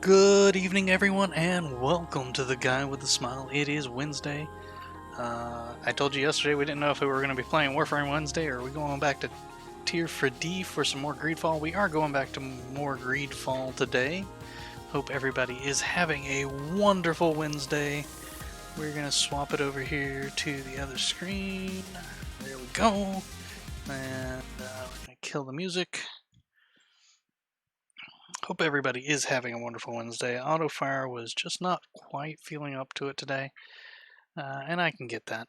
Good evening, everyone, and welcome to the Guy with the Smile. It is Wednesday. I told you yesterday we didn't know if we were going to be playing Warframe Wednesday or are we going back to Tier for D for some more Greedfall. We are going back to more Greedfall today. Hope everybody is having a wonderful Wednesday. We're going to swap it over here to the other screen. There we go. And we're going to kill the music. Hope everybody is having a wonderful Wednesday. Autofire was just not quite feeling up to it today, and I can get that.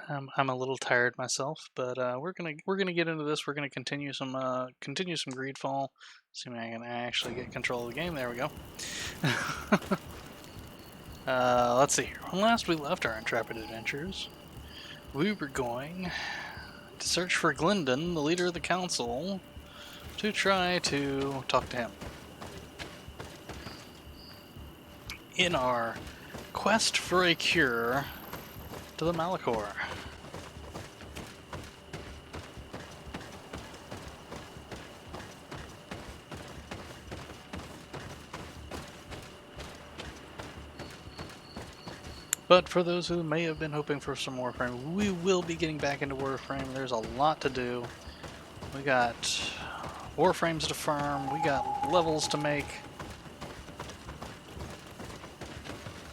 I'm a little tired myself, but we're gonna get into this. We're gonna continue some Greedfall. Assuming I can actually get control of the game. There we go. Let's see here. When last we left our intrepid adventurers, we were going to search for Glyndon, the leader of the council, to try to talk to him. In our quest for a cure to the Malachor. But for those who may have been hoping for some Warframe, we will be getting back into Warframe. There's a lot to do. We got Warframes to farm, we got levels to make.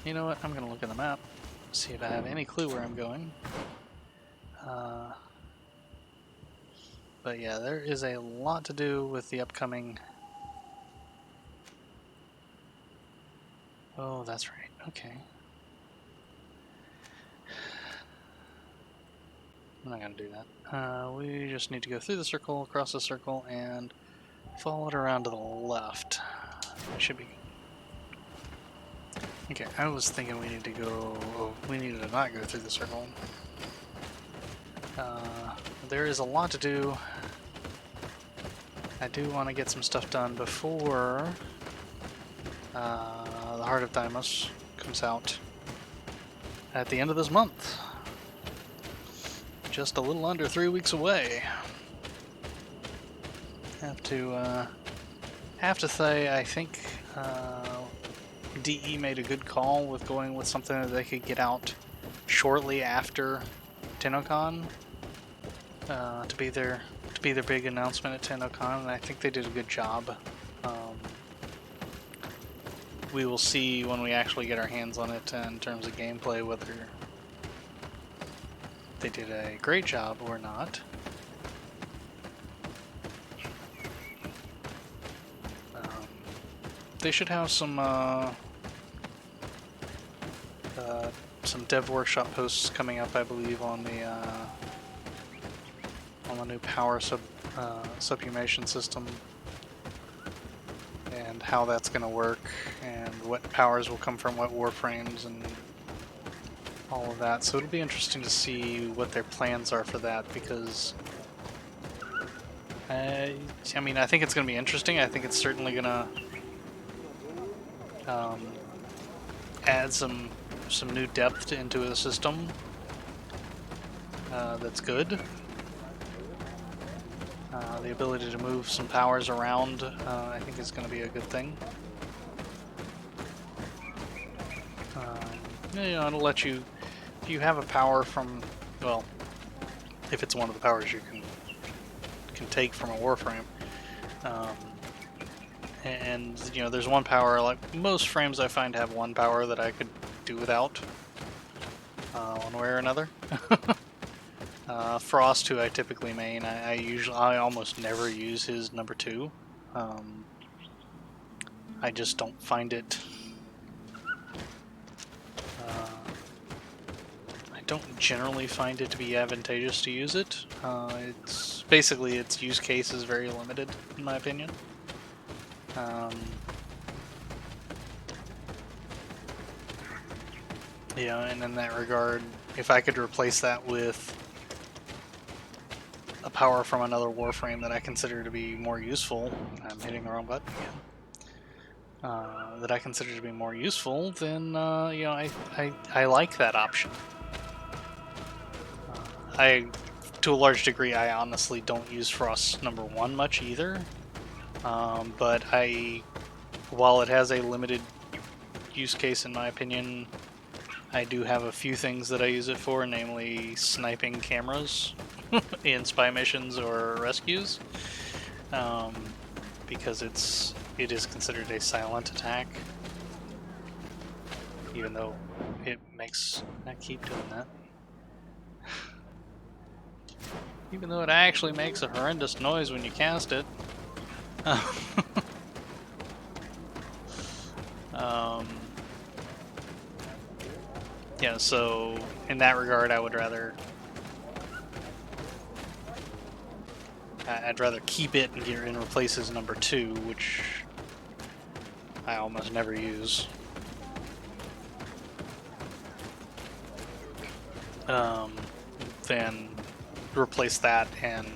You know what, I'm going to look at the map, see if I have any clue where I'm going. But yeah, there is a lot to do with the upcoming... Oh, that's right, okay. I'm not going to do that. We just need to go through the circle, across the circle, and follow it around to the left. That should be... Okay, I was thinking we need to go... we needed to not go through the circle. There is a lot to do. I do want to get some stuff done before the Heart of Deimos comes out at the end of this month. Just a little under 3 weeks away. Have to say, I think DE made a good call with going with something that they could get out shortly after TennoCon to be their big announcement at TennoCon, and I think they did a good job. We will see when we actually get our hands on it in terms of gameplay whether they did a great job or not. They should have some dev workshop posts coming up, I believe, on the new power subhumation system and how that's going to work and what powers will come from what warframes and all of that. So it'll be interesting to see what their plans are for that, because I mean, I think it's going to be interesting. I think it's certainly going to add some new depth into the system that's good. The ability to move some powers around, I think, is going to be a good thing. You know, it'll let you, if you have a power from, well, if it's one of the powers you can take from a warframe, and you know, there's one power, like most frames I find have one power that I could do without, one way or another. Frost, who I typically main, I almost never use his number 2. I just don't find it. I don't generally find it to be advantageous to use it. It's basically, its use case is very limited, in my opinion. Yeah, and in that regard, if I could replace that with a power from another warframe that I consider to be more useful, I'm hitting the wrong button again, that I consider to be more useful, then you know, I like that option. To a large degree, I honestly don't use Frost's number 1 much either, but I while it has a limited use case in my opinion, I do have a few things that I use it for, namely sniping cameras in spy missions or rescues, because it is considered a silent attack, even though it makes... I keep doing that. Even though it actually makes a horrendous noise when you cast it. Yeah, so in that regard, I would rather... I'd rather keep it and replace as number 2, which I almost never use. Than replace that and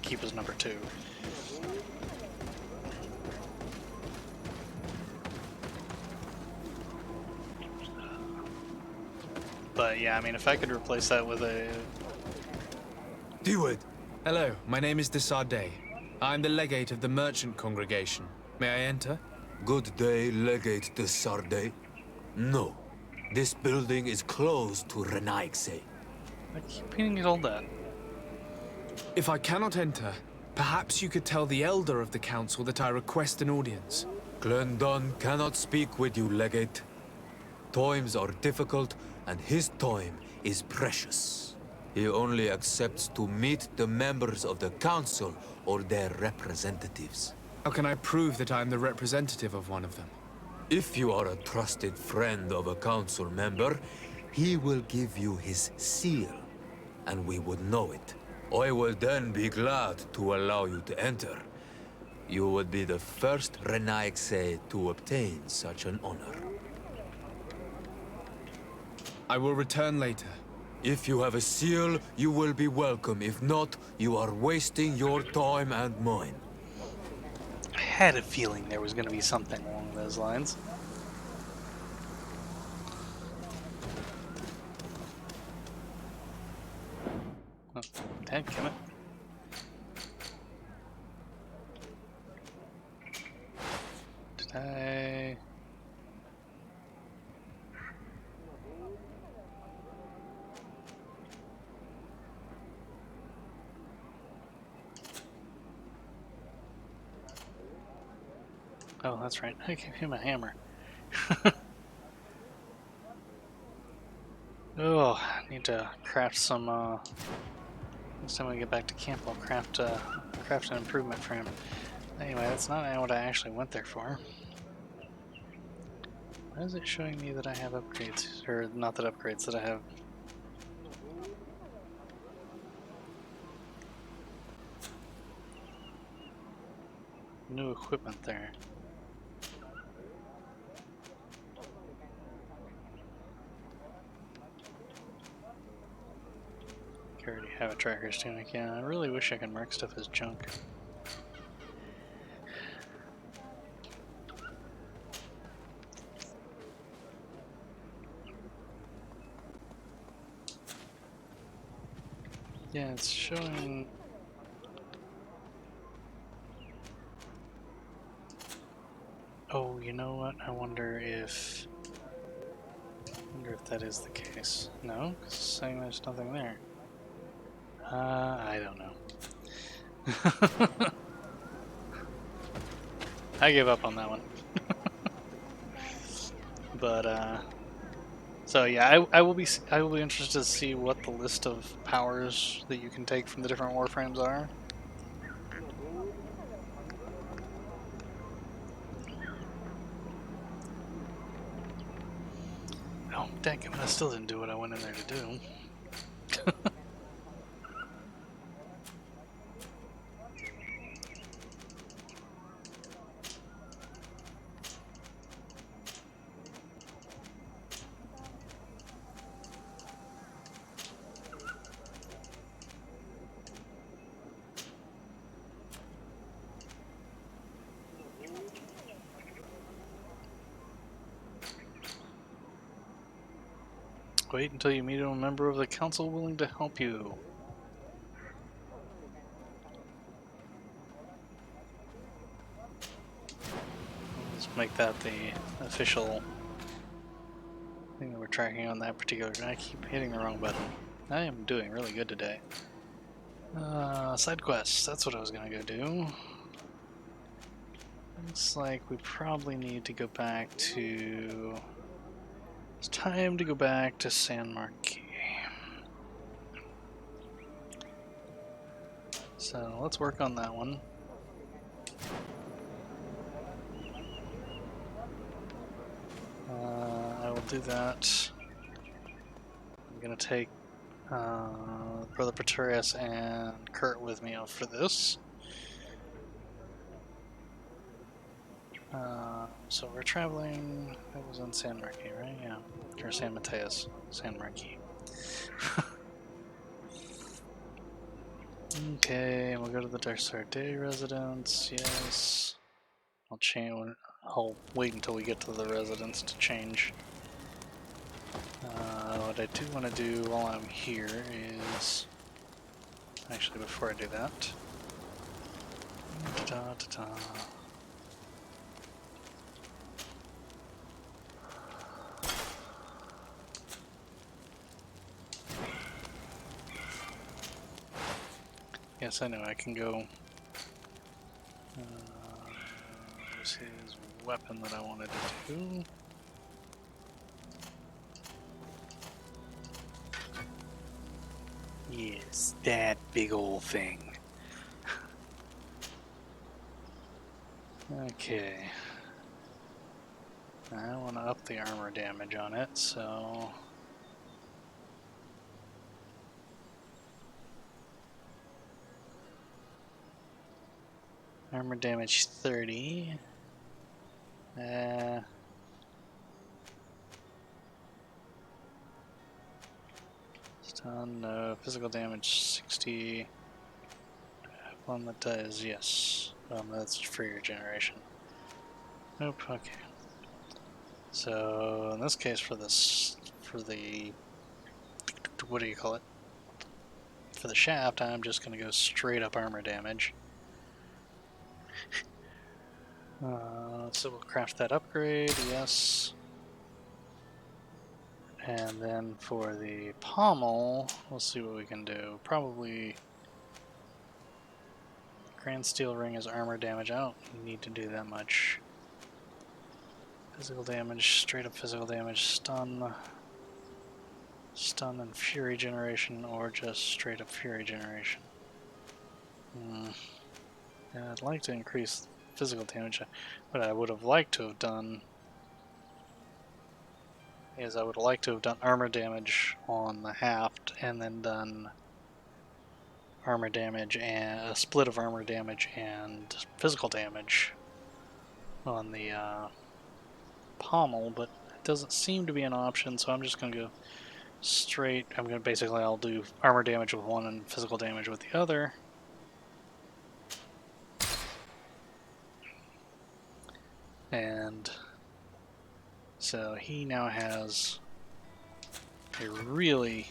keep as number 2. But yeah, I mean, if I could replace that with a... Deward! Hello, my name is Desardet. I'm the legate of the merchant congregation. May I enter? Good day, Legate Desardet. No, this building is closed to Renaigse. I keep being told that. If I cannot enter, perhaps you could tell the elder of the council that I request an audience. Glendon cannot speak with you, Legate. Times are difficult, and his time is precious. He only accepts to meet the members of the council or their representatives. How can I prove that I'm the representative of one of them? If you are a trusted friend of a council member, he will give you his seal, and we would know it. I will then be glad to allow you to enter. You would be the first Renaigse to obtain such an honor. I will return later. If you have a seal, you will be welcome. If not, you are wasting your time and mine. I had a feeling there was going to be something along those lines. Oh, dadgummit. Did I... Oh, that's right. I gave him a hammer. Oh, I need to craft some, next time we get back to camp, I'll craft an improvement for him. Anyway, that's not what I actually went there for. Why is it showing me that I have upgrades? Or, not that upgrades, that I have... new equipment there. I already have a tracker's tunic. Yeah, I really wish I could mark stuff as junk. Yeah, it's showing... Oh, you know what? I wonder if that is the case. No, 'cause it's saying there's nothing there. I don't know. I give up on that one. But so yeah, I will be interested to see what the list of powers that you can take from the different warframes are. Oh, dadgummit, I still didn't do what I went in there to do. Wait until you meet a member of the council willing to help you. make that the official thing that we're tracking on that particular. I keep hitting the wrong button. I am doing really good today. Side quests, that's what I was gonna go do. Looks like we probably need to go back to... It's time to go back to San Marquis. So let's work on that one. I will do that. I'm gonna take Brother Pretorius and Kurt with me out for this. So we're traveling. It was in San Marquis, right? Yeah. Or San Mateus. San Marquis. Okay, we'll go to the Darsarde residence. Yes. I'll change. I'll wait until we get to the residence to change. What I do want to do while I'm here is... Actually, before I do that... Ta-ta-ta-ta. Yes, I know, I can go... There's his weapon that I wanted to do. Yes, that big old thing. Okay. I want to up the armor damage on it, so... Armor damage 30. Stun, no. Physical damage 60. One that does, yes. That's for your generation. Nope, okay. So, in this case, for this, for the, what do you call it? For the shaft, I'm just going to go straight up armor damage. So we'll craft that upgrade, yes. And then for the pommel, we'll see what we can do. Probably Grand Steel Ring is armor damage. I don't need to do that much. Physical damage, straight up physical damage, stun and fury generation, or just straight up fury generation. Yeah, I'd like to increase physical damage. What I would have liked to have done is I would have liked to have done armor damage on the haft and then done armor damage and a split of armor damage and physical damage on the pommel, but it doesn't seem to be an option, so I'm just going to go straight. I'm going to basically, I'll do armor damage with one and physical damage with the other. And so he now has a really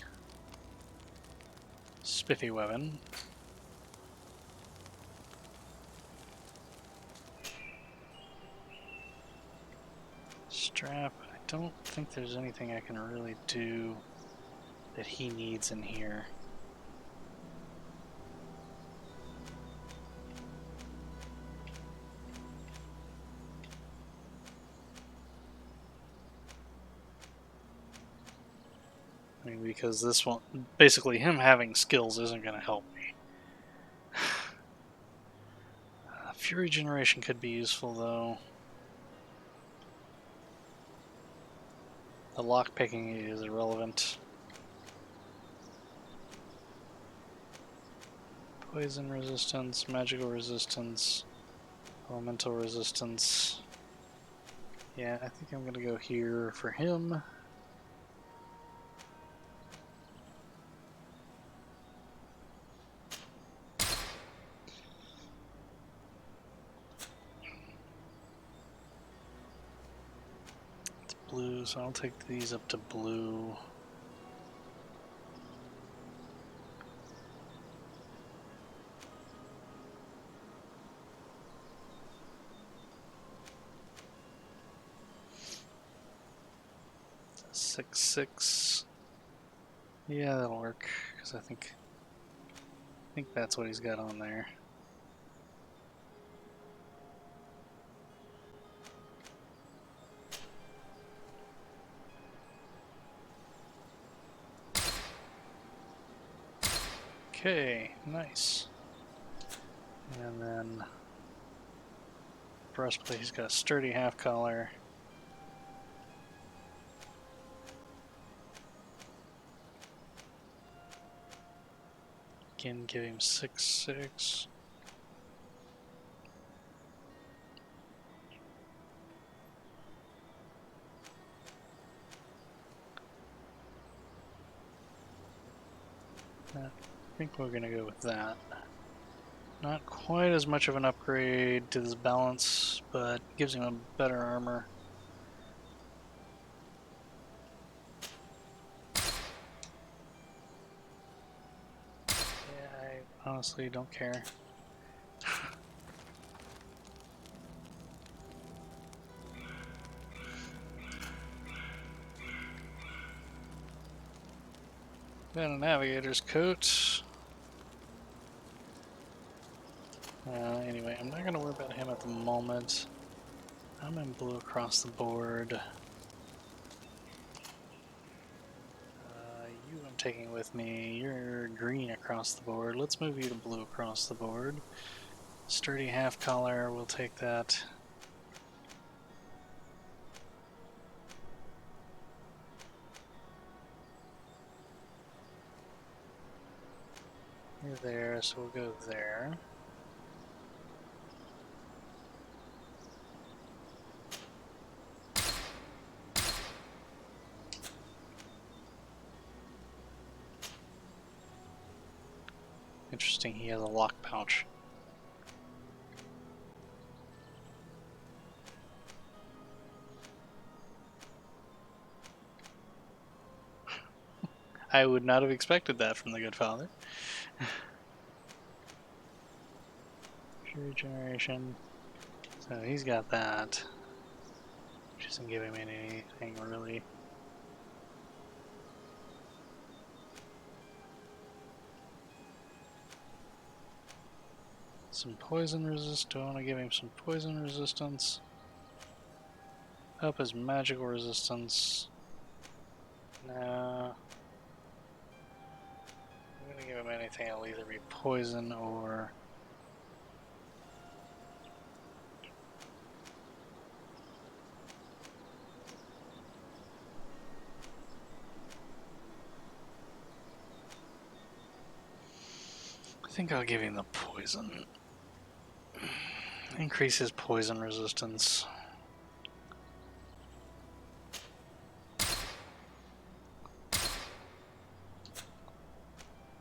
spiffy weapon. Strap. I don't think there's anything I can really do that he needs in here. I mean, because this one, basically him having skills isn't going to help me. Fury generation could be useful though. The lockpicking is irrelevant. Poison resistance, magical resistance, elemental resistance. Yeah, I think I'm gonna go here for him. It's blue, so I'll take these up to blue. 6/6. Yeah, that'll work. Because I think that's what he's got on there. Okay, nice. And then breastplate, he's got a sturdy half collar. Again, give him 6/6. I think we're gonna go with that. Not quite as much of an upgrade to this balance, but gives him a better armor. Yeah, I honestly don't care. Then a navigator's coat. Anyway, I'm not going to worry about him at the moment. I'm in blue across the board. You I'm taking with me. You're green across the board. Let's move you to blue across the board. Sturdy half collar, we'll take that. You're there, so we'll go there. Interesting, he has a lock pouch. I would not have expected that from the good father. Regeneration. So he's got that. Which doesn't give him anything really. Some poison resist. Do I want to give him some poison resistance? Up his magical resistance. No. I'm gonna give him anything. It'll either be poison or. I think I'll give him the poison. Increase his poison resistance.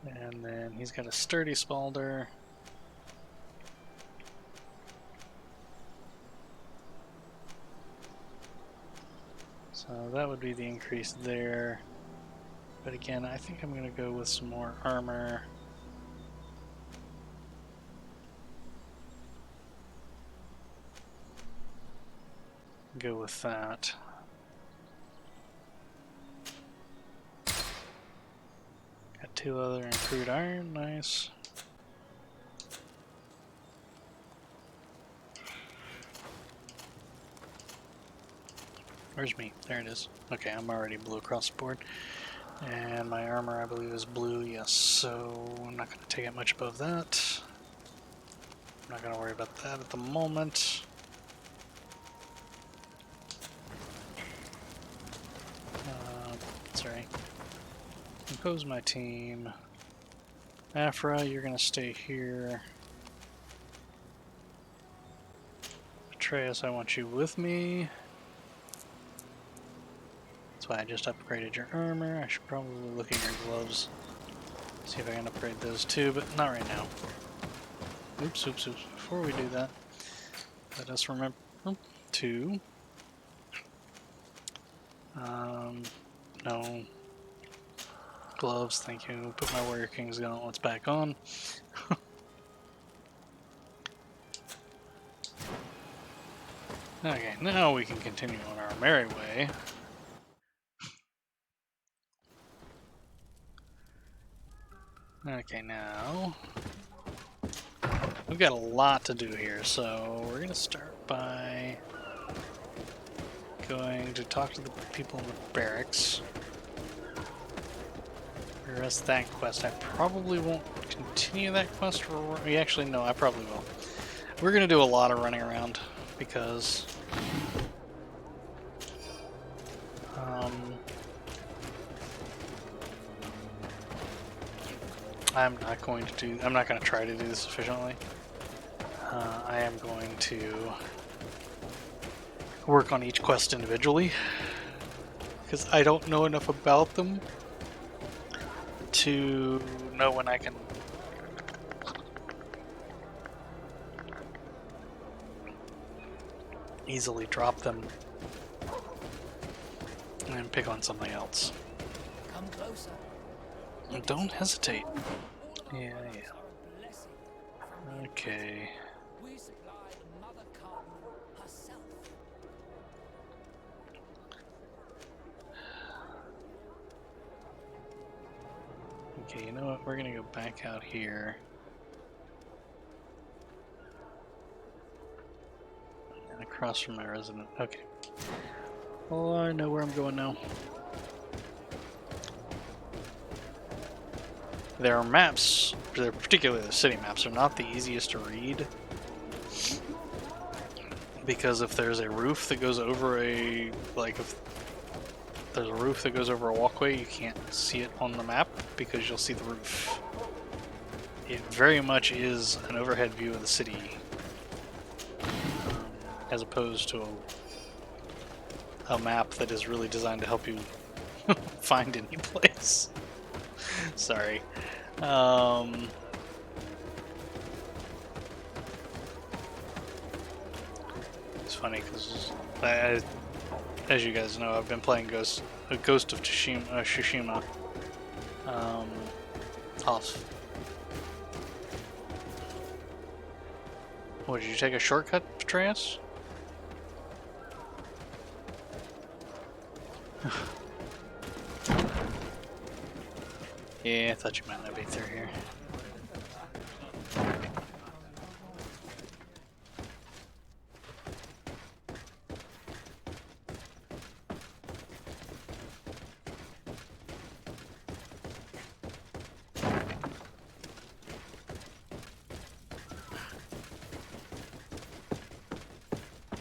And then he's got a sturdy spalder. So that would be the increase there. But again, I think I'm going to go with some more armor. Go with that. Got 2 other improved iron, nice. Where's me? There it is. Okay, I'm already blue across the board. And my armor, I believe, is blue, yes, so I'm not going to take it much above that. I'm not going to worry about that at the moment. Sorry. Compose my team. Afra, you're going to stay here. Atreus, I want you with me. That's why I just upgraded your armor. I should probably look at your gloves. See if I can upgrade those too, but not right now. Oops, oops, oops. Before we do that, let us remember to... no. Gloves, thank you. Put my Warrior King's gauntlets back on. Okay, now we can continue on our merry way. Okay, now we've got a lot to do here, so we're gonna start by going to talk to the people in the barracks. Rest that quest. I probably won't continue that quest. Actually, no, I probably will. We're gonna do a lot of running around because I'm not going to try to do this efficiently. I am going to work on each quest individually because I don't know enough about them to know when I can easily drop them and pick on something else. Come closer. And don't hesitate. Yeah. Okay. We supply the Mother Cardinal herself. Okay, you know what? We're gonna go back out here. And across from my resident. Okay. Oh, I know where I'm going now. There are maps, particularly the city maps, are not the easiest to read. Because if there's a roof that goes over if there's a roof that goes over a walkway, you can't see it on the map because you'll see the roof. It very much is an overhead view of the city, as opposed to a map that is really designed to help you find any place. Sorry. It's funny because, as you guys know, I've been playing Ghost of Tsushima off. What, did you take a shortcut, Patreus? Yeah, I thought you might not be through here.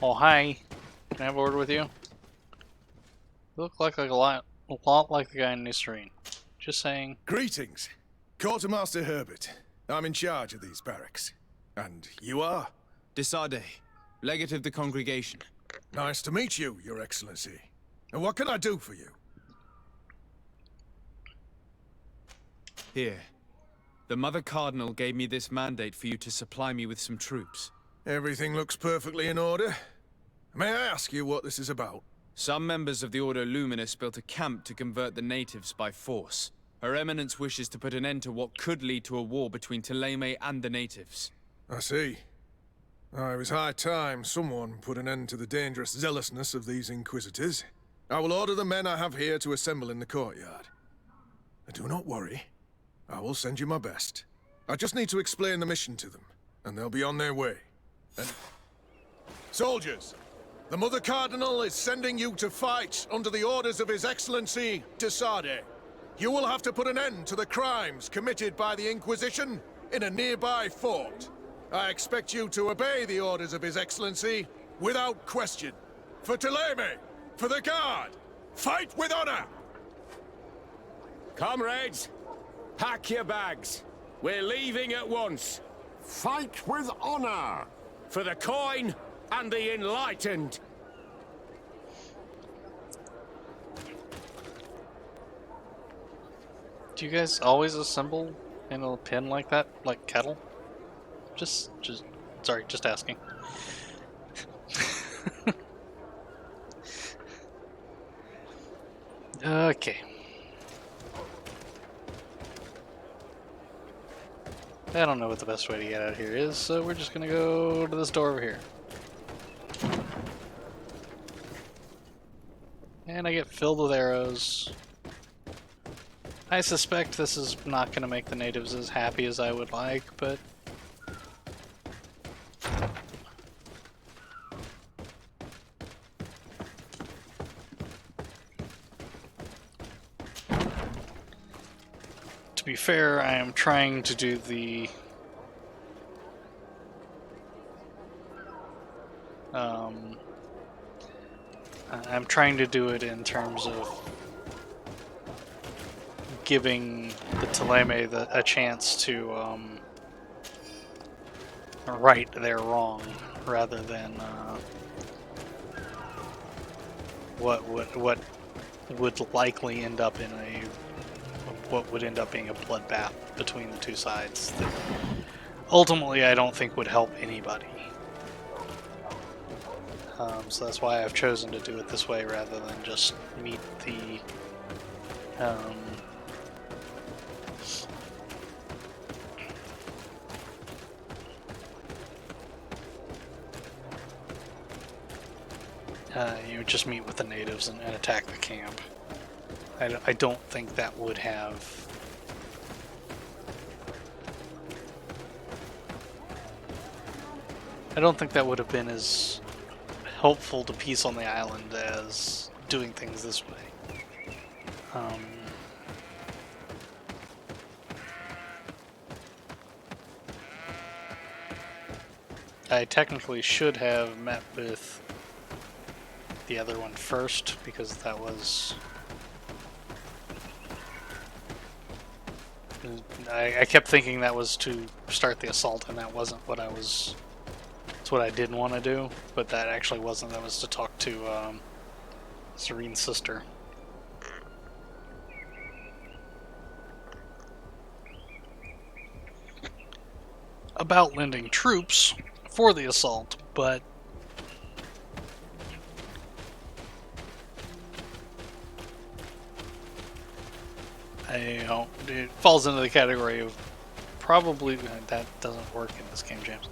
Oh, hi. Can I have a word with you? You look like a lot like the guy in New Serene. Just saying. Greetings. Quartermaster Herbert. I'm in charge of these barracks. And you are? Desade, legate of the congregation. Nice to meet you, Your Excellency. And what can I do for you? Here. The Mother Cardinal gave me this mandate for you to supply me with some troops. Everything looks perfectly in order. May I ask you what this is about? Some members of the Ordo Luminous built a camp to convert the natives by force. Her Eminence wishes to put an end to what could lead to a war between Thélème and the natives. I see. It was high time someone put an end to the dangerous zealousness of these Inquisitors. I will order the men I have here to assemble in the courtyard. Do not worry. I will send you my best. I just need to explain the mission to them, and they'll be on their way. And... Soldiers! The Mother Cardinal is sending you to fight under the orders of His Excellency, Desade. You will have to put an end to the crimes committed by the Inquisition in a nearby fort. I expect you to obey the orders of His Excellency without question. For Thélème! For the Guard! Fight with honor! Comrades, pack your bags. We're leaving at once. Fight with honor! For the coin and the enlightened. Do you guys always assemble in a pen like that, like cattle? Sorry, just asking. Okay. I don't know what the best way to get out of here is, so we're just gonna go to this door over here. And I get filled with arrows. I suspect this is not going to make the natives as happy as I would like, but... To be fair, I am trying to do the... I'm trying to do it in terms of giving the Thélème a chance to right their wrong, rather than what would likely end up in what would end up being a bloodbath between the two sides. That ultimately, I don't think would help anybody. So that's why I've chosen to do it this way rather than just meet the just meet with the natives and attack the camp. I don't think that would have... I don't think that would have been as helpful to peace on the island as doing things this way. I technically should have met with the other one first, because that was... I kept thinking that was to start the assault, and that wasn't what I was... It's what I didn't want to do, but that actually wasn't. That was to talk to Serene's sister. About lending troops for the assault, but it falls into the category of probably that doesn't work in this game, James.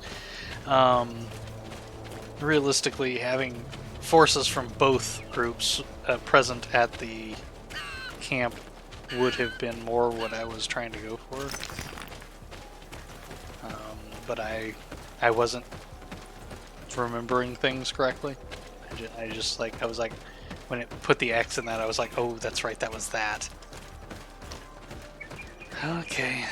Realistically, having forces from both groups present at the camp would have been more what I was trying to go for. But I wasn't remembering things correctly. I just like, I was like, when it put the X in that, I was like, oh, that's right, that was that. Okay.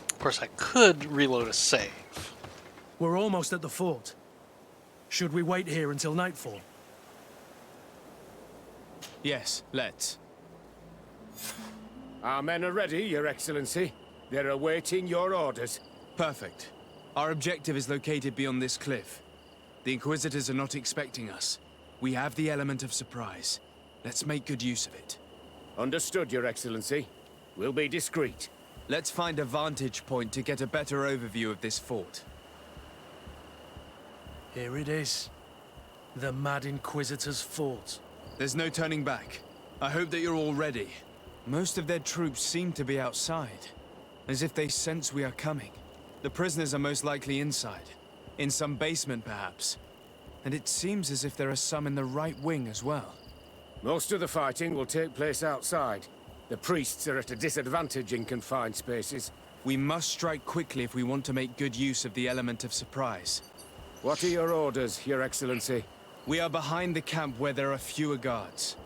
Of course, I could reload a save. We're almost at the fort. Should we wait here until nightfall? Yes, let's. Our men are ready, Your Excellency. They're awaiting your orders. Perfect. Our objective is located beyond this cliff. The Inquisitors are not expecting us. We have the element of surprise. Let's make good use of it. Understood, Your Excellency. We'll be discreet. Let's find a vantage point to get a better overview of this fort. Here it is. The Mad Inquisitor's fort. There's no turning back. I hope that you're all ready. Most of their troops seem to be outside, as if they sense we are coming. The prisoners are most likely inside, in some basement perhaps. And it seems as if there are some in the right wing as well. Most of the fighting will take place outside. The priests are at a disadvantage in confined spaces. We must strike quickly if we want to make good use of the element of surprise. What are your orders, Your Excellency? We are behind the camp where there are fewer guards.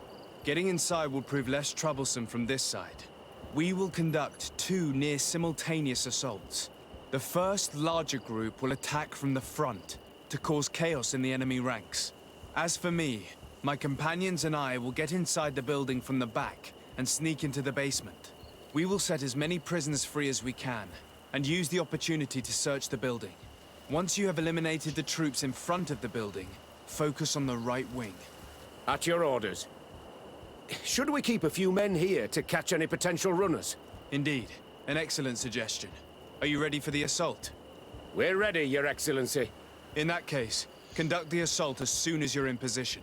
Getting inside will prove less troublesome from this side. We will conduct 2 near-simultaneous assaults. The first larger group will attack from the front to cause chaos in the enemy ranks. As for me, my companions and I will get inside the building from the back and sneak into the basement. We will set as many prisoners free as we can and use the opportunity to search the building. Once you have eliminated the troops in front of the building, focus on the right wing. At your orders. Should we keep a few men here to catch any potential runners? Indeed, an excellent suggestion. Are you ready for the assault? We're ready, Your Excellency. In that case, conduct the assault as soon as you're in position.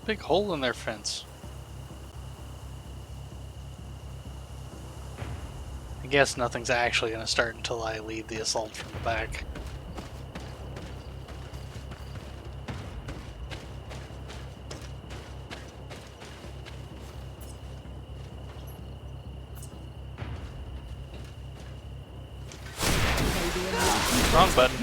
Big hole in their fence. I guess nothing's actually going to start until I lead the assault from the back. Wrong button.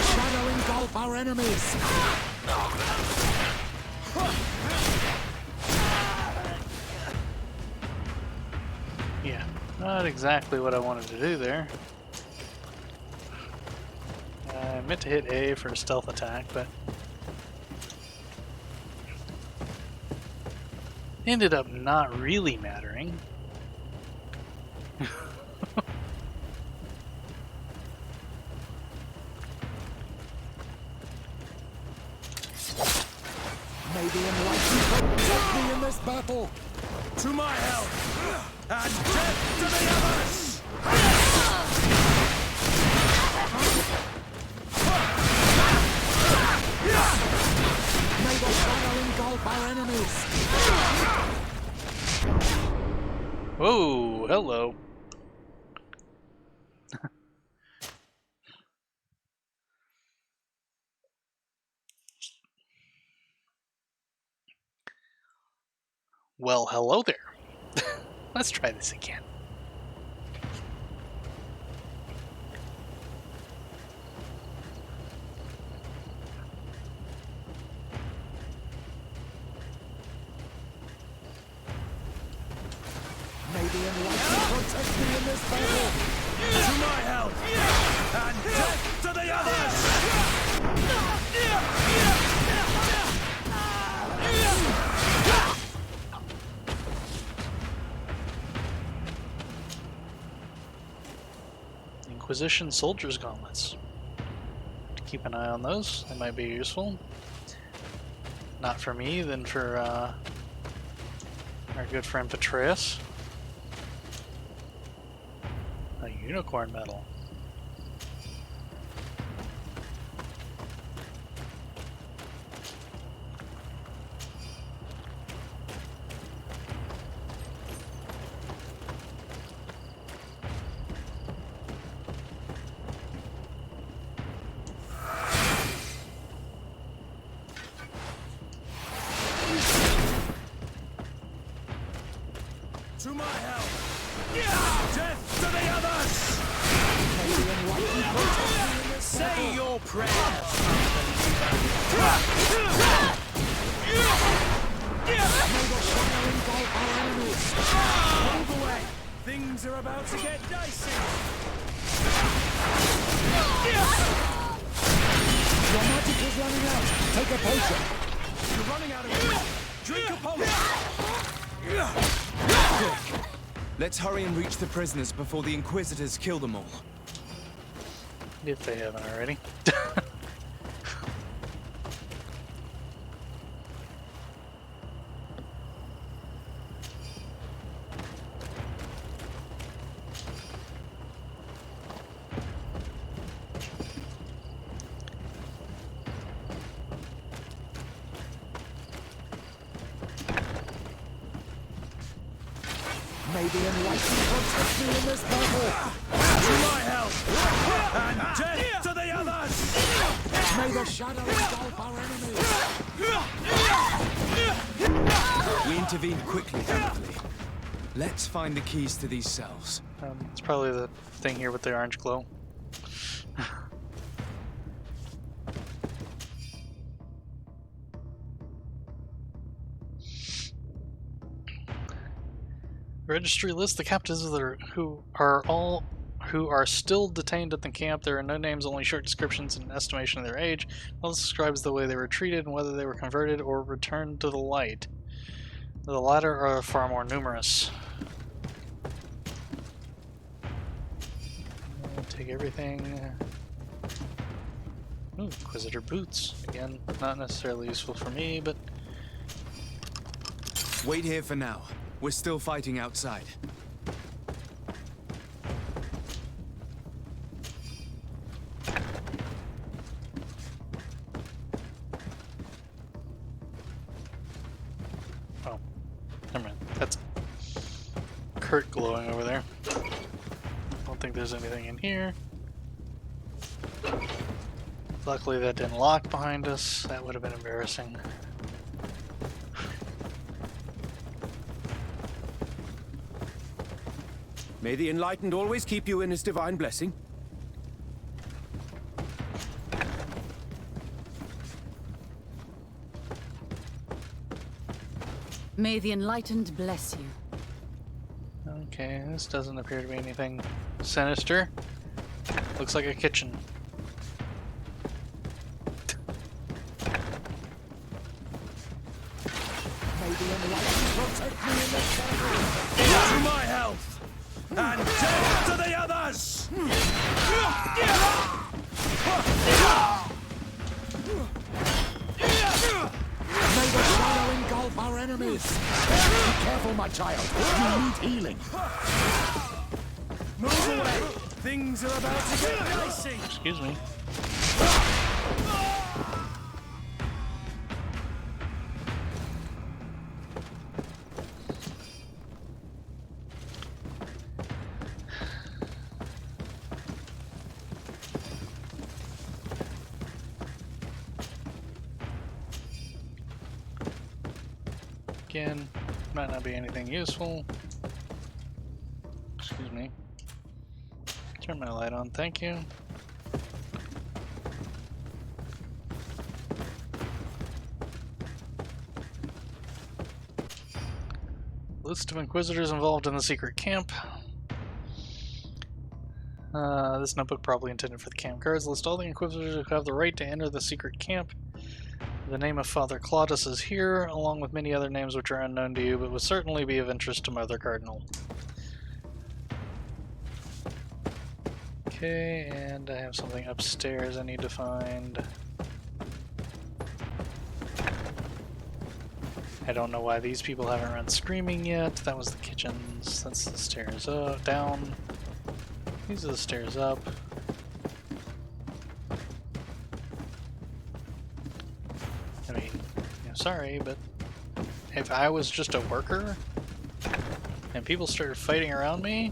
Shadow engulf our enemies. Yeah, not exactly what I wanted to do there. I meant to hit A for a stealth attack, but ended up not really mattering. May the enlightened protect me in this battle. To my help! And death to the others! May the shadow engulf our enemies. Whoa, hello. Well, hello there. Let's try this again. May the enlightened protect me in this battle. To my help! And death to the others! Inquisition Soldiers Gauntlets. To keep an eye on those, they might be useful. Not for me, then for our good friend Patreus. A unicorn medal. To my help! Death to the others! May the enlightened protect me in this Say battle. your prayers! May the shadow engulf our enemies. Move away! Things are about to get dicey! Your magic is running out. Take a potion. You're running out of it! Drink a potion! Let's hurry and reach the prisoners before the Inquisitors kill them all. If they haven't already. May the enlightened protect me in this battle. To my help! And death to the others! May the shadow engulf our enemies. We intervened quickly, thankfully. Let's find the keys to these cells. It's probably the thing here with the orange glow. Registry lists the captives who are still detained at the camp. There are no names, only short descriptions and an estimation of their age. This describes the way they were treated and whether they were converted or returned to the light. The latter are far more numerous. Take everything. Ooh, Inquisitor boots. Again, not necessarily useful for me, but Wait here for now. We're still fighting outside. going over there. Don't think there's anything in here. Luckily that didn't lock behind us. That would have been embarrassing. May the Enlightened always keep you in his divine blessing. May the Enlightened bless you. Okay, this doesn't appear to be anything sinister. Looks like a kitchen. May the Enlightened protect me in this battle. To my health! And death to the others! May the shadow engulf our enemies. Be careful, my child. You need healing. Move away! Things are about to get dicey! Excuse me. Again, might not be anything useful. Excuse me. Turn my light on, thank you. List of Inquisitors involved in the secret camp. This notebook probably intended for the camp guards. List all the Inquisitors who have the right to enter the secret camp. The name of Father Claudius is here, along with many other names which are unknown to you, but would certainly be of interest to Mother Cardinal. Okay, and I have something upstairs I need to find. I don't know why these people haven't run screaming yet. That was the kitchens. That's the stairs up, down. These are the stairs up. I mean, sorry, but if I was just a worker and people started fighting around me,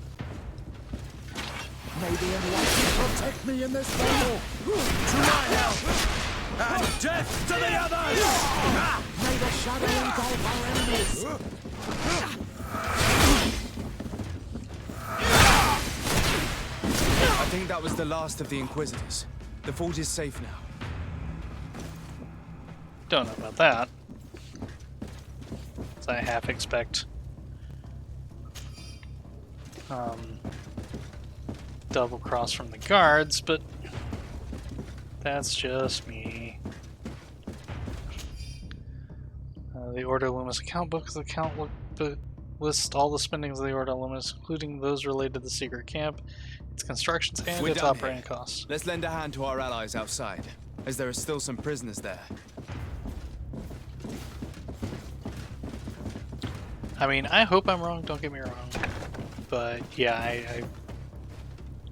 May the Enlightened protect me in this battle. To my health! And death to the others! May the shadow engulf our enemies. I think that was the last of the Inquisitors. The fort is safe now. don't know about that. So I half expect double cross from the guards, but that's just me. The Ordo Lumis account book. The account lists all the spendings of the Ordo Lumis, including those related to the secret camp, its constructions, and We're its done operating here. costs. Let's lend a hand to our allies outside, as there are still some prisoners there. I mean, I hope I'm wrong, don't get me wrong. But yeah,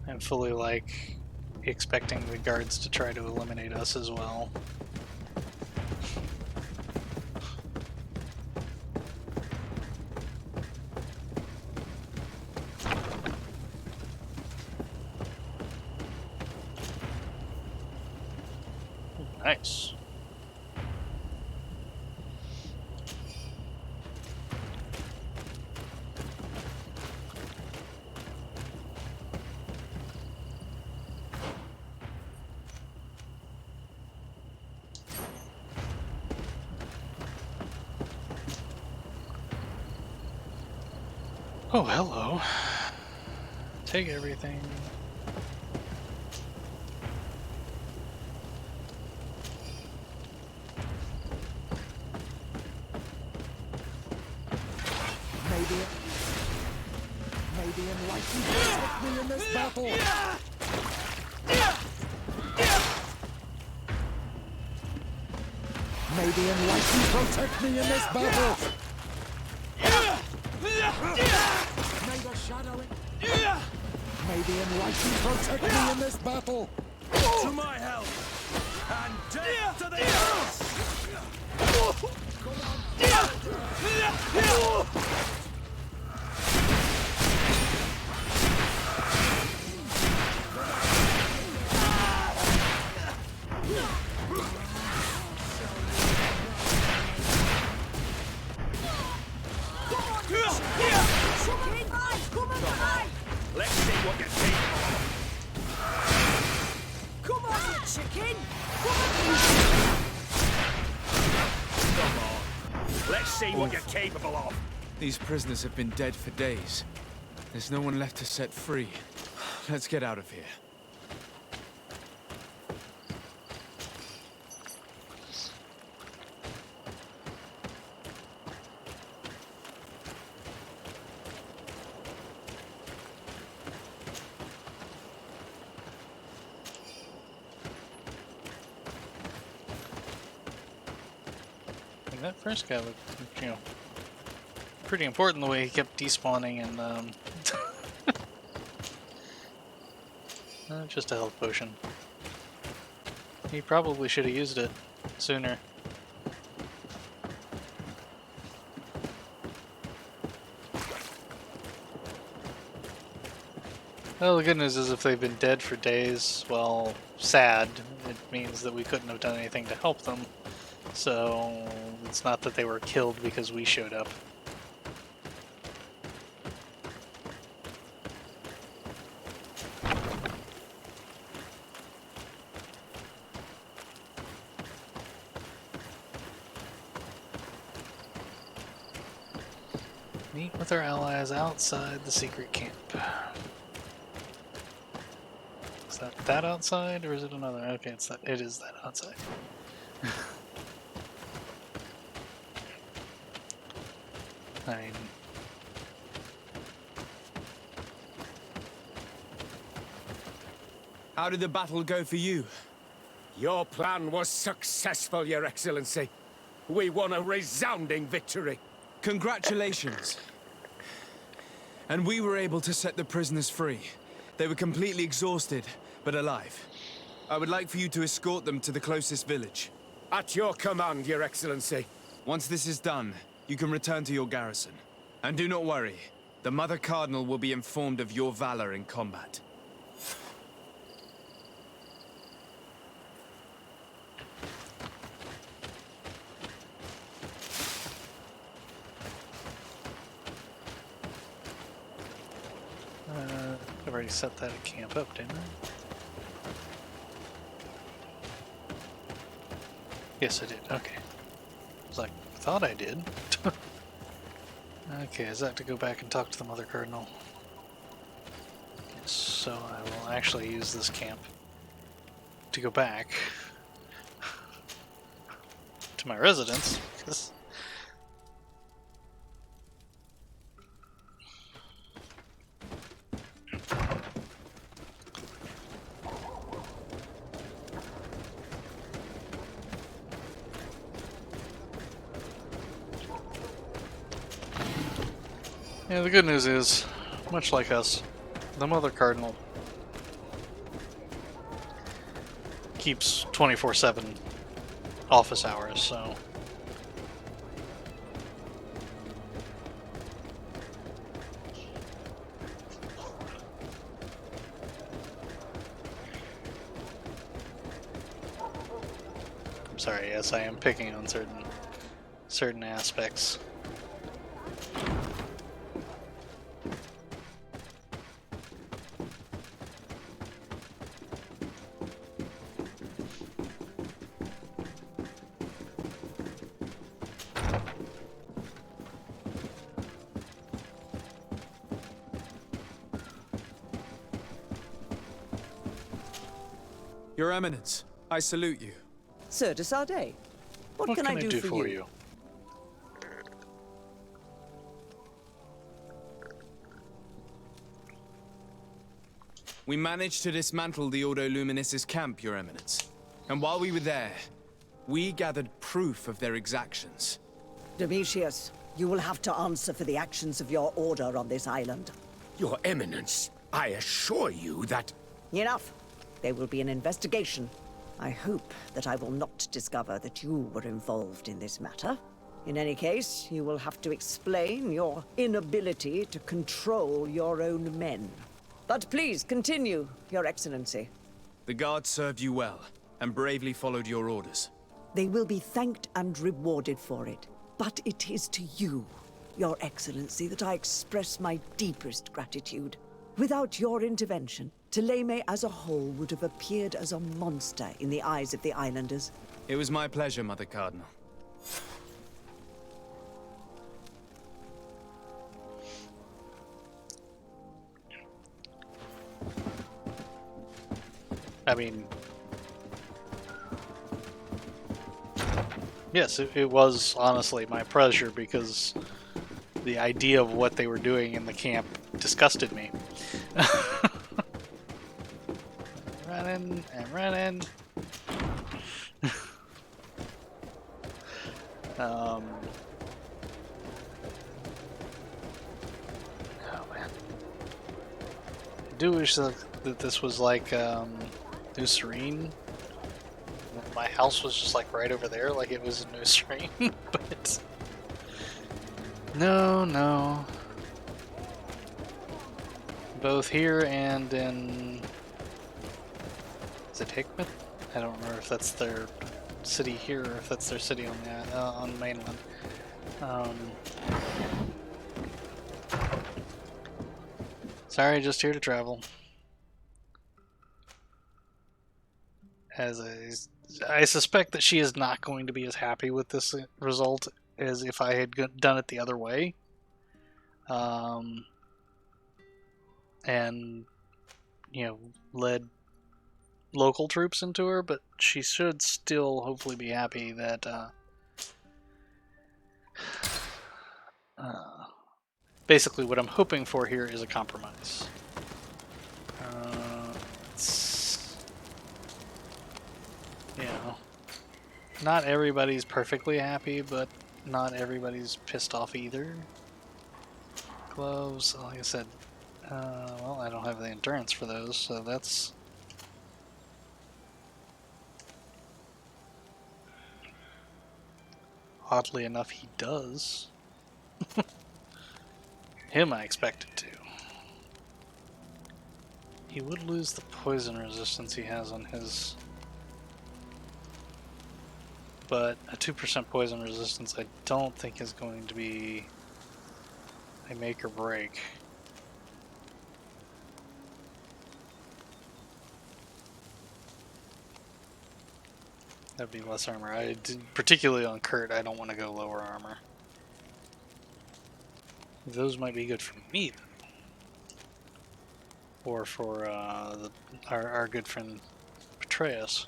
I'm fully like expecting the guards to try to eliminate us as well. Nice. Oh, hello. Take everything. May the Enlightened protect me in this battle. May the Enlightened protect me in this battle. May the shadow. May the Enlightened protect me in this battle. To my help! And death to the others! chicken! Come on. Let's see what you're capable of. These prisoners have been dead for days. There's no one left to set free. Let's get out of here. And that first guy looked, you know, pretty important the way he kept despawning and just a health potion. He probably should have used it sooner. Well, the good news is if they've been dead for days, well, sad. It means that we couldn't have done anything to help them. So it's not that they were killed because we showed up. Meet with our allies outside the secret camp. Is that outside or is it another? Okay, it's that. It is that outside. I mean, How did the battle go for you? Your plan was successful, Your Excellency. We won a resounding victory. Congratulations. And we were able to set the prisoners free. They were completely exhausted, but alive. I would like for you to escort them to the closest village. At your command, Your Excellency. Once this is done, you can return to your garrison. And do not worry, the Mother Cardinal will be informed of your valor in combat. I've already set that camp up, didn't I? Yes, I did. Okay. I was like, I thought I did. Okay, is that to go back and talk to the Mother Cardinal? So I will actually use this camp to go back to my residence. Because yeah, the good news is, much like us, the Mother Cardinal keeps 24/7 office hours, so I'm sorry, yes, I am picking on certain aspects. Your Eminence, I salute you. Sir de Sardet, what can I do for you? We managed to dismantle the Ordo Luminis' camp, Your Eminence. And while we were there, we gathered proof of their exactions. Domitius, you will have to answer for the actions of your order on this island. Your Eminence, I assure you that... Enough. There will be an investigation. I hope that I will not discover that you were involved in this matter. In any case, you will have to explain your inability to control your own men. But please, continue, Your Excellency. The guards served you well, and bravely followed your orders. They will be thanked and rewarded for it. But it is to you, Your Excellency, that I express my deepest gratitude. Without your intervention, Thélème as a whole would have appeared as a monster in the eyes of the islanders. It was my pleasure, Mother Cardinal. I mean, yes, it was honestly my pleasure because the idea of what they were doing in the camp disgusted me. Running and running. Oh man. I do wish that this was like New Serene. My house was just like right over there, like it was in New Serene, but no. Both here and in, is it Hickman? I don't remember if that's their city here or if that's their city on the mainland. Sorry, just here to travel. I suspect that she is not going to be as happy with this result as if I had done it the other way. And, you know, led local troops into her, but she should still hopefully be happy that basically what I'm hoping for here is a compromise. You know, not everybody's perfectly happy, but not everybody's pissed off either. Gloves, like I said, well, I don't have the endurance for those, so that's... Oddly enough, he does. Him I expected to. He would lose the poison resistance he has on his... But a 2% poison resistance I don't think is going to be a make or break. That'd be less armor. Particularly on Kurt, I don't want to go lower armor. Those might be good for me, though. Or for our good friend Petraeus.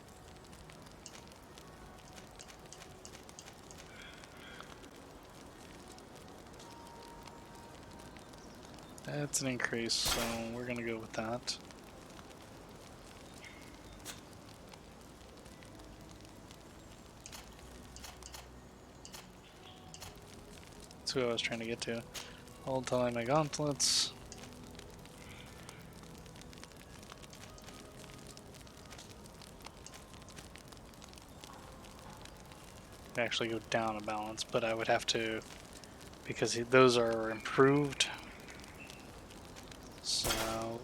That's an increase, so we're gonna go with that. That's who I was trying to get to. Hold till I make gauntlets. Actually go down a balance, but I would have to, because those are improved. So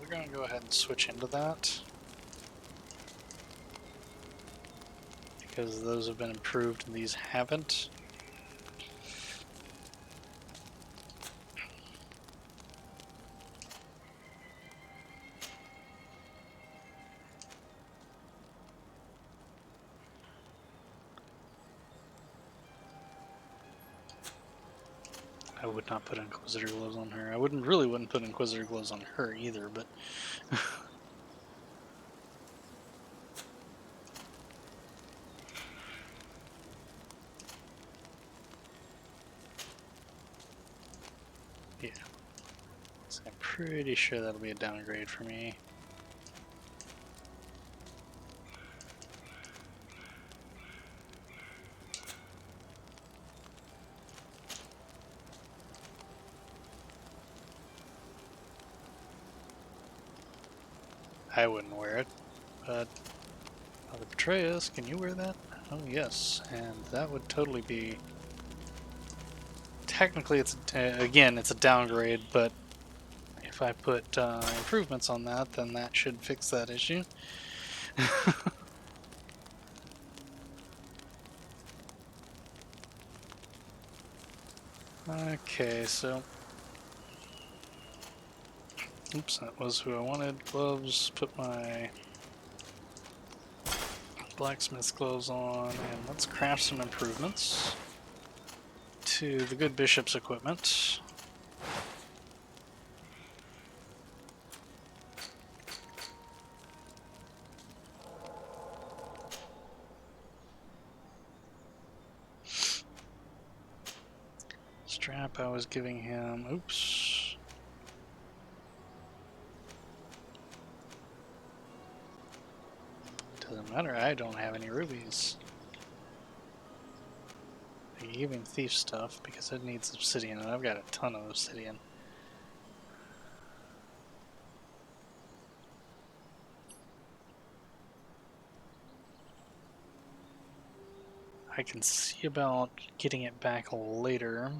we're going to go ahead and switch into that, because those have been improved and these haven't. I would not put Inquisitor gloves on her. I wouldn't put Inquisitor gloves on her either, but yeah. So I'm pretty sure that'll be a downgrade for me. I wouldn't wear it, but Mother Petraeus, can you wear that? Oh yes, and that would totally be... Technically it's, again, it's a downgrade, but if I put improvements on that, then that should fix that issue. Okay, so Oops, that was who I wanted. Gloves, put my blacksmith's gloves on, and let's craft some improvements to the good bishop's equipment. Strap I was giving him, oops. Doesn't matter, I don't have any rubies. I gave him thief stuff because it needs obsidian, and I've got a ton of obsidian. I can see about getting it back later.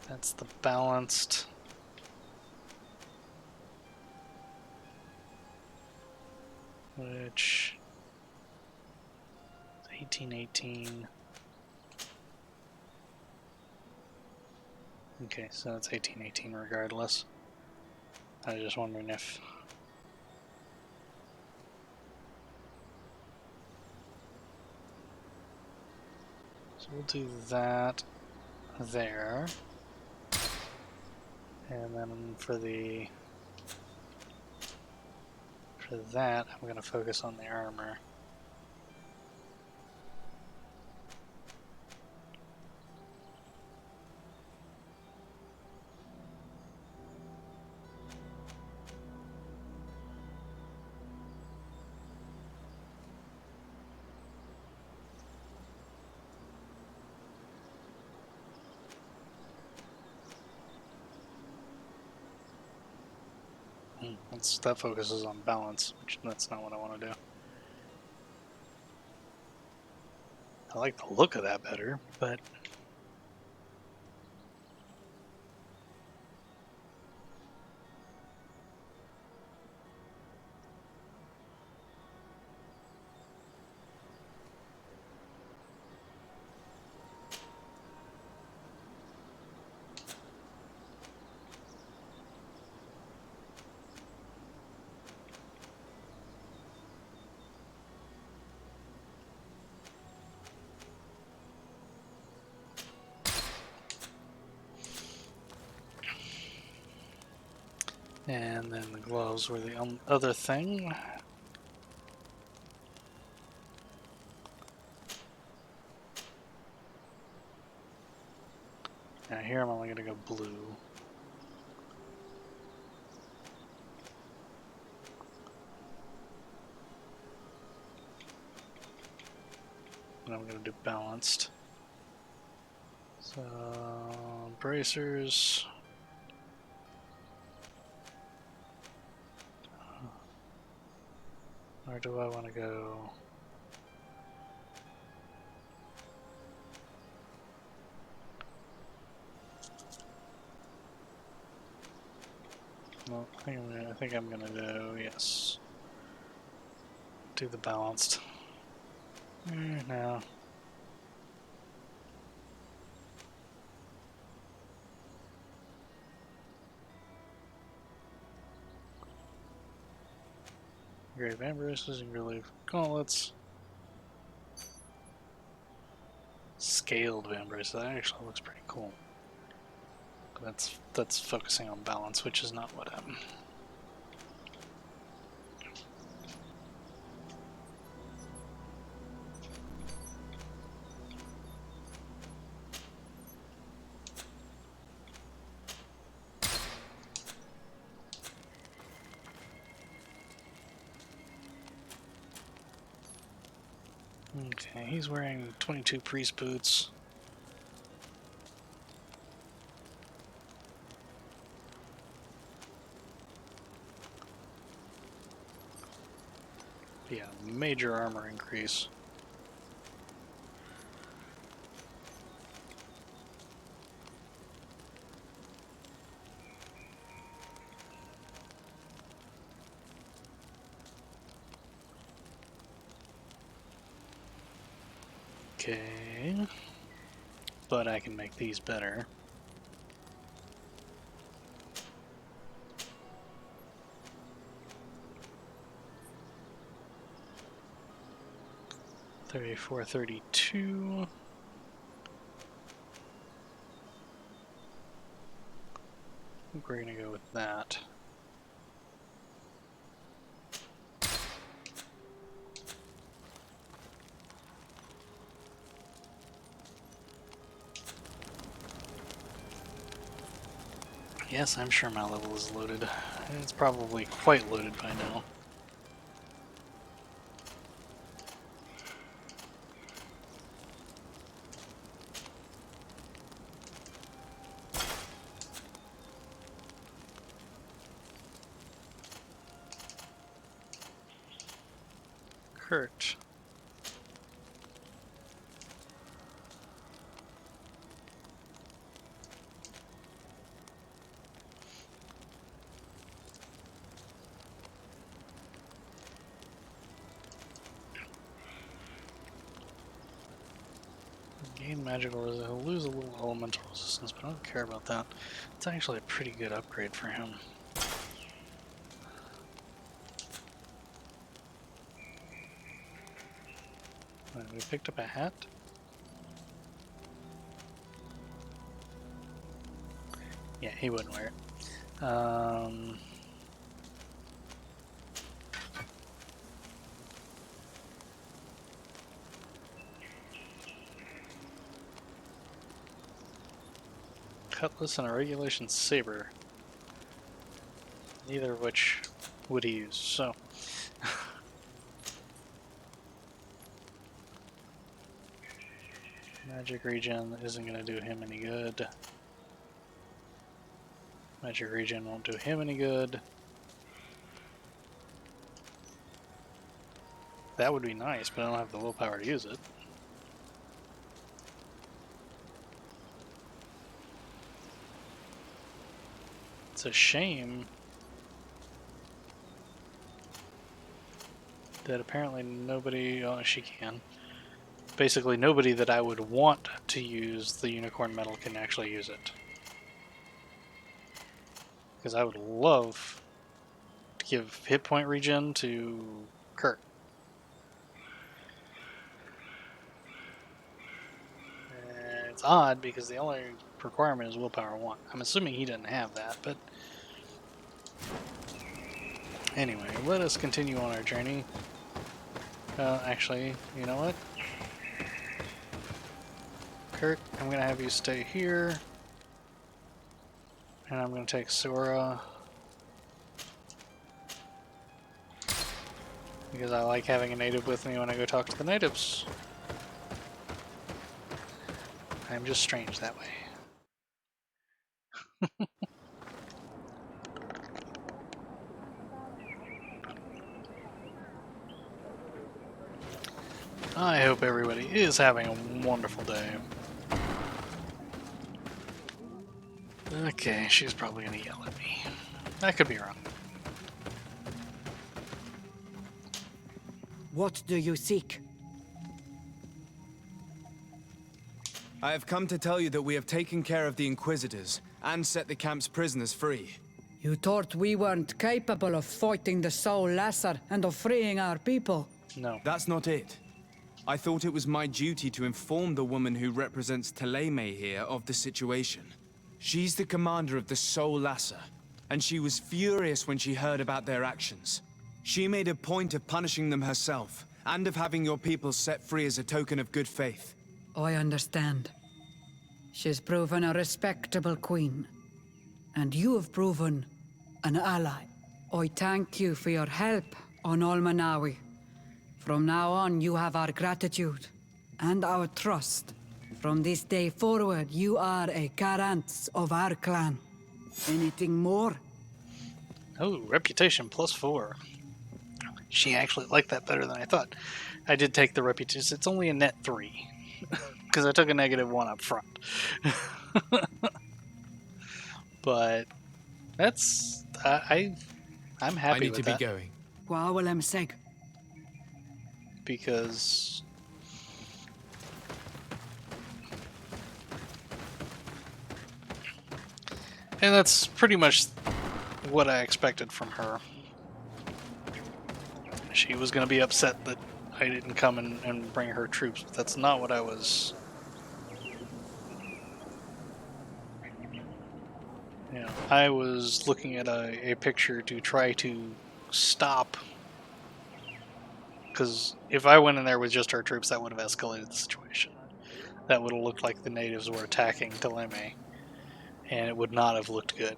That's the balanced. Which 1818. Okay, so it's 1818 regardless. I was just wondering if so we'll do that there. And then for that, I'm going to focus on the armor. That focuses on balance, which that's not what I want to do. I like the look of that better, but and then the gloves were the other thing. Now here I'm only going to go blue. And I'm going to do balanced. So, bracers. Where do I want to go? Well, I think I'm gonna do, yes. Do the balanced. No. Grave Amberuses and Relief Gauntlets. Scaled Amberus, that actually looks pretty cool. But that's focusing on balance, which is not what I'm... Okay, he's wearing 22 priest boots. Yeah, major armor increase. okay. But I can make these better. $34, $32. I think we're gonna go with that. Yes, I'm sure my level is loaded. It's probably quite loaded by now. Kurt. Gain magical resistance. He'll lose a little elemental resistance, but I don't care about that. It's actually a pretty good upgrade for him. We picked up a hat. Yeah, he wouldn't wear it. Cutlass and a regulation saber. Neither of which would he use, so. Magic regen isn't going to do him any good. Magic regen won't do him any good. That would be nice, but I don't have the willpower to use it. It's a shame that apparently nobody, oh, she can. Basically nobody that I would want to use the unicorn medal can actually use it. Because I would love to give hit point regen to Kurt. And it's odd because the only requirement is willpower 1. I'm assuming he didn't have that, but anyway, let us continue on our journey. Actually, you know what? Kurt, I'm gonna have you stay here. And I'm gonna take Sora. Because I like having a native with me when I go talk to the natives. I'm just strange that way. I hope everybody is having a wonderful day. Okay, she's probably gonna yell at me. I could be wrong. What do you seek? I have come to tell you that we have taken care of the Inquisitors and set the camp's prisoners free. You thought we weren't capable of fighting the Soul Lesser and of freeing our people? No. That's not it. I thought it was my duty to inform the woman who represents Thélème here of the situation. She's the commander of the Soul Lesser, and she was furious when she heard about their actions. She made a point of punishing them herself, and of having your people set free as a token of good faith. I understand. She's proven a respectable queen. And you have proven an ally. I thank you for your help on Almanawi. From now on, you have our gratitude and our trust. From this day forward, you are a Garant of our clan. Anything more? Oh, reputation +4. She actually liked that better than I thought. I did take the reputation. It's only a net 3. Because I took a -1 up front. But that's... I'm happy I need with to that. be going. Wawalem Seg. Because And that's pretty much what I expected from her. She was going to be upset that I didn't come and bring her troops, but that's not what I was... Yeah, I was looking at a picture to try to stop, because if I went in there with just our troops, that would have escalated the situation. That would have looked like the natives were attacking Thélème, and it would not have looked good.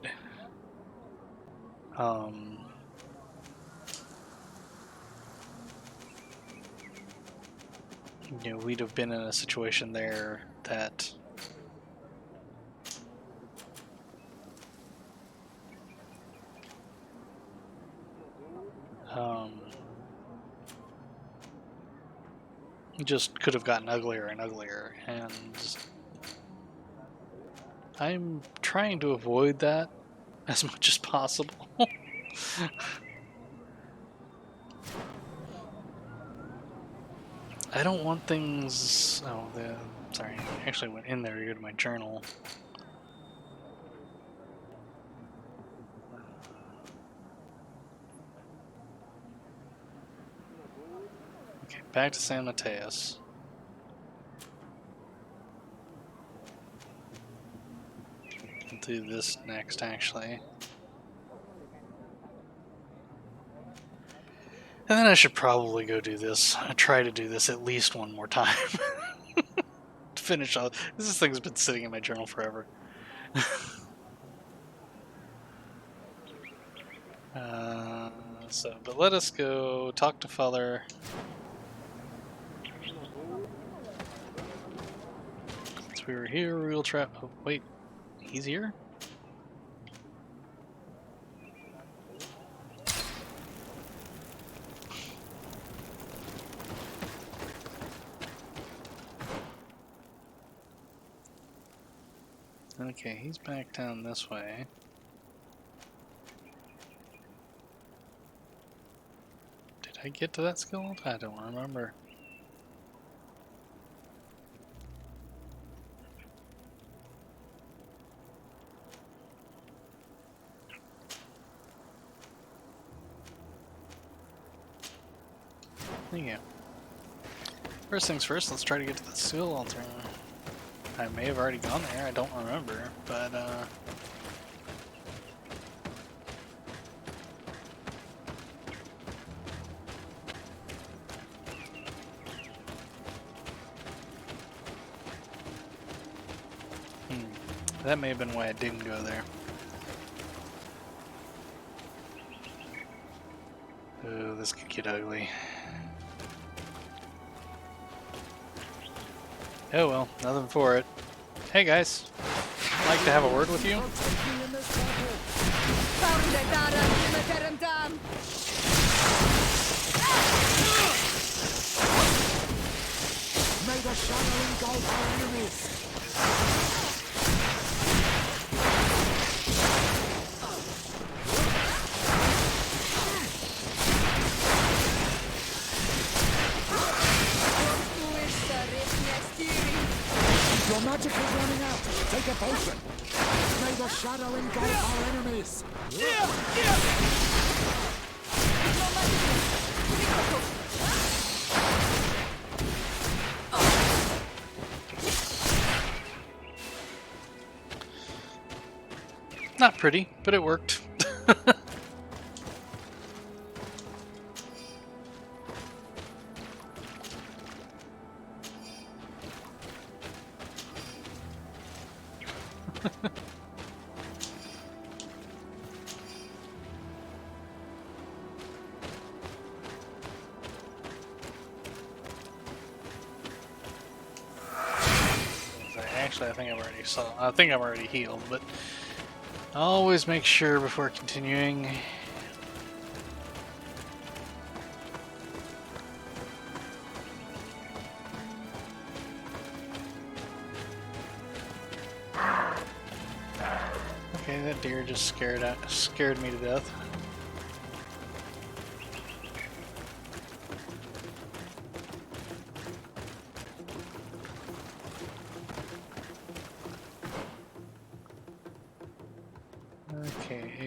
You know, we'd have been in a situation there that just could have gotten uglier and uglier, and I'm trying to avoid that as much as possible. I don't want things... Oh, sorry, I actually went in there to go to my journal. Okay, back to San Mateus. I'll do this next, actually. And then I should probably go do this. I try to do this at least one more time. To finish off. This thing's been sitting in my journal forever. But let us go talk to Father. Since we were here, we will trap. Oh, wait. He's here? Okay, he's back down this way. Did I get to that skill? I don't remember. There you go. First things first, let's try to get to the skill altar. I may have already gone there, I don't remember, but that may have been why I didn't go there. Oh, this could get ugly. Oh well, nothing for it. Hey guys, I'd like to have a word with you. May the shadow engulf our enemies. Your magic is running out. Take a potion. May the shadow engulf our enemies. Not pretty, but it worked. Actually, I think I'm already healed, but always make sure before continuing. Okay, that deer just scared me to death.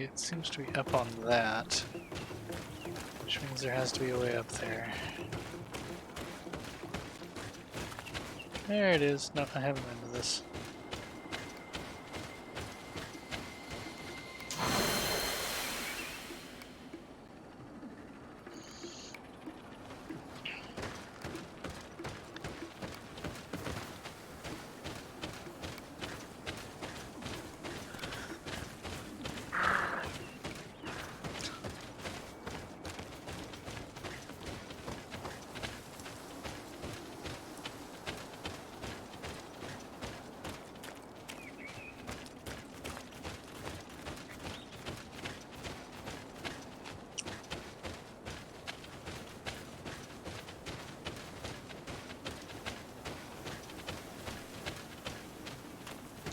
it seems to be up on that. Which means there has to be a way up there. There it is. No, I haven't been to this.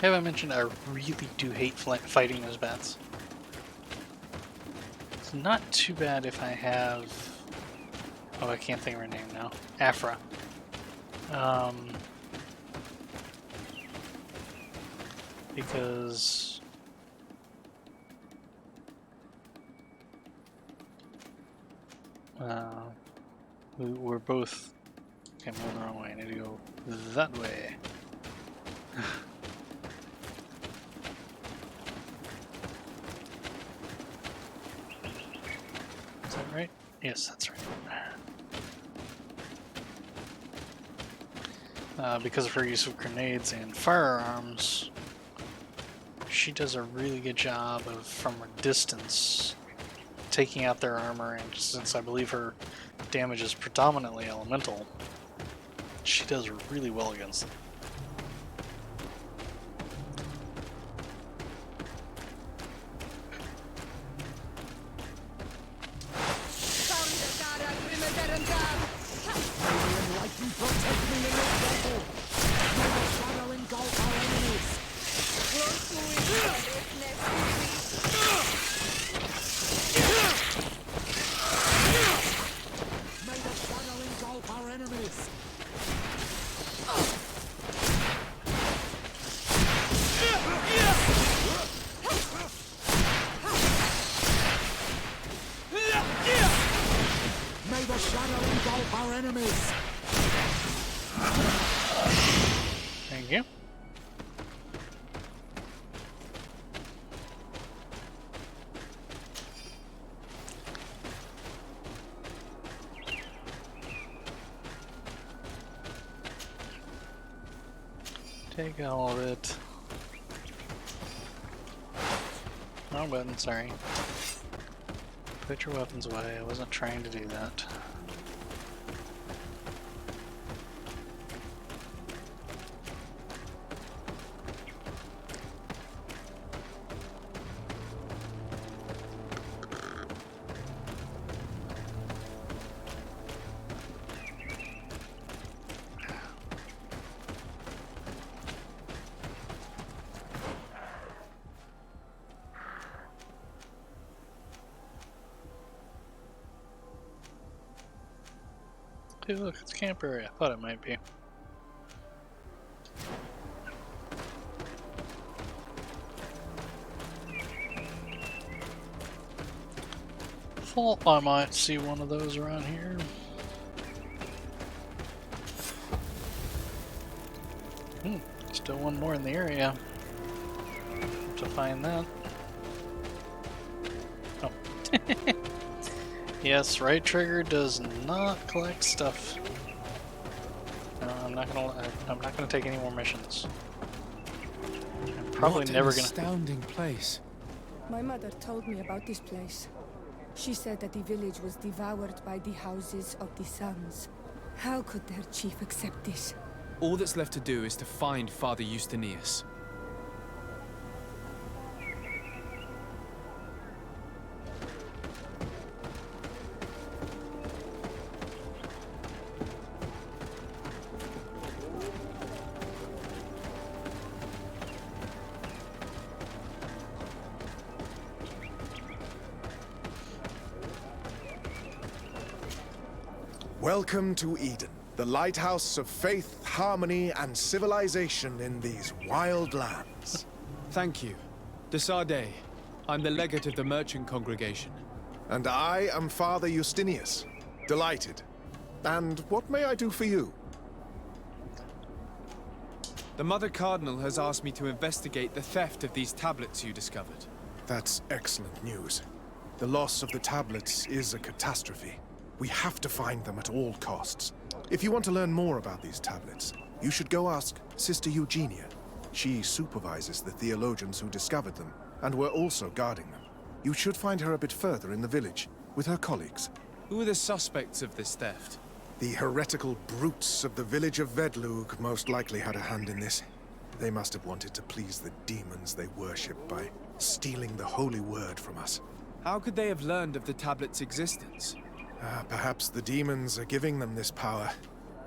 Have I mentioned I really do hate fighting those bats? It's not too bad if I have... Oh, I can't think of her name now. Afra. Because... we're both... Okay, I'm going the wrong way. I need to go that way. Right? Yes, that's right. Because of her use of grenades and firearms, she does a really good job of, from a distance, taking out their armor, and since I believe her damage is predominantly elemental, she does really well against them. Thank you. Take all of it. Wrong button, sorry. Put your weapons away. I wasn't trying to do that. Hey look, it's camp area. I thought it might be. Thought I might see one of those around here. Still one more in the area. Have to find that. Oh. Yes, right trigger does not collect stuff. No, I'm not gonna take any more missions. I'm probably never gonna. Astounding place. My mother told me about this place. She said that the village was devoured by the houses of the sons. How could their chief accept this? All that's left to do is to find Father Justinius. Welcome to Eden, the lighthouse of faith, harmony, and civilization in these wild lands. Thank you. De Sardet, I'm the legate of the merchant congregation. And I am Father Justinius. Delighted. And what may I do for you? The Mother Cardinal has asked me to investigate the theft of these tablets you discovered. That's excellent news. The loss of the tablets is a catastrophe. We have to find them at all costs. If you want to learn more about these tablets, you should go ask Sister Eugenia. She supervises the theologians who discovered them, and were also guarding them. You should find her a bit further in the village, with her colleagues. Who are the suspects of this theft? The heretical brutes of the village of Vedlug most likely had a hand in this. They must have wanted to please the demons they worship by stealing the holy word from us. How could they have learned of the tablet's existence? Perhaps the demons are giving them this power.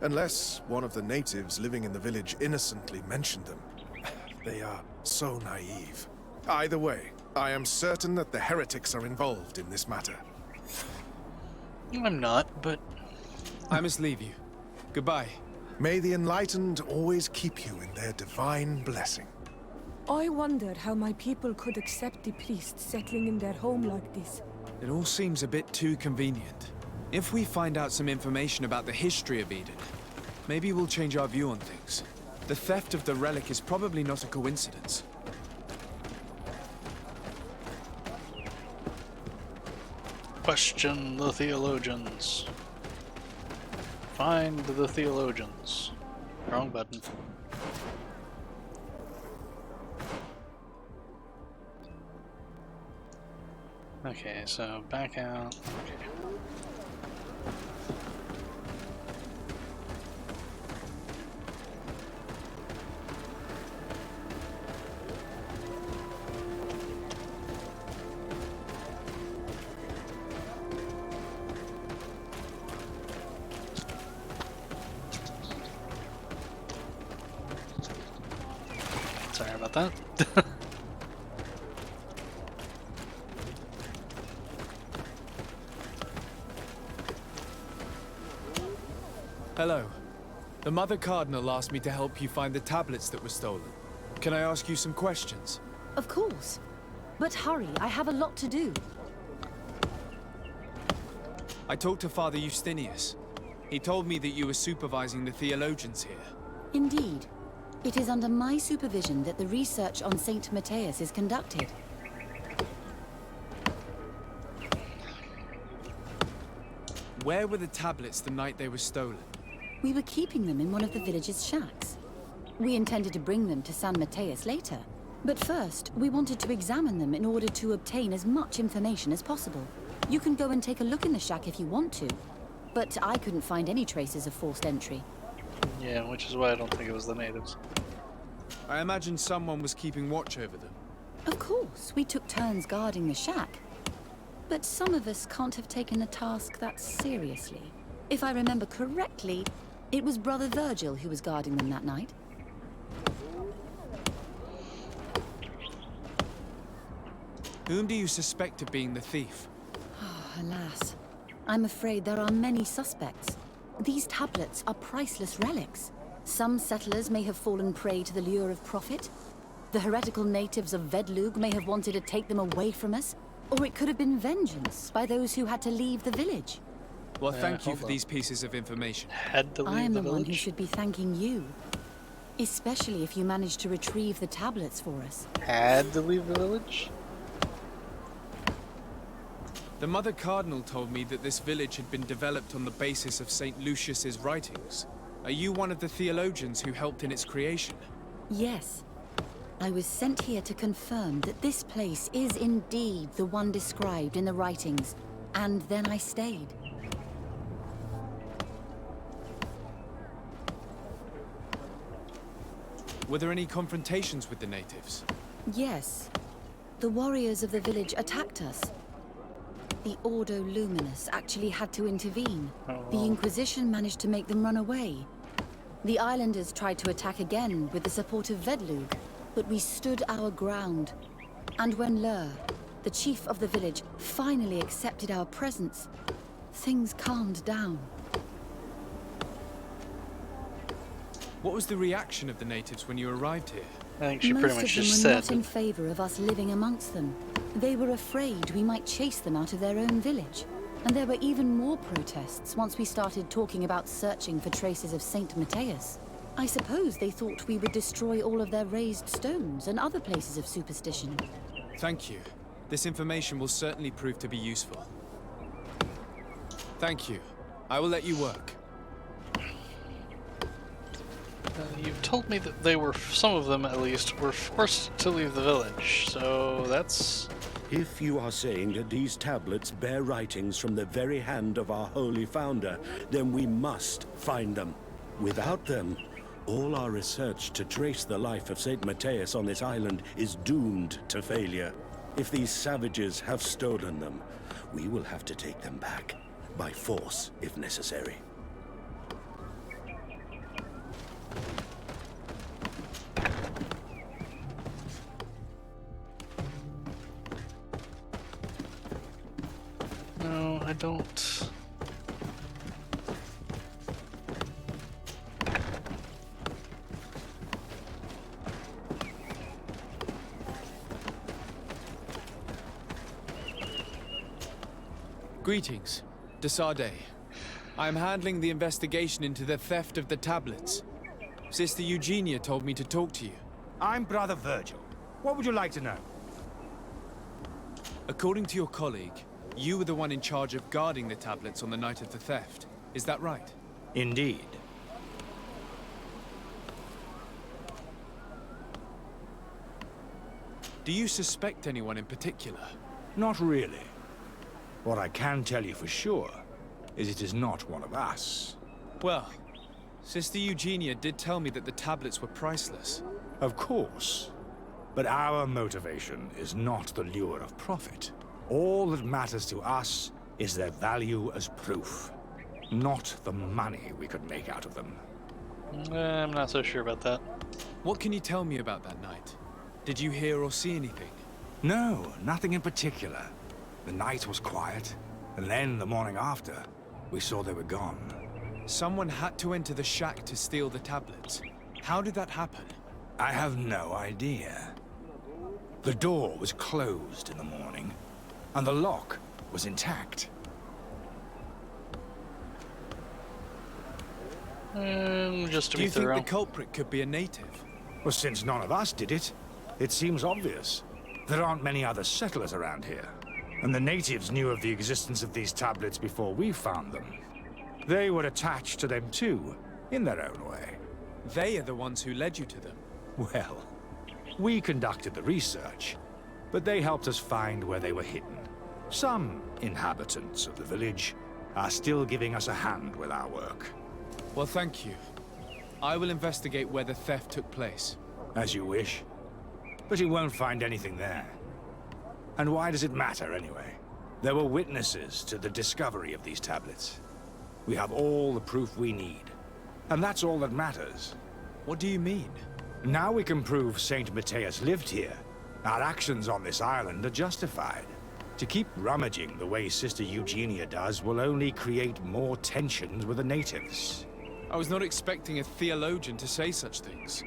Unless one of the natives living in the village innocently mentioned them. They are so naive. Either way, I am certain that the heretics are involved in this matter. I'm not, but... I must leave you. Goodbye. May the enlightened always keep you in their divine blessing. I wonder how my people could accept the priests settling in their home like this. It all seems a bit too convenient. If we find out some information about the history of Eden, maybe we'll change our view on things. The theft of the relic is probably not a coincidence. Question the theologians. Find the theologians. Wrong button. Okay, so back out. Okay. Sorry about that. Hello. The Mother Cardinal asked me to help you find the tablets that were stolen. Can I ask you some questions? Of course. But hurry, I have a lot to do. I talked to Father Justinius. He told me that you were supervising the theologians here. Indeed. It is under my supervision that the research on Saint Matthias is conducted. Where were the tablets the night they were stolen? We were keeping them in one of the village's shacks. We intended to bring them to San Matthias later. But first, we wanted to examine them in order to obtain as much information as possible. You can go and take a look in the shack if you want to. But I couldn't find any traces of forced entry. Yeah, which is why I don't think it was the natives. I imagine someone was keeping watch over them. Of course, we took turns guarding the shack. But some of us can't have taken the task that seriously. If I remember correctly, it was Brother Virgil who was guarding them that night. Whom do you suspect of being the thief? Oh, alas. I'm afraid there are many suspects. These tablets are priceless relics. Some settlers may have fallen prey to the lure of profit. The heretical natives of Vedlug may have wanted to take them away from us. Or it could have been vengeance by those who had to leave the village. Well, thank you for these pieces of information. I am the one who should be thanking you. Especially if you managed to retrieve the tablets for us. Had to leave the village? The Mother Cardinal told me that this village had been developed on the basis of St. Lucius's writings. Are you one of the theologians who helped in its creation? Yes. I was sent here to confirm that this place is indeed the one described in the writings, and then I stayed. Were there any confrontations with the natives? Yes. The warriors of the village attacked us. The Ordo Luminous actually had to intervene. The Inquisition managed to make them run away. The islanders tried to attack again with the support of Vedlug, but we stood our ground. And when Lur, the chief of the village, finally accepted our presence, things calmed down. What was the reaction of the natives when you arrived here? I think she pretty much just said. Most of them were not in favor of us living amongst them. They were afraid we might chase them out of their own village. And there were even more protests once we started talking about searching for traces of Saint Matthias. I suppose they thought we would destroy all of their raised stones and other places of superstition. Thank you. This information will certainly prove to be useful. Thank you. I will let you work. You've told me that they were, some of them at least, were forced to leave the village, so that's... If you are saying that these tablets bear writings from the very hand of our holy founder, then we must find them. Without them, all our research to trace the life of Saint Matthias on this island is doomed to failure. If these savages have stolen them, we will have to take them back, by force if necessary. No, I don't. Greetings. Desade. I am handling the investigation into the theft of the tablets. Sister Eugenia told me to talk to you. I'm Brother Virgil. What would you like to know? According to your colleague, you were the one in charge of guarding the tablets on the night of the theft. Is that right? Indeed. Do you suspect anyone in particular? Not really. What I can tell you for sure is it is not one of us. Well, Sister Eugenia did tell me that the tablets were priceless. Of course. But our motivation is not the lure of profit. All that matters to us is their value as proof, not the money we could make out of them. I'm not so sure about that. What can you tell me about that night? Did you hear or see anything? No, nothing in particular. The night was quiet, and then the morning after, we saw they were gone. Someone had to enter the shack to steal the tablets. How did that happen? I have no idea. The door was closed in the morning, and the lock was intact. Just to Do be you thorough. think the culprit could be a native? Well, since none of us did it, it seems obvious. There aren't many other settlers around here. And the natives knew of the existence of these tablets before we found them. They were attached to them too, in their own way. They are the ones who led you to them. Well, we conducted the research, but they helped us find where they were hidden. Some inhabitants of the village are still giving us a hand with our work. Well, thank you. I will investigate where the theft took place. As you wish. But you won't find anything there. And why does it matter, anyway? There were witnesses to the discovery of these tablets. We have all the proof we need. And that's all that matters. What do you mean? Now we can prove Saint Matthias lived here. Our actions on this island are justified. To keep rummaging the way Sister Eugenia does will only create more tensions with the natives. I was not expecting a theologian to say such things.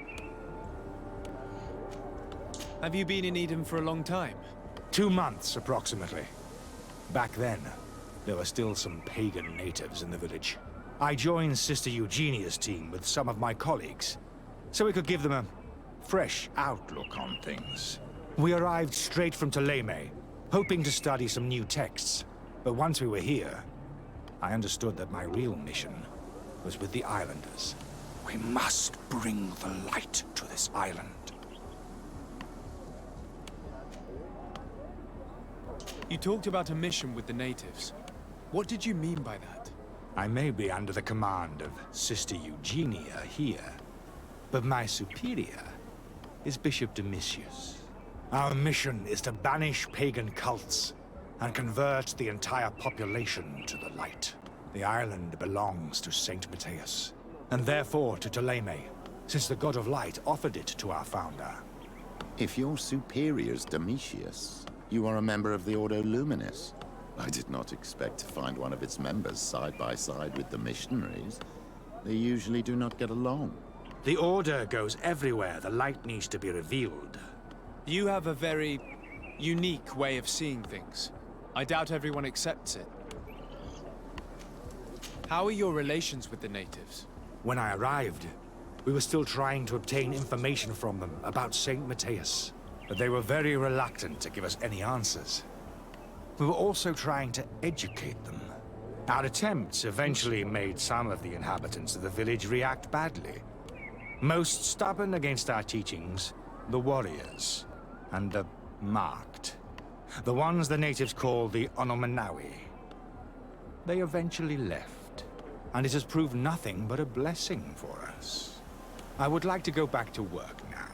Have you been in Eden for a long time? 2 months, approximately. Back then, there were still some pagan natives in the village. I joined Sister Eugenia's team with some of my colleagues, so we could give them a fresh outlook on things. We arrived straight from Ptolemy, hoping to study some new texts. But once we were here, I understood that my real mission was with the islanders. We must bring the light to this island. You talked about a mission with the natives. What did you mean by that? I may be under the command of Sister Eugenia here, but my superior is Bishop Domitius. Our mission is to banish pagan cults and convert the entire population to the light. The island belongs to Saint Matthias, and therefore to Ptolemy, since the god of light offered it to our founder. If your superior's Domitius, you are a member of the Ordo Luminis. I did not expect to find one of its members side by side with the missionaries. They usually do not get along. The Order goes everywhere the light needs to be revealed. You have a very unique way of seeing things. I doubt everyone accepts it. How are your relations with the natives? When I arrived, we were still trying to obtain information from them about St. Matthias, but they were very reluctant to give us any answers. We were also trying to educate them. Our attempts eventually made some of the inhabitants of the village react badly. Most stubborn against our teachings, the warriors, and the marked. The ones the natives call the Onomanawi. They eventually left, and it has proved nothing but a blessing for us. I would like to go back to work now,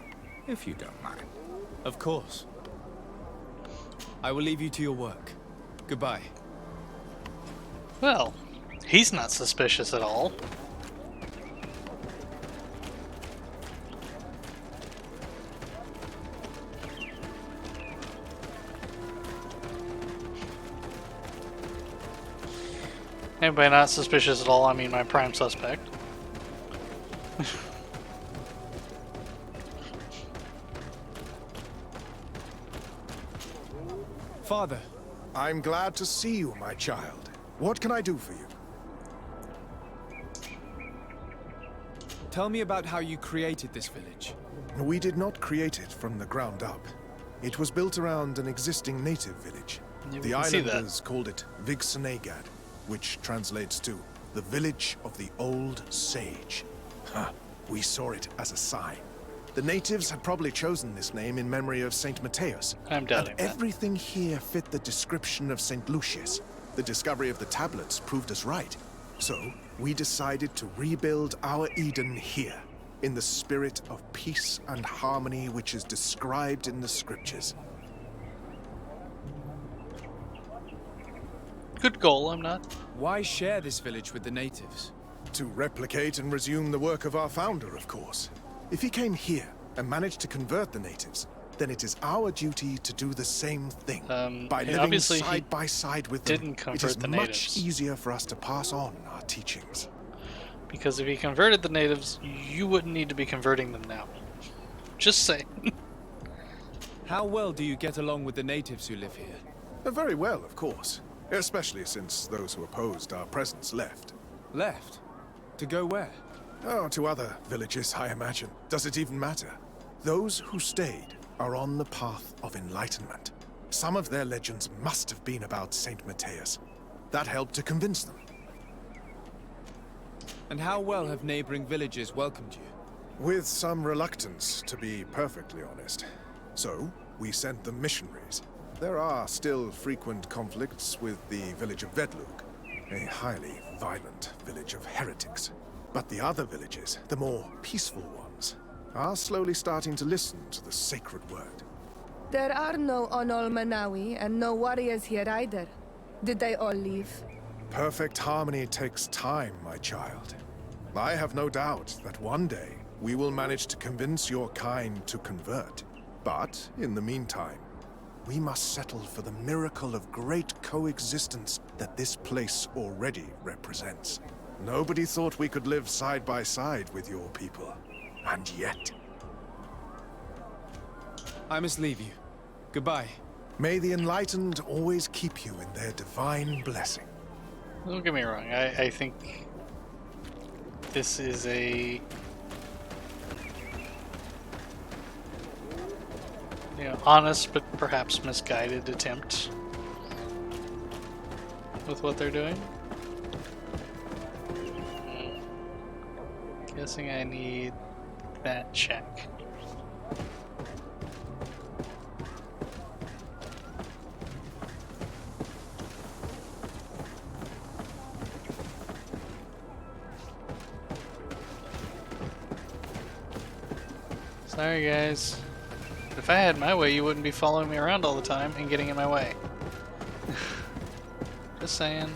if you don't mind. Of course. I will leave you to your work. Goodbye. Well, he's not suspicious at all. And by not suspicious at all, I mean my prime suspect. Father. I'm glad to see you, my child. What can I do for you? Tell me about how you created this village. We did not create it from the ground up. It was built around an existing native village. Yeah, The islanders called it Vigsenegad, which translates to the village of the old sage. We saw it as a sign. The natives had probably chosen this name in memory of St. Matthias. I'm doubting that. Everything here fit the description of St. Lucius. The discovery of the tablets proved us right. So, we decided to rebuild our Eden here, in the spirit of peace and harmony which is described in the scriptures. Good goal, I'm not. Why share this village with the natives? To replicate and resume the work of our founder, of course. If he came here and managed to convert the natives, then it is our duty to do the same thing. By living obviously side by side with them, it is much easier for us to pass on our teachings. Because if he converted the natives, you wouldn't need to be converting them now. Just saying. How well do you get along with the natives who live here? Very well, of course. Especially since those who opposed our presence left. Left? To go where? Oh, to other villages, I imagine. Does it even matter? Those who stayed are on the path of enlightenment. Some of their legends must have been about St. Matthias. That helped to convince them. And how well have neighboring villages welcomed you? With some reluctance, to be perfectly honest. So, we sent them missionaries. There are still frequent conflicts with the village of Vedlug, a highly violent village of heretics. But the other villages, the more peaceful ones, are slowly starting to listen to the sacred word. There are no Onol-Manawi and no warriors here either. Did they all leave? Perfect harmony takes time, my child. I have no doubt that one day we will manage to convince your kind to convert. But, in the meantime, we must settle for the miracle of great coexistence that this place already represents. Nobody thought we could live side by side with your people. And yet... I must leave you. Goodbye. May the enlightened always keep you in their divine blessing. Don't get me wrong, I think this is a... honest but perhaps misguided attempt with what they're doing. Guessing I need that check. Sorry guys. If I had my way, you wouldn't be following me around all the time and getting in my way. Just saying.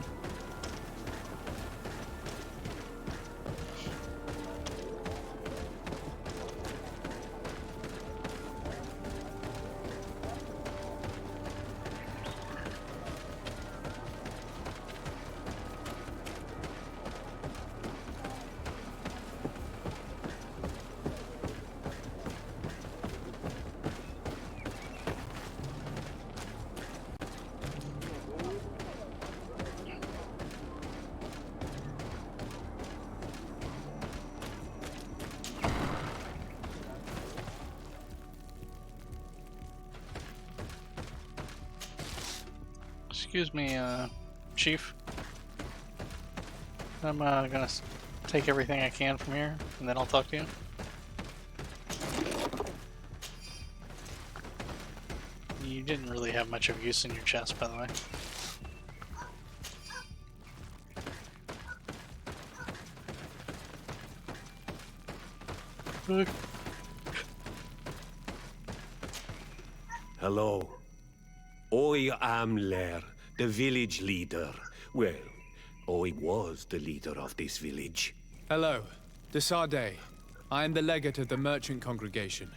Excuse me, Chief. I'm gonna take everything I can from here, and then I'll talk to you. You didn't really have much of use in your chest, by the way. Look. Hello. I am Lair, the village leader. Well, I was the leader of this village. Hello. Desade. I am the legate of the merchant congregation.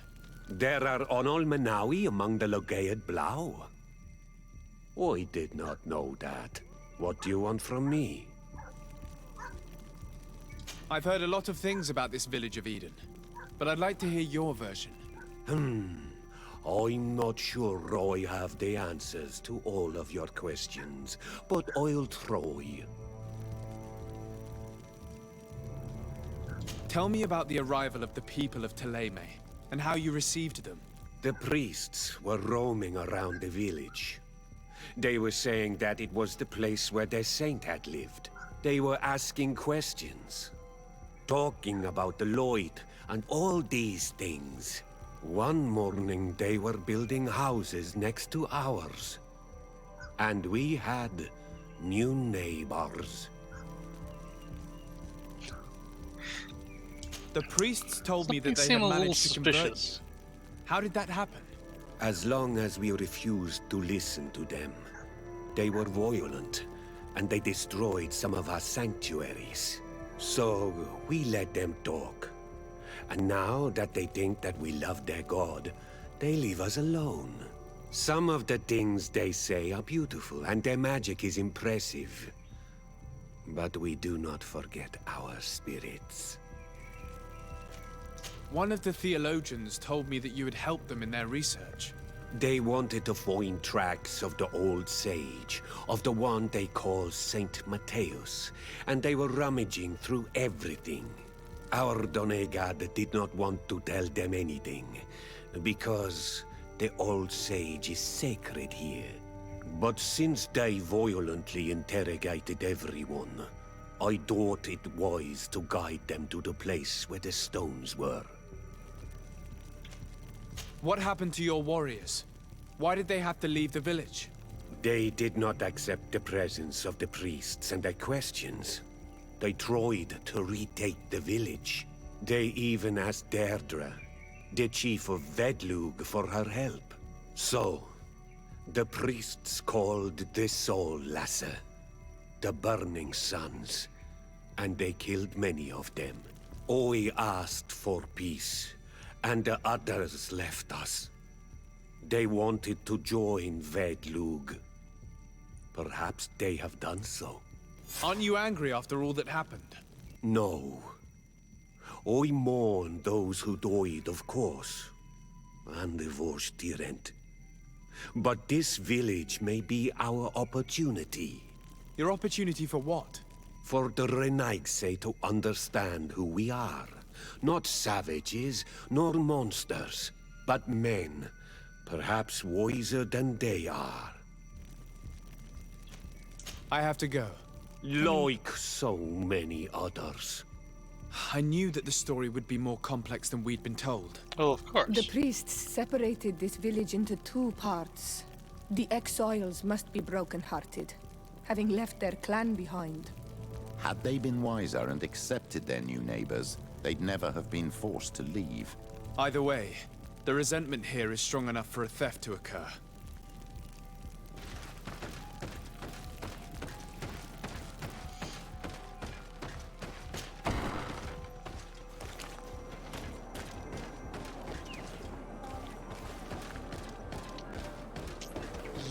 There are Onol Manawi among the Logaed Blau. I did not know that. What do you want from me? I've heard a lot of things about this village of Eden, but I'd like to hear your version. I'm not sure I have the answers to all of your questions, but I'll try. Tell me about the arrival of the people of Thélème, and how you received them. The priests were roaming around the village. They were saying that it was the place where their saint had lived. They were asking questions, talking about the Lloyd and all these things. One morning they were building houses next to ours. And we had new neighbors. The priests told me that they had managed to convert. How did that happen? As long as we refused to listen to them. They were violent, and they destroyed some of our sanctuaries. So we let them talk. And now that they think that we love their god, they leave us alone. Some of the things they say are beautiful, and their magic is impressive. But we do not forget our spirits. One of the theologians told me that you had helped them in their research. They wanted to find tracks of the old sage, of the one they call Saint Matthäus, and they were rummaging through everything. Our Donegad did not want to tell them anything, because the old sage is sacred here. But since they violently interrogated everyone, I thought it wise to guide them to the place where the stones were. What happened to your warriors? Why did they have to leave the village? They did not accept the presence of the priests and their questions. They tried to retake the village. They even asked Deirdre, the chief of Vedlug, for her help. So, the priests called the Soul Lasse, the Burning Sons, and they killed many of them. I asked for peace, and the others left us. They wanted to join Vedlug. Perhaps they have done so. Aren't you angry after all that happened? No. I mourn those who died, of course, and the Vorstyrent. But this village may be our opportunity. Your opportunity for what? For the Renaigse to understand who we are. Not savages, nor monsters, but men, perhaps wiser than they are. I have to go. Like so many others. I knew that the story would be more complex than we'd been told. Oh, of course. The priests separated this village into two parts. The exiles must be broken-hearted, having left their clan behind. Had they been wiser and accepted their new neighbors, they'd never have been forced to leave. Either way, the resentment here is strong enough for a theft to occur.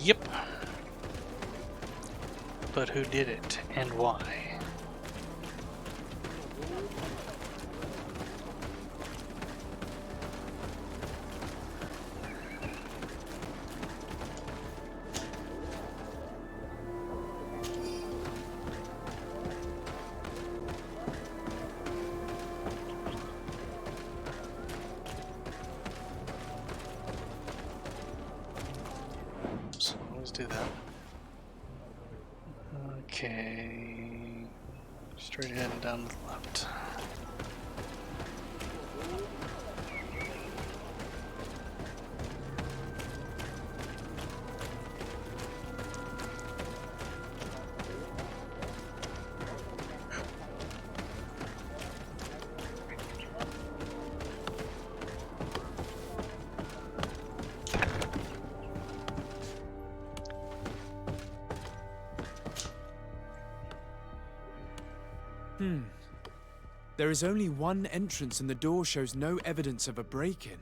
Yep. But who did it, and why? So let's do that. Okay. Straight ahead and down the left. There is only one entrance and the door shows no evidence of a break-in.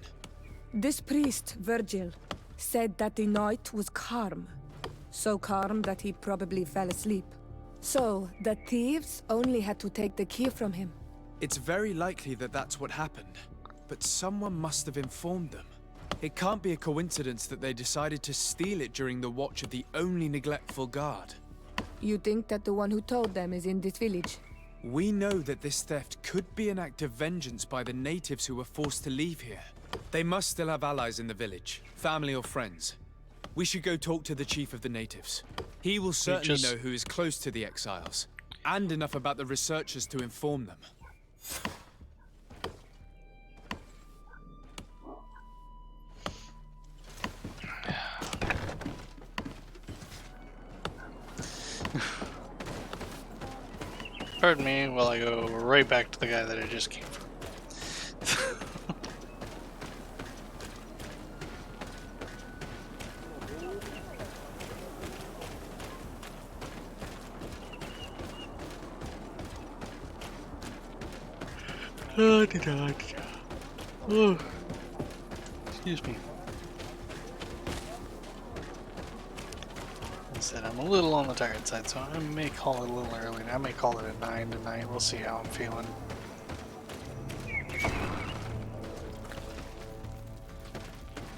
This priest, Virgil, said that the night was calm. So calm that he probably fell asleep. So, the thieves only had to take the key from him. It's very likely that that's what happened, but someone must have informed them. It can't be a coincidence that they decided to steal it during the watch of the only neglectful guard. You think that the one who told them is in this village? We know that this theft could be an act of vengeance by the natives who were forced to leave here. They must still have allies in the village, family or friends. We should go talk to the chief of the natives. He will certainly know who is close to the exiles, and enough about the researchers to inform them. Pardon me while I go right back to the guy that I just came from. Oh, excuse me. I said I'm a little on the tired side, so I may call it a little early. I may call it at 9 tonight. We'll see how I'm feeling.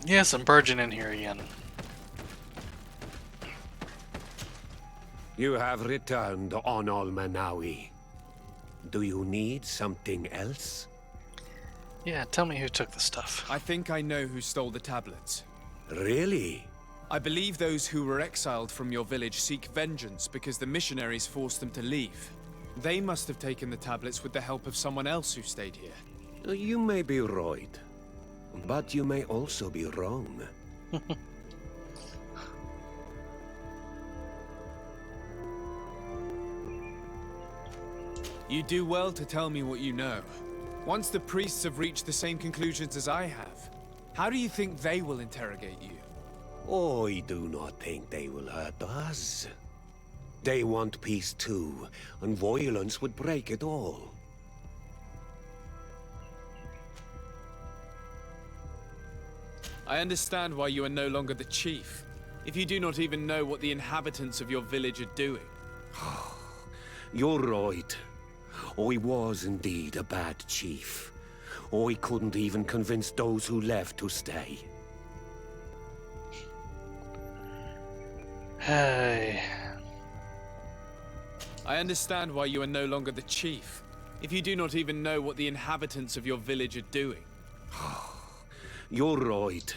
Yes, I'm purging in here again. You have returned on Almanawi. Do you need something else? Yeah, tell me who took the stuff. I think I know who stole the tablets. Really? I believe those who were exiled from your village seek vengeance because the missionaries forced them to leave. They must have taken the tablets with the help of someone else who stayed here. You may be right, but you may also be wrong. You do well to tell me what you know. Once the priests have reached the same conclusions as I have, how do you think they will interrogate you? I do not think they will hurt us. They want peace too, and violence would break it all. I understand why you are no longer the chief, if you do not even know what the inhabitants of your village are doing. You're right. I was indeed a bad chief. I couldn't even convince those who left to stay. Hey. I understand why you are no longer the chief, if you do not even know what the inhabitants of your village are doing. You're right.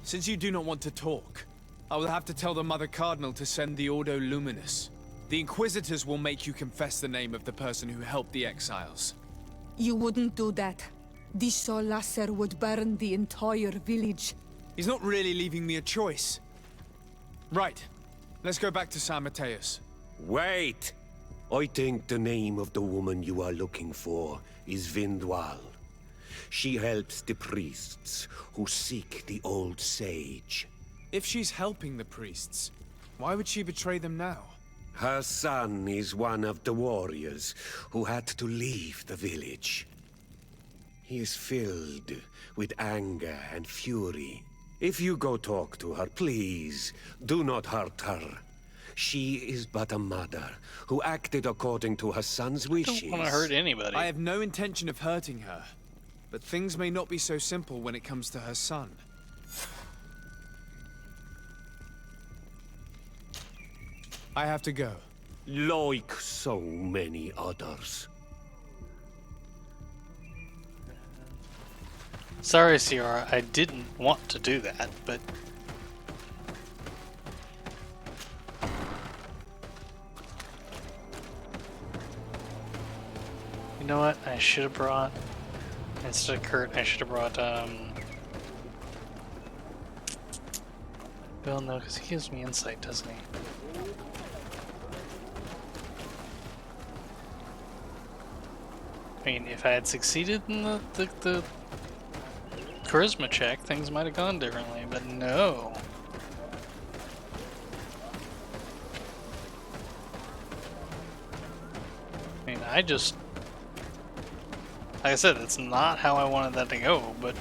Since you do not want to talk, I will have to tell the Mother Cardinal to send the Ordo Luminous. The Inquisitors will make you confess the name of the person who helped the exiles. You wouldn't do that. The Solasser would burn the entire village. He's not really leaving me a choice. Right. Let's go back to San Mateus. Wait! I think the name of the woman you are looking for is Vindwal. She helps the priests who seek the old sage. If she's helping the priests, why would she betray them now? Her son is one of the warriors who had to leave the village. He is filled with anger and fury. If you go talk to her, please, do not hurt her. She is but a mother who acted according to her son's wishes. I don't want to hurt anybody. I have no intention of hurting her, but things may not be so simple when it comes to her son. I have to go. Like so many others. Sorry, Sierra, I didn't want to do that, but... know what? I should have brought, instead of Kurt, I should have brought, Bill, no, because he gives me insight, doesn't he? I mean, if I had succeeded in the charisma check, things might have gone differently, but no. I mean, I just... Like I said, it's not how I wanted that to go, but...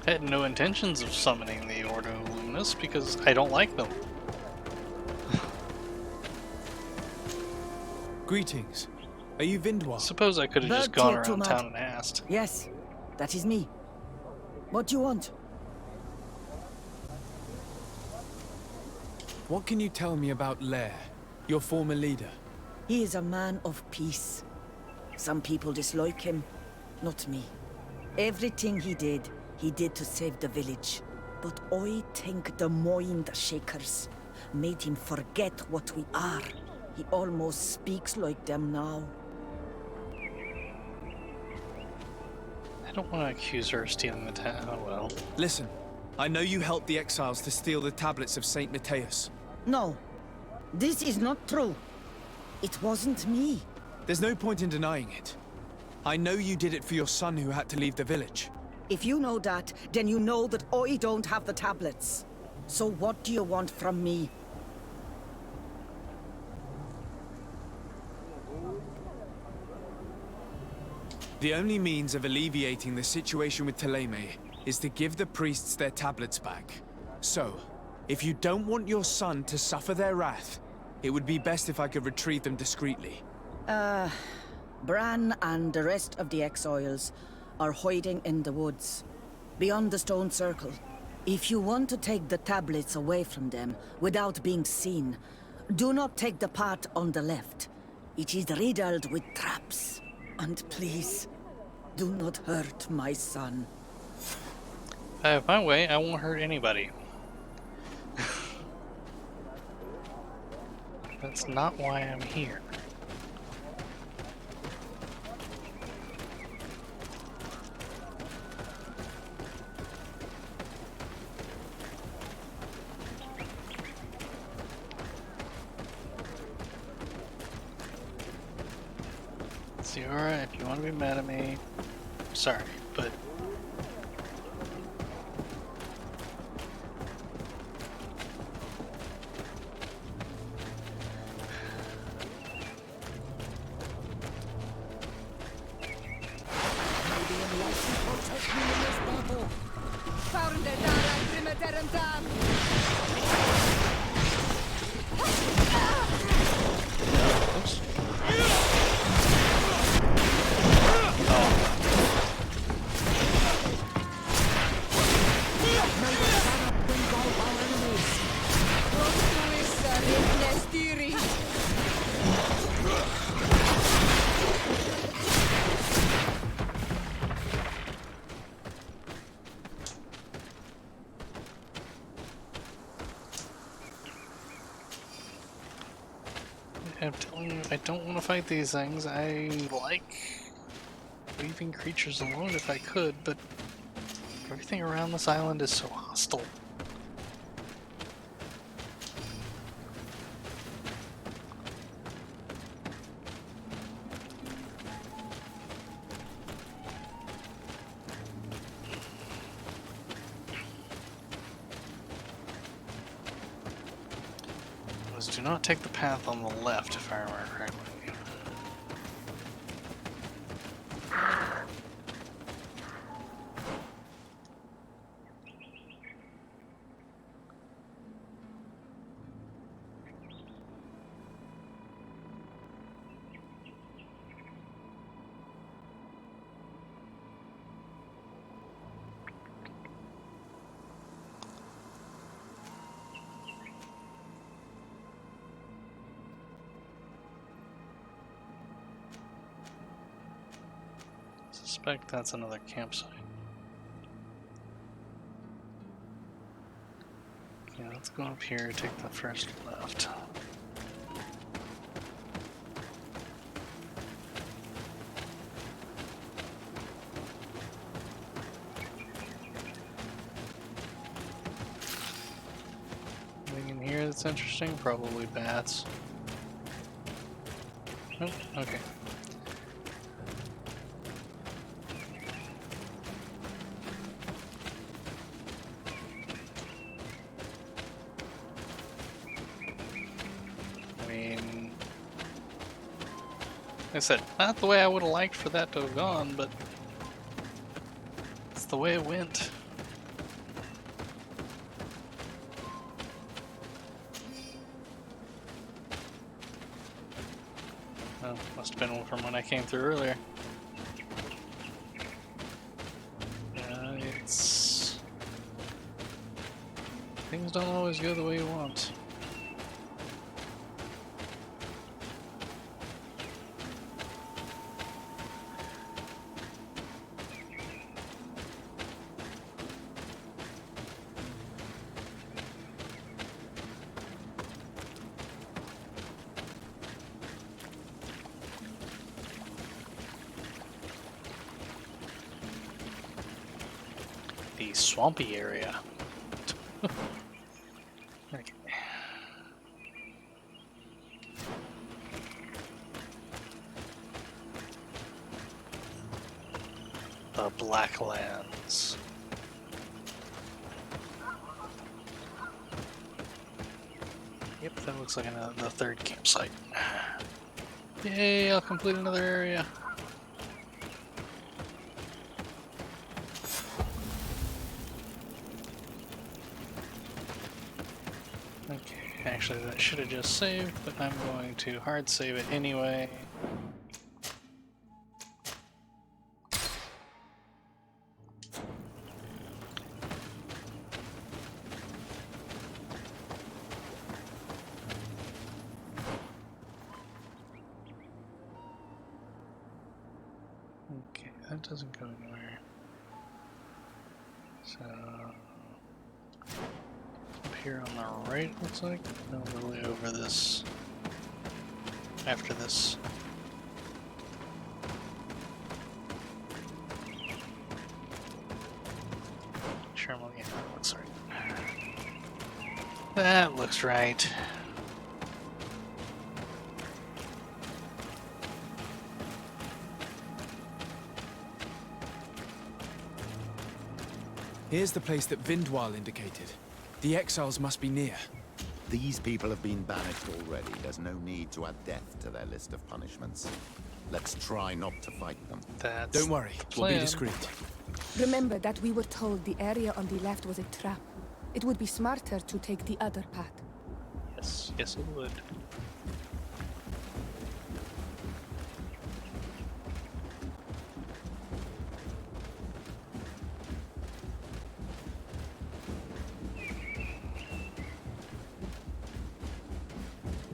I had no intentions of summoning the Ordo Luminous because I don't like them. Greetings. Are you Vindwar? Suppose I could have just gone around town and asked. Yes, that is me. What do you want? What can you tell me about Lair, your former leader? He is a man of peace. Some people dislike him, not me. Everything he did to save the village. But I think the Mind Shakers made him forget what we are. He almost speaks like them now. I don't want to accuse her of stealing the town. Oh well. Listen, I know you helped the exiles to steal the tablets of Saint Matthias. No, this is not true. It wasn't me. There's no point in denying it. I know you did it for your son who had to leave the village. If you know that, then you know that I don't have the tablets. So what do you want from me? The only means of alleviating the situation with Thélème is to give the priests their tablets back. So, if you don't want your son to suffer their wrath, it would be best if I could retrieve them discreetly. Bran and the rest of the exiles are hiding in the woods, beyond the stone circle. If you want to take the tablets away from them without being seen, do not take the path on the left. It is riddled with traps. And please, do not hurt my son. If I have my way, I won't hurt anybody. That's not why I'm here. Siora, if you want to be mad at me, sorry, but... I'm telling you, if I don't want to fight these things, I like leaving creatures alone if I could, but everything around this island is so hostile. Do not take the path on the left, if I remember correctly. I suspect that's another campsite. Okay, let's go up here, take the first left. that's interesting. Probably bats. Nope. Okay. I mean, like I said, not the way I would have liked for that to have gone, but it's the way it went. Oh, must have been from when I came through earlier. It's... Things don't always go the way you want. The swampy area. Okay. The Blacklands. Yep, that looks like the third campsite. Yay, I'll complete another area. Okay, actually that should have just saved, but I'm going to hard save it anyway. Okay, that doesn't go anywhere. So up here on the right, it looks like. No, really over this. After this. Sure, I'm looking at that looks right. That looks right. Here's the place that Vindwal indicated. The exiles must be near. These people have been banished already. There's no need to add death to their list of punishments. Let's try not to fight them. Don't worry, we'll be discreet. Remember that we were told the area on the left was a trap. It would be smarter to take the other path. Yes, yes it would.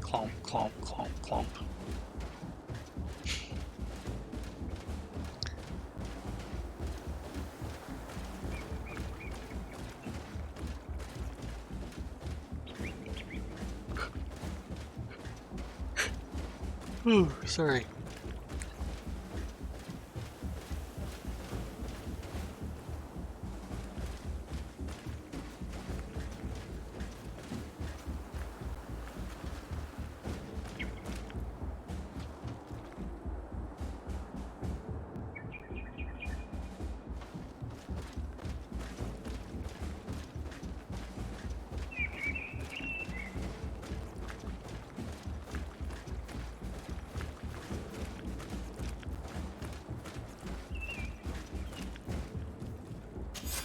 Clomp, clomp, clomp, clomp. Ooh, sorry.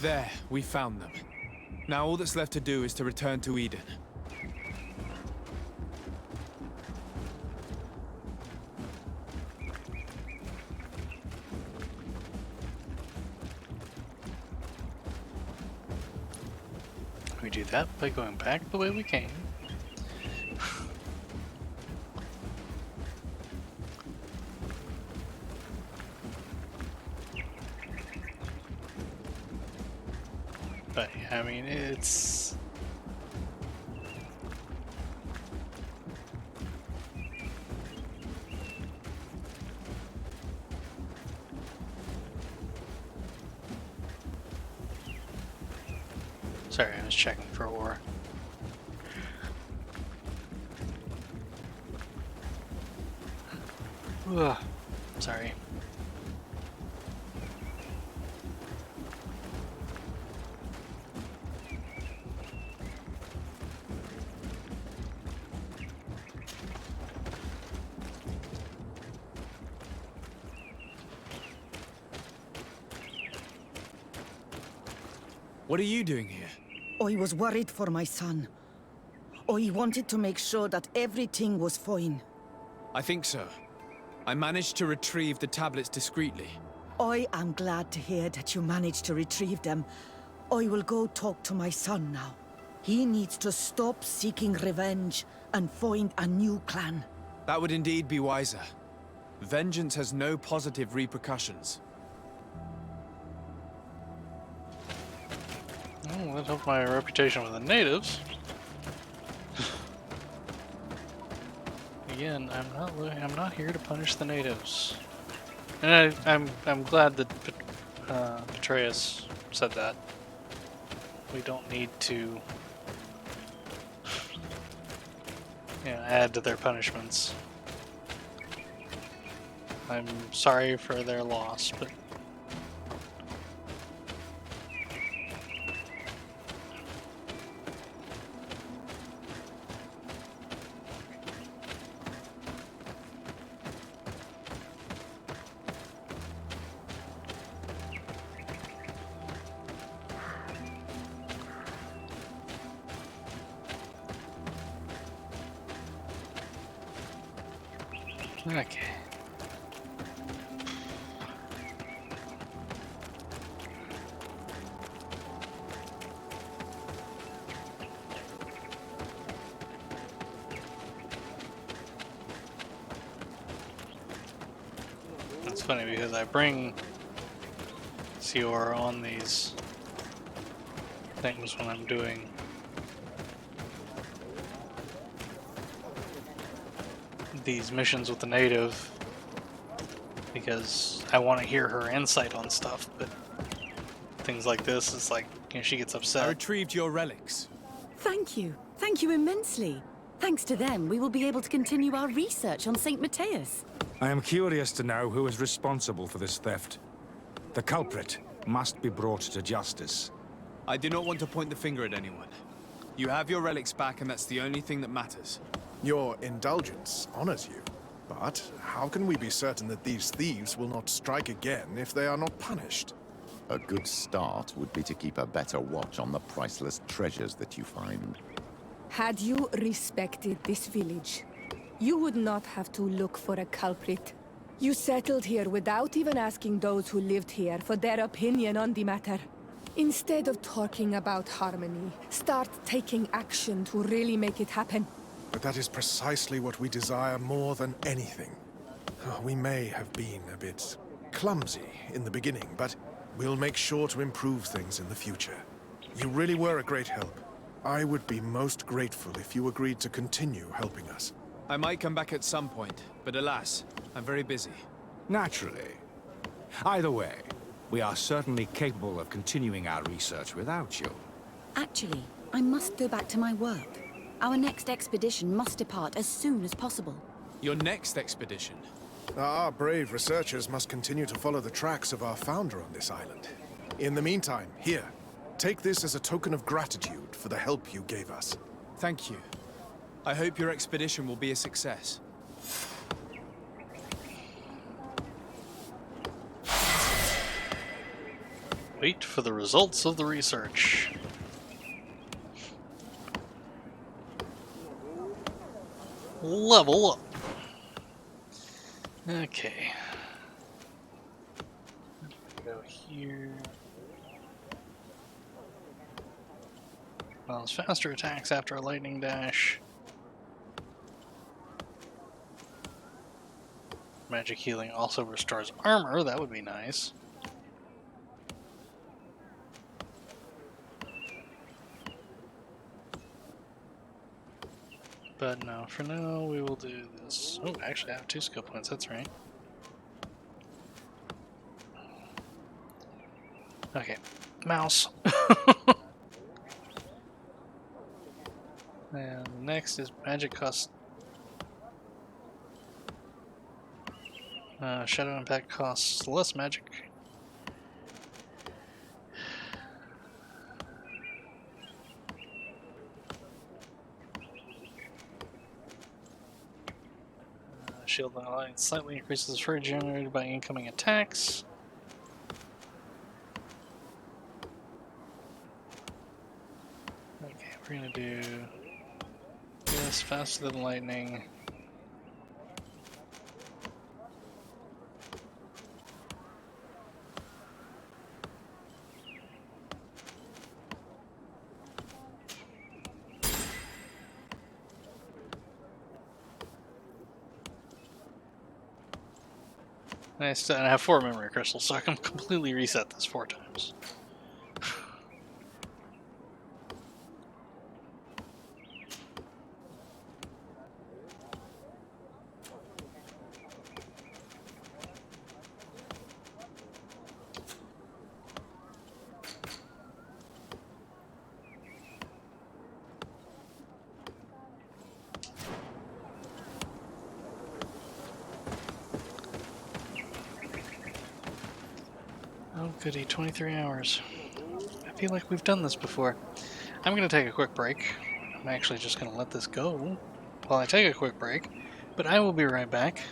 There, we found them. Now all that's left to do is to return to Eden. We do that by going back the way we came. But yeah, I mean, it's... Sorry, I was checking for ore. Ugh. Sorry. What are you doing here? I was worried for my son. I wanted to make sure that everything was fine. I think so. I managed to retrieve the tablets discreetly. I am glad to hear that you managed to retrieve them. I will go talk to my son now. He needs to stop seeking revenge and find a new clan. That would indeed be wiser. Vengeance has no positive repercussions. Oh, that helped my reputation with the natives. Again, I'm not here to punish the natives. And I'm glad that Petraeus said that. We don't need to add to their punishments. I'm sorry for their loss, but okay. It's funny because I bring Sior on these things when I'm doing these missions with the native because I want to hear her insight on stuff, but things like this, it's like, she gets upset. I retrieved your relics. Thank you. Thank you immensely. Thanks to them, we will be able to continue our research on St. Matthias. I am curious to know who is responsible for this theft. The culprit must be brought to justice. I do not want to point the finger at anyone. You have your relics back, and that's the only thing that matters. Your indulgence honors you. But how can we be certain that these thieves will not strike again if they are not punished? A good start would be to keep a better watch on the priceless treasures that you find. Had you respected this village, you would not have to look for a culprit. You settled here without even asking those who lived here for their opinion on the matter. Instead of talking about harmony, start taking action to really make it happen. But that is precisely what we desire more than anything. We may have been a bit clumsy in the beginning, but we'll make sure to improve things in the future. You really were a great help. I would be most grateful if you agreed to continue helping us. I might come back at some point, but alas, I'm very busy. Naturally. Either way, we are certainly capable of continuing our research without you. Actually, I must go back to my work. Our next expedition must depart as soon as possible. Your next expedition? Our brave researchers must continue to follow the tracks of our founder on this island. In the meantime, here, take this as a token of gratitude for the help you gave us. Thank you. I hope your expedition will be a success. Wait for the results of the research. Level up. Okay. Go here. Well, it's faster attacks after a lightning dash. Magic healing also restores armor, that would be nice. But no, for now we will do this. Oh, actually I have 2 skill points, that's right. Okay, mouse. And next is magic cost. Shadow Impact costs less magic. Shield line slightly increases fury generated by incoming attacks. Okay, we're gonna do this faster than lightning. And I have 4 memory crystals, so I can completely reset this 4 times. Oh goody, 23 hours. I feel like we've done this before. I'm gonna take a quick break. I'm actually just gonna let this go while I take a quick break, but I will be right back.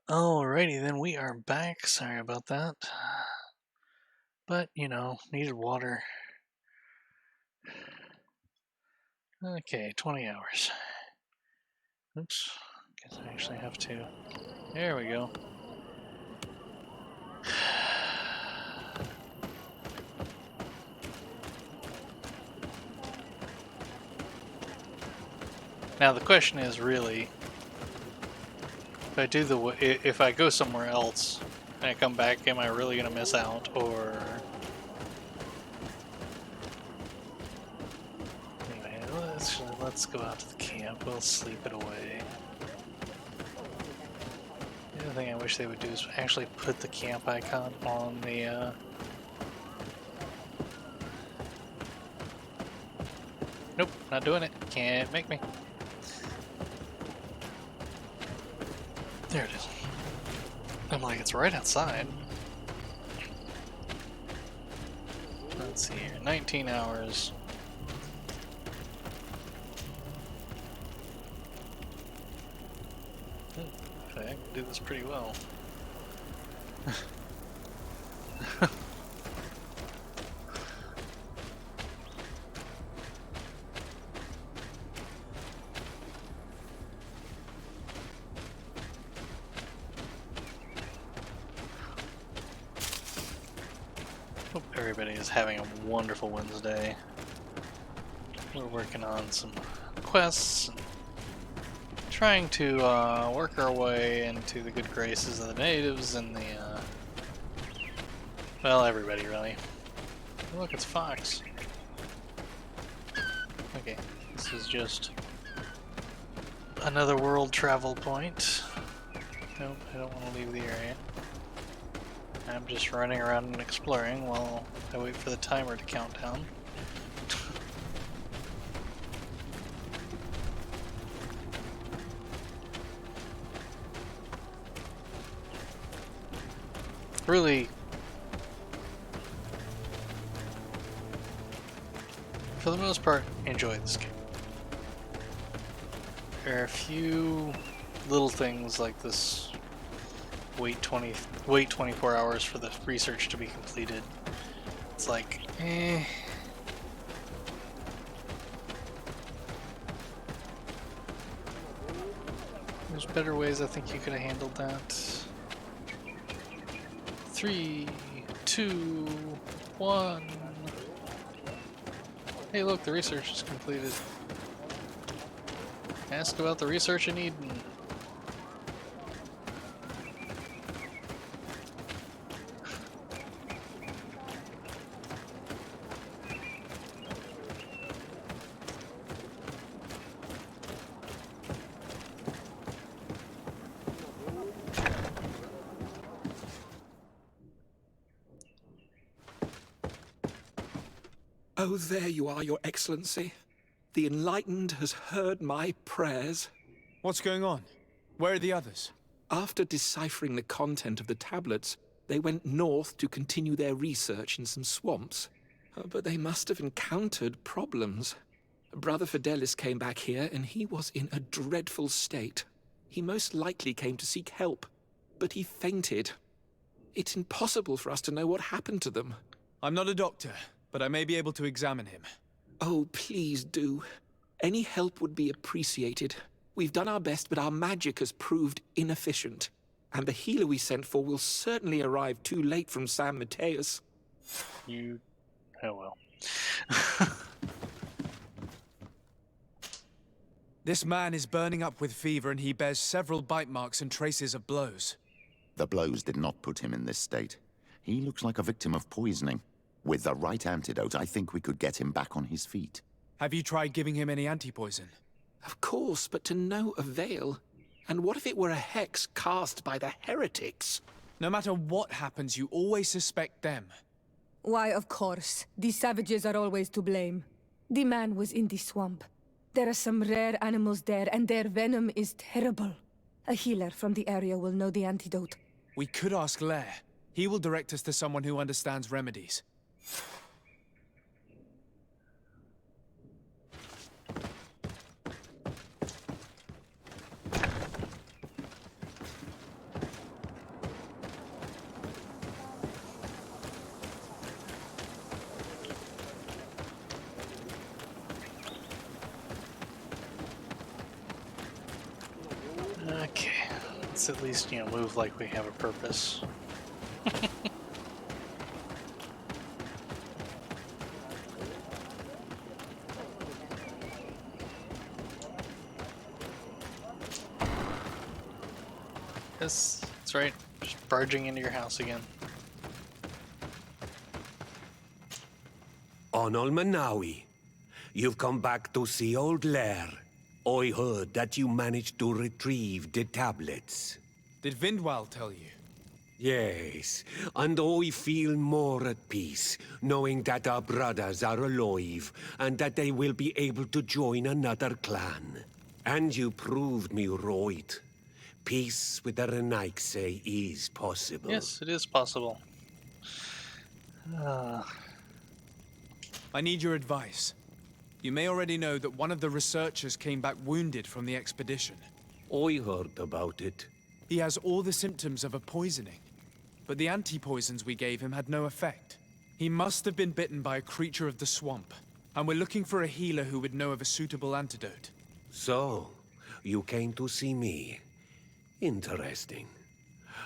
Alrighty, then we are back. Sorry about that. But, you know, needed water. Okay, 20 hours. Oops. Guess I actually have to. There we go. Now the question is really, if I go somewhere else and I come back, am I really gonna miss out, or? Anyway, let's go out to the camp. We'll sleep it away. The other thing I wish they would do is actually put the camp icon on the. Nope, not doing it. Can't make me. There it is. I'm like, it's right outside. Let's see here, 19 hours. Okay, I can do this pretty well. Hope everybody is having a wonderful Wednesday. We're working on some quests and trying to work our way into the good graces of the natives and the, well, everybody really. Oh, look, it's Fox. Okay, this is just another world travel point. Nope, I don't want to leave the area. I'm just running around and exploring while I wait for the timer to count down. Really, for the most part, enjoy this game. There are a few little things like this. Wait 24 hours for the research to be completed. It's like, eh. There's better ways I think you could have handled that. 3, 2, 1. Hey look, the research is completed. Ask about the research in Eden. Oh, there you are, Your Excellency. The Enlightened has heard my prayers. What's going on? Where are the others? After deciphering the content of the tablets, they went north to continue their research in some swamps. But they must have encountered problems. Brother Fidelis came back here, and he was in a dreadful state. He most likely came to seek help, but he fainted. It's impossible for us to know what happened to them. I'm not a doctor, but I may be able to examine him. Oh, please do. Any help would be appreciated. We've done our best, but our magic has proved inefficient. And the healer we sent for will certainly arrive too late from San Mateus. Oh well. This man is burning up with fever, and he bears several bite marks and traces of blows. The blows did not put him in this state. He looks like a victim of poisoning. With the right antidote, I think we could get him back on his feet. Have you tried giving him any anti-poison? Of course, but to no avail. And what if it were a hex cast by the heretics? No matter what happens, you always suspect them. Why, of course. These savages are always to blame. The man was in the swamp. There are some rare animals there, and their venom is terrible. A healer from the area will know the antidote. We could ask Lair. He will direct us to someone who understands remedies. Let's at least, you know, move like we have a purpose. Yes, that's right. Just barging into your house again. On Olmanawi, you've come back to see old Lair. I heard that you managed to retrieve the tablets. Did Vindwal tell you? Yes, and I feel more at peace, knowing that our brothers are alive, and that they will be able to join another clan. And you proved me right. Peace with the Renaigse is possible. Yes, it is possible. I need your advice. You may already know that one of the researchers came back wounded from the expedition. I heard about it. He has all the symptoms of a poisoning, but the anti-poisons we gave him had no effect. He must have been bitten by a creature of the swamp, and we're looking for a healer who would know of a suitable antidote. So, you came to see me. Interesting.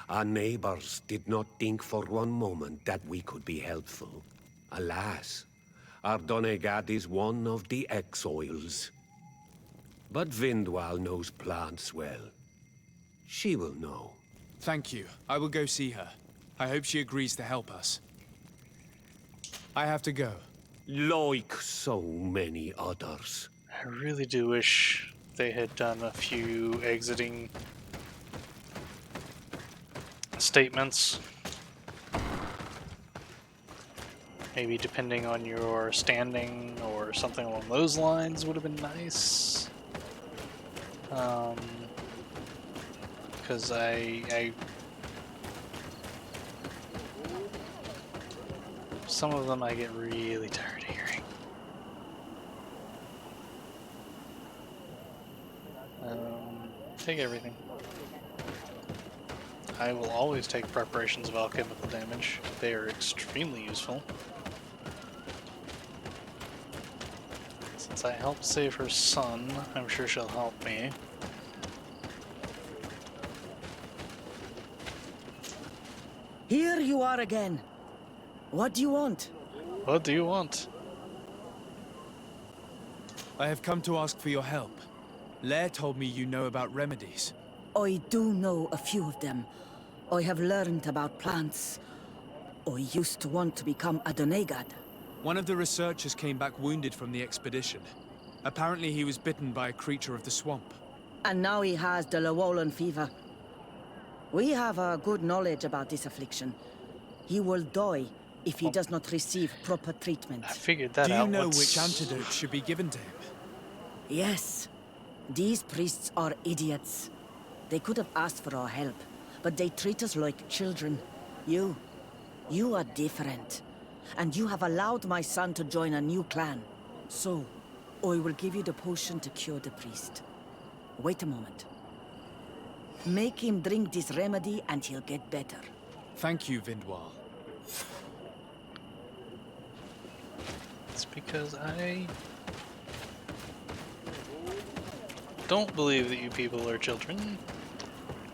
Our neighbors did not think for one moment that we could be helpful. Alas, our Donegad is one of the exiles. But Vindwal knows plants well. She will know. Thank you. I will go see her. I hope she agrees to help us. I have to go. Like so many others. I really do wish they had done a few exiting statements. Maybe depending on your standing or something along those lines would have been nice. Because some of them I get really tired of hearing. Take everything. I will always take preparations of alchemical damage. They are extremely useful. Since I helped save her son, I'm sure she'll help me. Here you are again. What do you want? What do you want? I have come to ask for your help. Lair told me you know about remedies. I do know a few of them. I have learned about plants. I used to want to become a Donegad. One of the researchers came back wounded from the expedition. Apparently he was bitten by a creature of the swamp. And now he has the Llewellyn fever. We have a good knowledge about this affliction. He will die if he does not receive proper treatment. I figured that out. Do you know which antidote should be given to him? Yes. These priests are idiots. They could have asked for our help, but they treat us like children. You are different. And you have allowed my son to join a new clan. So, I will give you the potion to cure the priest. Wait a moment. Make him drink this remedy and he'll get better. Thank you, Vindwal. It's because I don't believe that you people are children.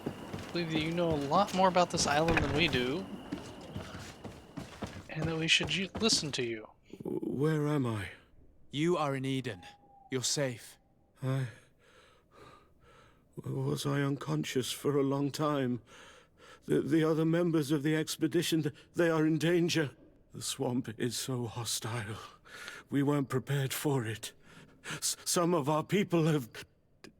I believe that you know a lot more about this island than we do. And that we should listen to you. Where am I? You are in Eden. You're safe. Was I unconscious for a long time? The other members of the expedition, they are in danger. The swamp is so hostile. We weren't prepared for it. Some of our people have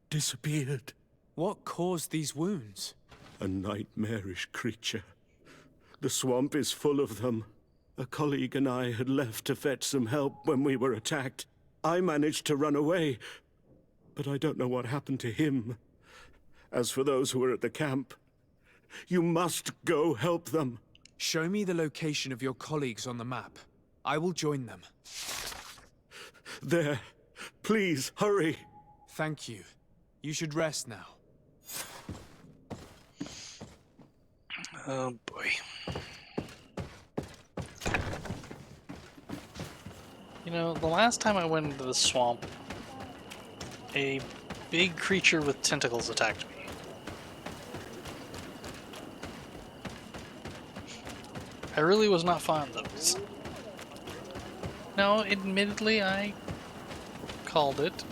disappeared. What caused these wounds? A nightmarish creature. The swamp is full of them. A colleague and I had left to fetch some help when we were attacked. I managed to run away, but I don't know what happened to him. As for those who are at the camp, you must go help them. Show me the location of your colleagues on the map. I will join them. There. Please, hurry. Thank you. You should rest now. Oh boy. You know, the last time I went into the swamp, a big creature with tentacles attacked me. I really was not fond of those. Now, admittedly, I called it.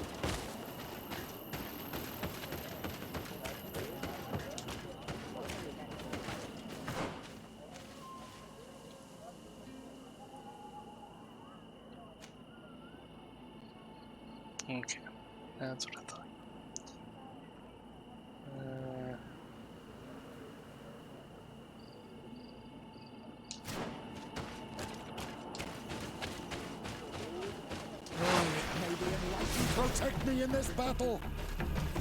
Okay, that's what I thought. Protect me in this battle!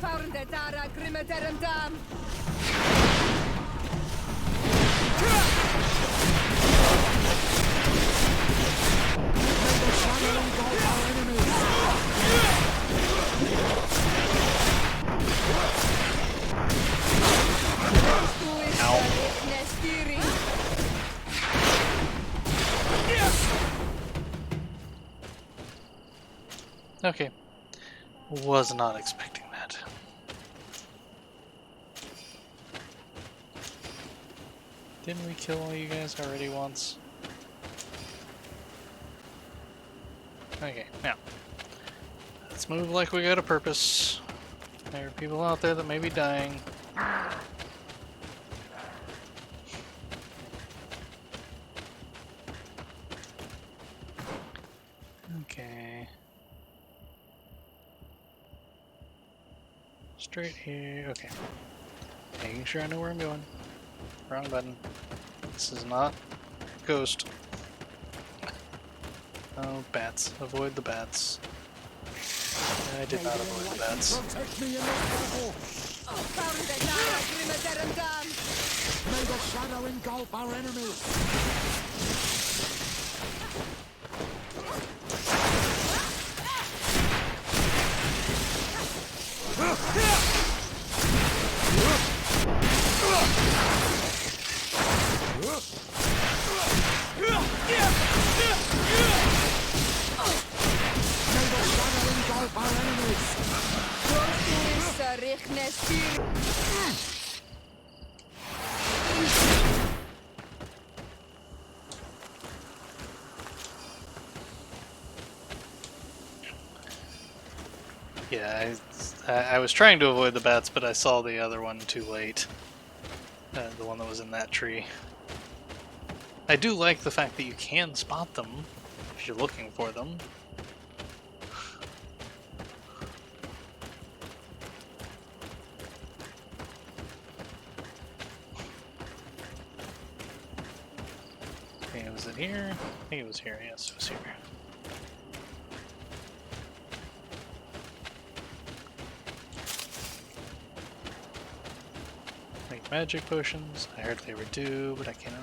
Faurnde dara grimmederem dam! May the shadow engulf our enemies! Okay. Was not expecting that. Didn't we kill all you guys already once? Okay, now. Let's move like we got a purpose. There are people out there that may be dying. Okay. Straight here. Okay. Making sure I know where I'm going. Wrong button. This is not Ghost. Oh, bats. Avoid the bats. I did not avoid the bats. Protect me in this battle! May the shadow engulf our enemies! Yeah, I was trying to avoid the bats, but I saw the other one too late. The one that was in that tree. I do like the fact that you can spot them if you're looking for them. Okay, was it here? I think it was here. Yes, it was here. Make magic potions. I heard they were due, but I can't.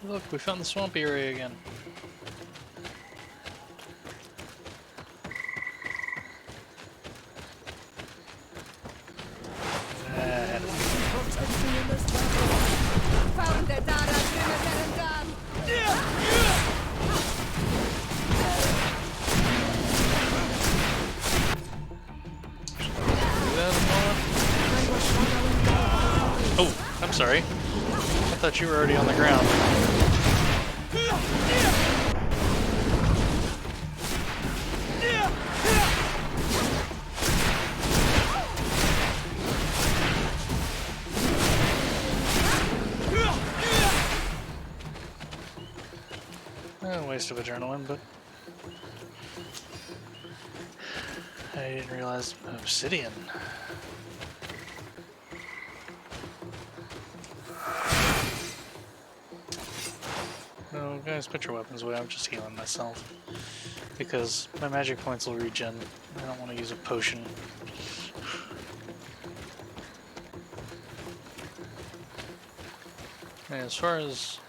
Look, we found the swamp area again. Oh, I'm sorry. I thought you were already on the ground. Waste of adrenaline, but I didn't realize obsidian. No, guys, put your weapons away. I'm just healing myself because my magic points will regen. I don't want to use a potion. And as far as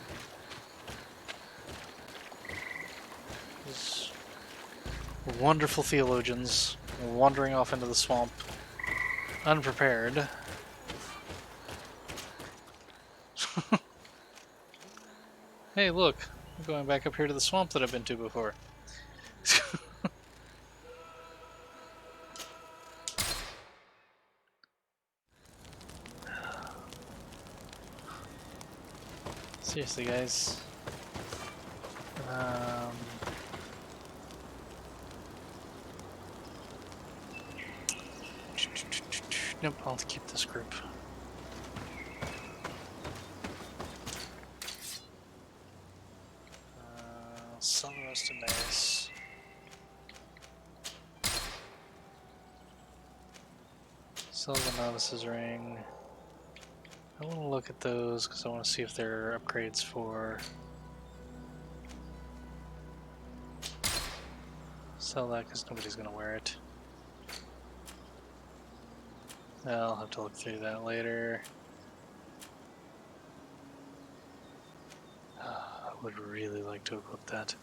wonderful theologians wandering off into the swamp unprepared. Hey, look, I'm going back up here to the swamp that I've been to before. Seriously, guys. Nope, I'll keep this group. Sell the rest of Mace. Sell the Novice's Ring. I want to look at those because I want to see if there are upgrades for. Sell that because nobody's going to wear it. I'll have to look through that later. I would really like to equip that.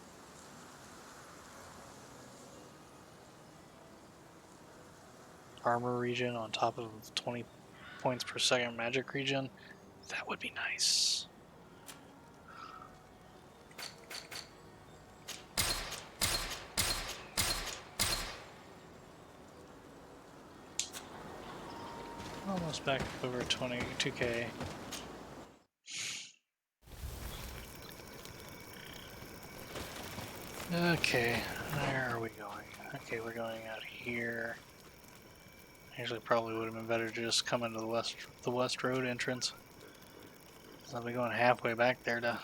Armor regen on top of 20 points per second magic regen. That would be nice. Almost back over 22k. Okay, where are we going? Okay, we're going out here. Actually, probably would have been better to just come into the west road entrance. So I'll be going halfway back there to.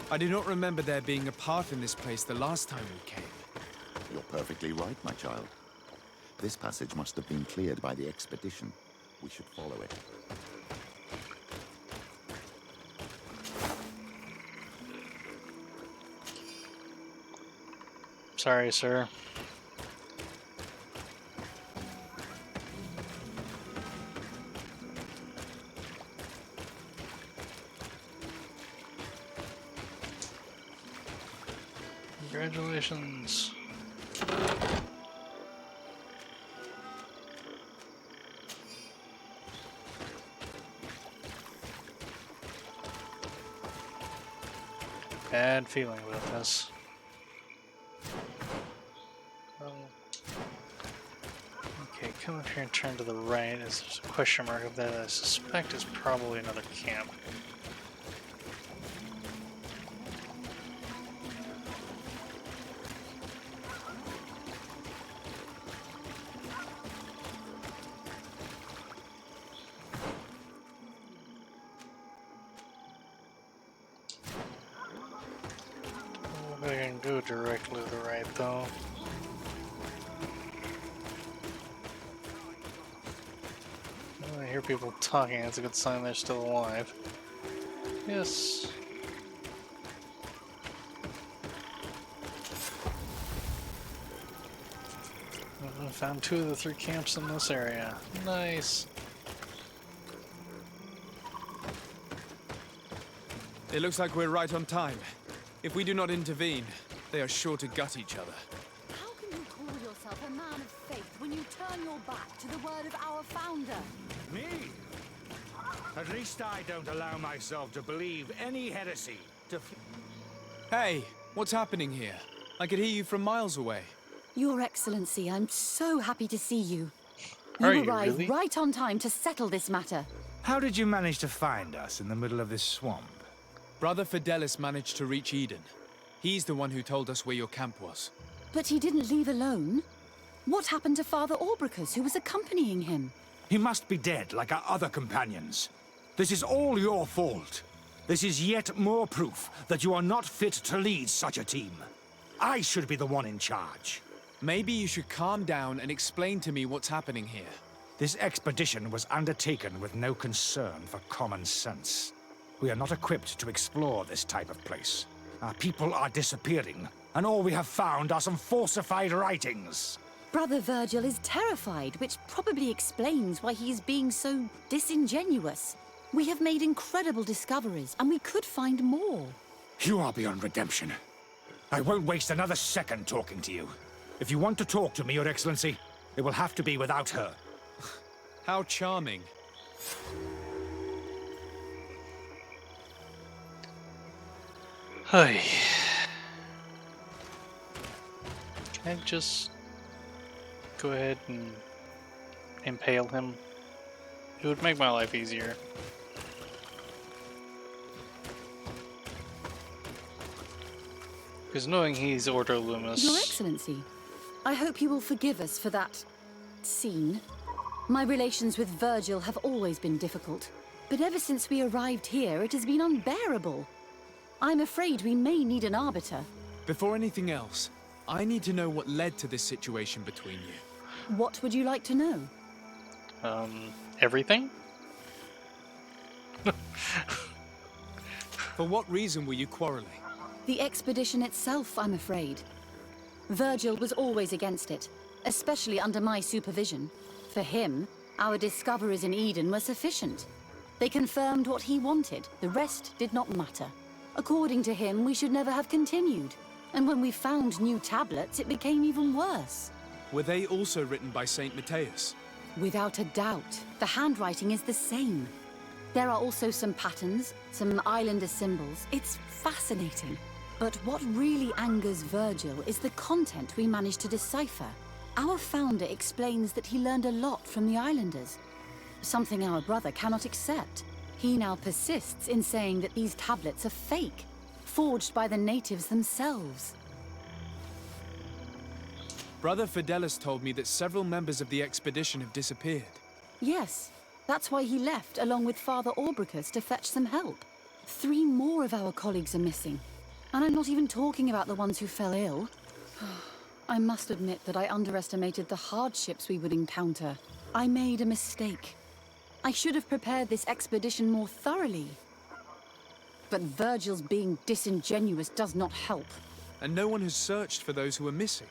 I do not remember there being a path in this place the last time we came. You're perfectly right, my child. This passage must have been cleared by the expedition. We should follow it. Sorry, sir. Congratulations. Bad feeling about this. Okay, come up here and turn to the right. There's a question mark of that I suspect is probably another camp. I can go directly to the right though. I hear people talking, it's a good sign they're still alive. Yes. I found 2 of the 3 camps in this area. Nice. It looks like we're right on time. If we do not intervene, they are sure to gut each other. How can you call yourself a man of faith when you turn your back to the word of our founder? Me? At least I don't allow myself to believe any heresy. Hey, what's happening here? I could hear you from miles away. Your Excellency, I'm so happy to see you. Are You you arrived really? right on time to settle this matter. How did you manage to find us in the middle of this swamp? Brother Fidelis managed to reach Eden. He's the one who told us where your camp was. But he didn't leave alone. What happened to Father Orbricus, who was accompanying him? He must be dead like our other companions. This is all your fault. This is yet more proof that you are not fit to lead such a team. I should be the one in charge. Maybe you should calm down and explain to me what's happening here. This expedition was undertaken with no concern for common sense. We are not equipped to explore this type of place. Our people are disappearing, and all we have found are some falsified writings. Brother Virgil is terrified, which probably explains why he is being so disingenuous. We have made incredible discoveries, and we could find more. You are beyond redemption. I won't waste another second talking to you. If you want to talk to me, Your Excellency, it will have to be without her. How charming. Hey. Can I just go ahead and impale him? It would make my life easier. Because knowing he's Ordo Luminous... Your Excellency, I hope you will forgive us for that scene. My relations with Virgil have always been difficult, but ever since we arrived here, it has been unbearable. I'm afraid we may need an arbiter. Before anything else, I need to know what led to this situation between you. What would you like to know? Everything? For what reason were you quarreling? The expedition itself, I'm afraid. Virgil was always against it, especially under my supervision. For him, our discoveries in Eden were sufficient. They confirmed what he wanted. The rest did not matter. According to him, we should never have continued. And when we found new tablets, it became even worse. Were they also written by Saint Matthias? Without a doubt. The handwriting is the same. There are also some patterns, some islander symbols. It's fascinating. But what really angers Virgil is the content we managed to decipher. Our founder explains that he learned a lot from the islanders, something our brother cannot accept. He now persists in saying that these tablets are fake, forged by the natives themselves. Brother Fidelis told me that several members of the expedition have disappeared. Yes, that's why he left along with Father Orbricus to fetch some help. 3 more of our colleagues are missing. And I'm not even talking about the ones who fell ill. I must admit that I underestimated the hardships we would encounter. I made a mistake. I should have prepared this expedition more thoroughly. But Virgil's being disingenuous does not help. And no one has searched for those who are missing.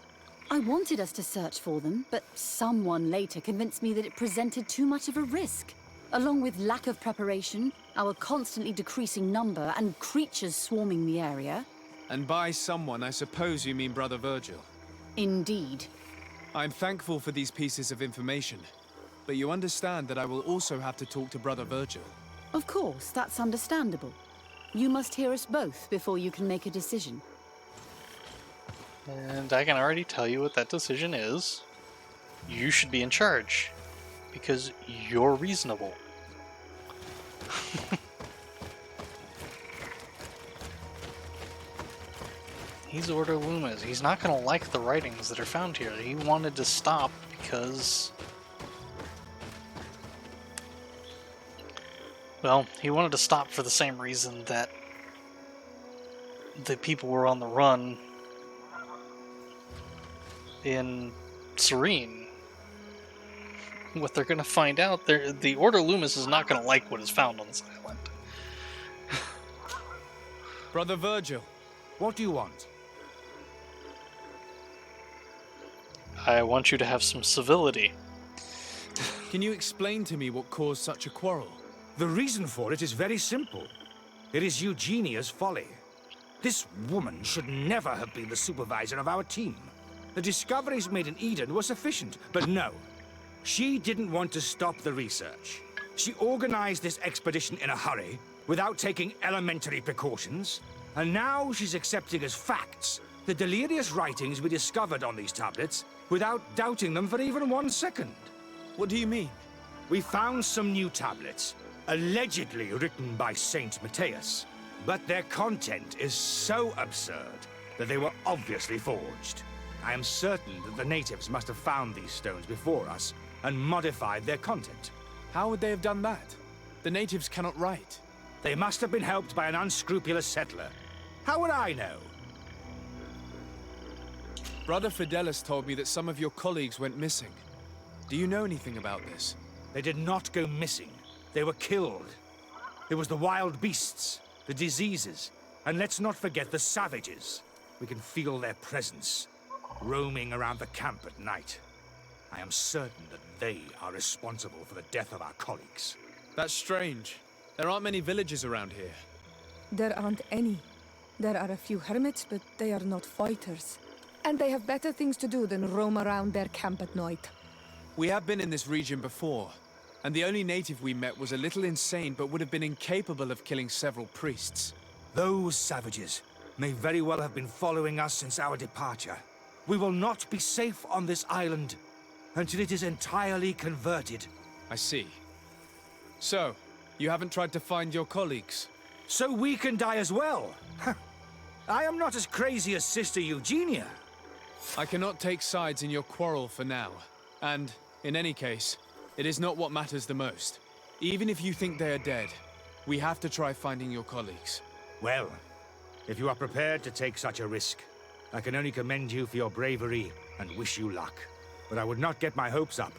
I wanted us to search for them, but someone later convinced me that it presented too much of a risk. Along with lack of preparation, our constantly decreasing number, and creatures swarming the area. And by someone, I suppose you mean Brother Virgil. Indeed. I'm thankful for these pieces of information, but you understand that I will also have to talk to Brother Virgil. Of course, that's understandable. You must hear us both before you can make a decision. And I can already tell you what that decision is. You should be in charge, because you're reasonable. He's Ordo Luminous. He's not going to like the writings that are found here. He wanted to stop because... well, he wanted to stop for the same reason that the people were on the run in Serene. What they're going to find out, the Ordo Luminous is not going to like what is found on this island. Brother Virgil, what do you want? I want you to have some civility. Can you explain to me what caused such a quarrel? The reason for it is very simple. It is Eugenia's folly. This woman should never have been the supervisor of our team. The discoveries made in Eden were sufficient, but no. She didn't want to stop the research. She organized this expedition in a hurry, without taking elementary precautions, and now she's accepting as facts the delirious writings we discovered on these tablets, without doubting them for even 1 second. What do you mean? We found some new tablets, allegedly written by Saint Matthias, but their content is so absurd that they were obviously forged. I am certain that the natives must have found these stones before us and modified their content. How would they have done that? The natives cannot write. They must have been helped by an unscrupulous settler. How would I know? Brother Fidelis told me that some of your colleagues went missing. Do you know anything about this? They did not go missing. They were killed. It was the wild beasts, the diseases, and let's not forget the savages. We can feel their presence, roaming around the camp at night. I am certain that they are responsible for the death of our colleagues. That's strange. There aren't many villages around here. There aren't any. There are a few hermits, but they are not fighters. And they have better things to do than roam around their camp at night. We have been in this region before, and the only native we met was a little insane but would have been incapable of killing several priests. Those savages may very well have been following us since our departure. We will not be safe on this island until it is entirely converted. I see. So, you haven't tried to find your colleagues? So we can die as well? I am not as crazy as Sister Eugenia. I cannot take sides in your quarrel for now. And, in any case, it is not what matters the most. Even if you think they are dead, we have to try finding your colleagues. Well, if you are prepared to take such a risk, I can only commend you for your bravery and wish you luck. But I would not get my hopes up.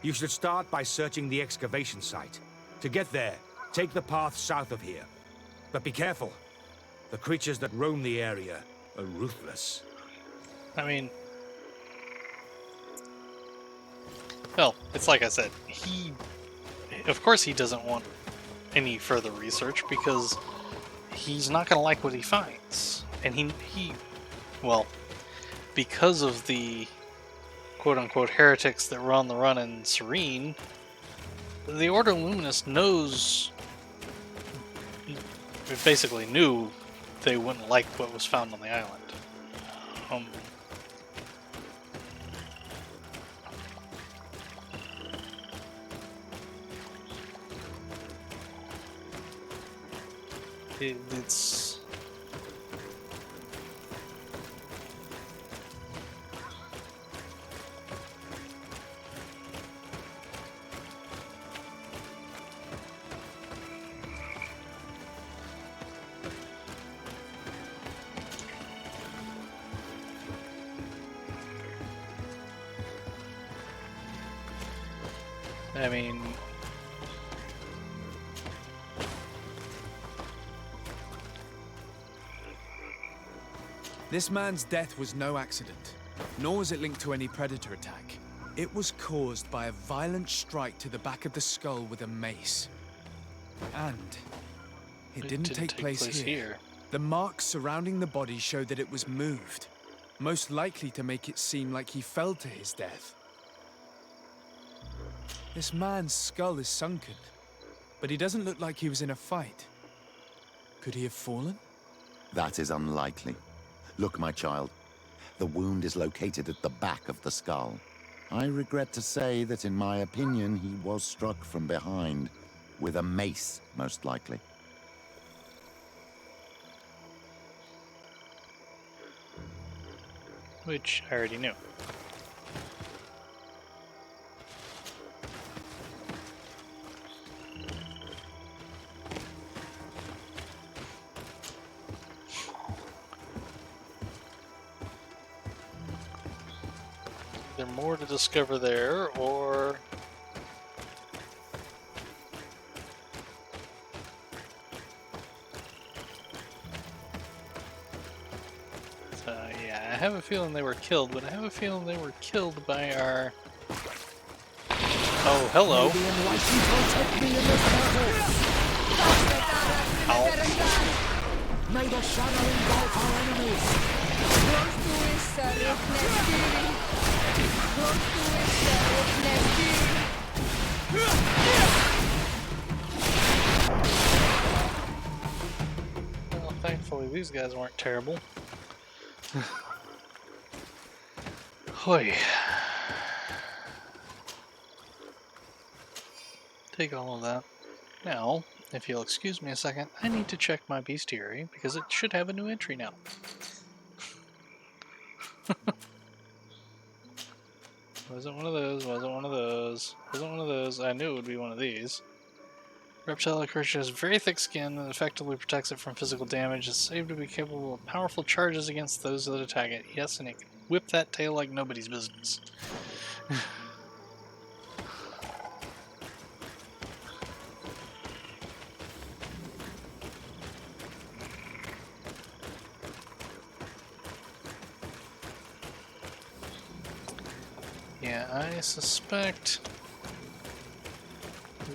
You should start by searching the excavation site. To get there, take the path south of here. But be careful. The creatures that roam the area are ruthless. I mean... Well, it's like I said, of course he doesn't want any further research because he's not going to like what he finds. And well, because of the quote-unquote heretics that were on the run in Serene, the Ordo Luminous knows, it basically knew they wouldn't like what was found on the island. It's... I mean... This man's death was no accident, nor was it linked to any predator attack. It was caused by a violent strike to the back of the skull with a mace. And it didn't take place here. The marks surrounding the body showed that it was moved, most likely to make it seem like he fell to his death. This man's skull is sunken, but he doesn't look like he was in a fight. Could he have fallen? That is unlikely. Look, my child. The wound is located at the back of the skull. I regret to say that in my opinion he was struck from behind, with a mace, most likely. Which I already knew. Either more to discover there, or... yeah, I have a feeling they were killed, but I have a feeling they were killed by our... Oh, hello. Ow. May the shadow engulf our enemies. Well, thankfully these guys weren't terrible. Hoy. Take all of that. Now, if you'll excuse me a second, I need to check my bestiary because it should have a new entry now. Wasn't one of those, wasn't one of those, wasn't one of those. I knew it would be one of these. Reptile creature has very thick skin that effectively protects it from physical damage. It's said to be capable of powerful charges against those that attack it. Yes, and it can whip that tail like nobody's business. Yeah, I suspect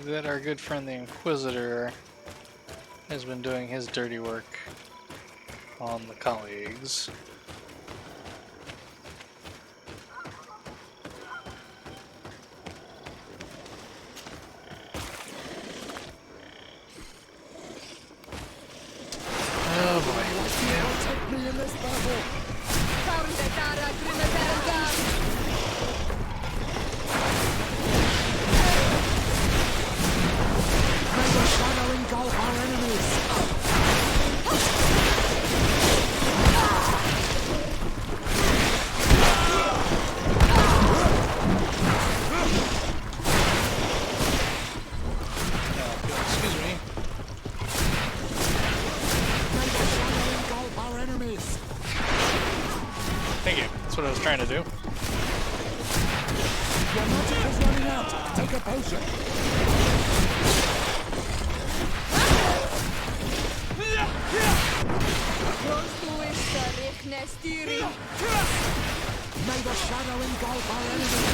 that our good friend the Inquisitor has been doing his dirty work on the colleagues. Oh boy. Protect me in this battle. May the shadow engulf our enemies. Excuse me. May the shadow engulf our enemies. Thank you. That's what I was trying to do. Your magic is running out. Take a potion. May the shadow engulf our enemies.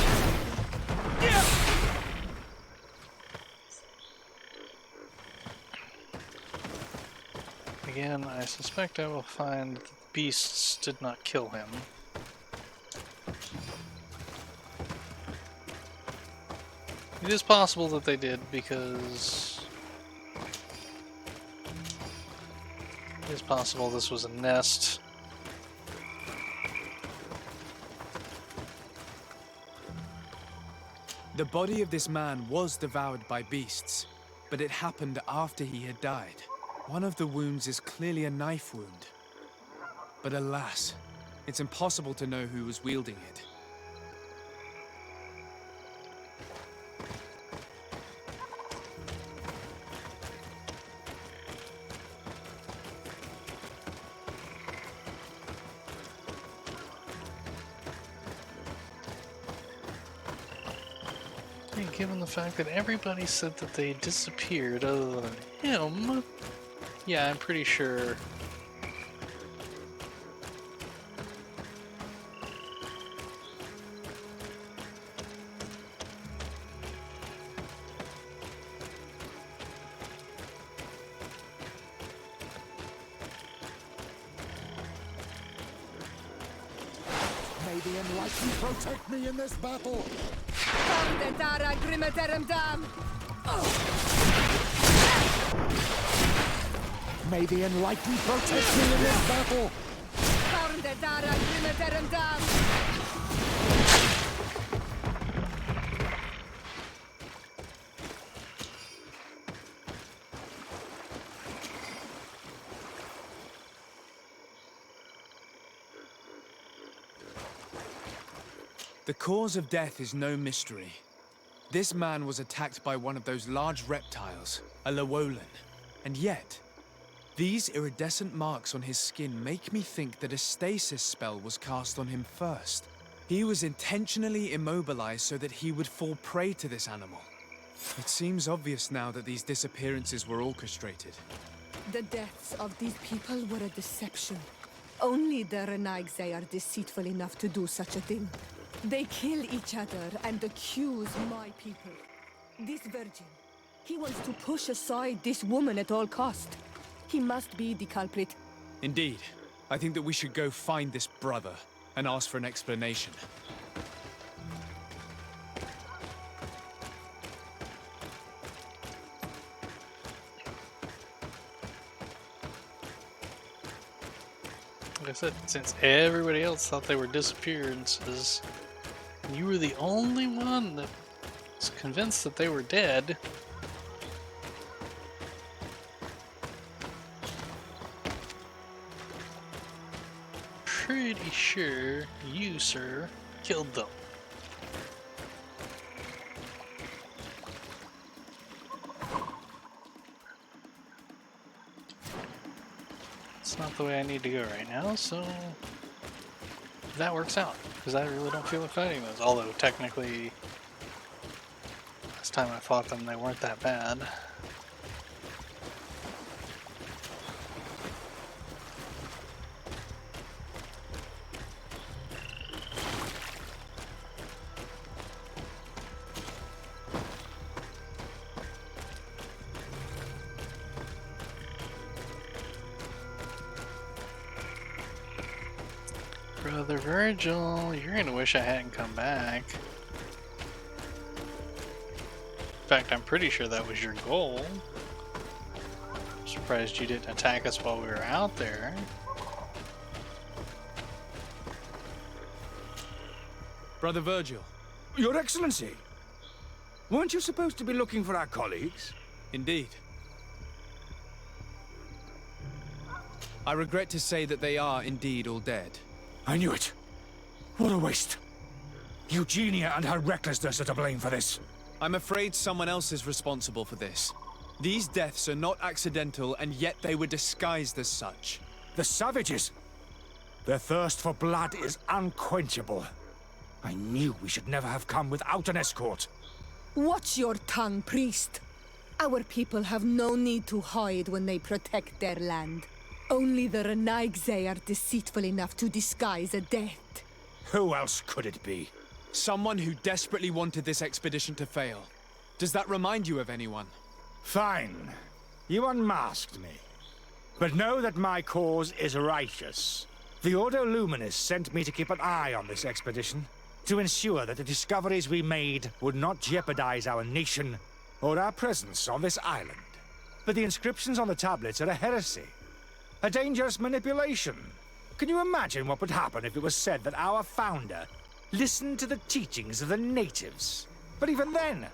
Again, I suspect I will find that the beasts did not kill him. It is possible that they did because it is possible this was a nest. The body of this man was devoured by beasts, but it happened after he had died. One of the wounds is clearly a knife wound. But alas, it's impossible to know who was wielding it. And given the fact that everybody said that they disappeared other than him, yeah, I'm pretty sure. May the enlightened protect me in this battle. May the enlightened protect me in this battle. The cause of death is no mystery. This man was attacked by one of those large reptiles, a Llewellyn. And yet, these iridescent marks on his skin make me think that a stasis spell was cast on him first. He was intentionally immobilized so that he would fall prey to this animal. It seems obvious now that these disappearances were orchestrated. The deaths of these people were a deception. Only the Renaigse are deceitful enough to do such a thing. They kill each other and accuse my people. This virgin, he wants to push aside this woman at all cost. He must be the culprit. Indeed. I think that we should go find this brother and ask for an explanation. Like I said, since everybody else thought they were disappearances, you were the only one that was convinced that they were dead. Pretty sure you, sir, killed them. It's not the way I need to go right now, so that works out, because I really don't feel like fighting those. Although technically, last time I fought them, they weren't that bad. Brother Virgil, you're gonna wish I hadn't come back. In fact, I'm pretty sure that was your goal. Surprised you didn't attack us while we were out there. Brother Virgil. Your Excellency! Weren't you supposed to be looking for our colleagues? Indeed. I regret to say that they are indeed all dead. I knew it. What a waste. Eugenia and her recklessness are to blame for this. I'm afraid someone else is responsible for this. These deaths are not accidental, and yet they were disguised as such. The savages! Their thirst for blood is unquenchable. I knew we should never have come without an escort. Watch your tongue, priest. Our people have no need to hide when they protect their land. Only the Renaigze are deceitful enough to disguise a death. Who else could it be? Someone who desperately wanted this expedition to fail. Does that remind you of anyone? Fine. You unmasked me. But know that my cause is righteous. The Ordo Luminis sent me to keep an eye on this expedition, to ensure that the discoveries we made would not jeopardize our nation or our presence on this island. But the inscriptions on the tablets are a heresy. A dangerous manipulation. Can you imagine what would happen if it was said that our founder listened to the teachings of the natives? But even then,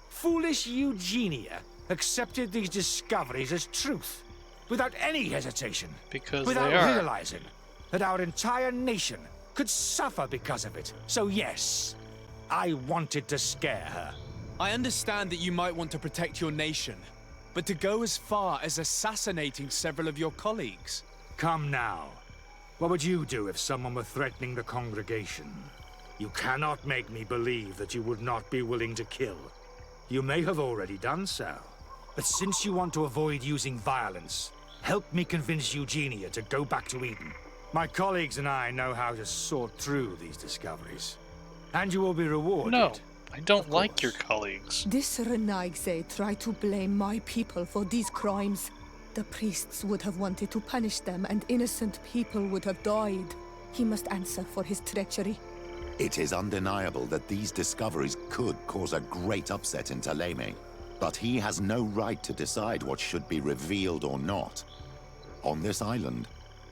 foolish Eugenia accepted these discoveries as truth, without any hesitation. Because without they are. realizing that our entire nation could suffer because of it. So yes, I wanted to scare her. I understand that you might want to protect your nation, but to go as far as assassinating several of your colleagues? Come now. What would you do if someone were threatening the congregation? You cannot make me believe that you would not be willing to kill. You may have already done so. But since you want to avoid using violence, help me convince Eugenia to go back to Eden. My colleagues and I know how to sort through these discoveries. And you will be rewarded. No, I don't like your colleagues. This Renaigze tried to blame my people for these crimes. The priests would have wanted to punish them, and innocent people would have died. He must answer for his treachery. It is undeniable that these discoveries could cause a great upset in Thélème. But he has no right to decide what should be revealed or not. On this island,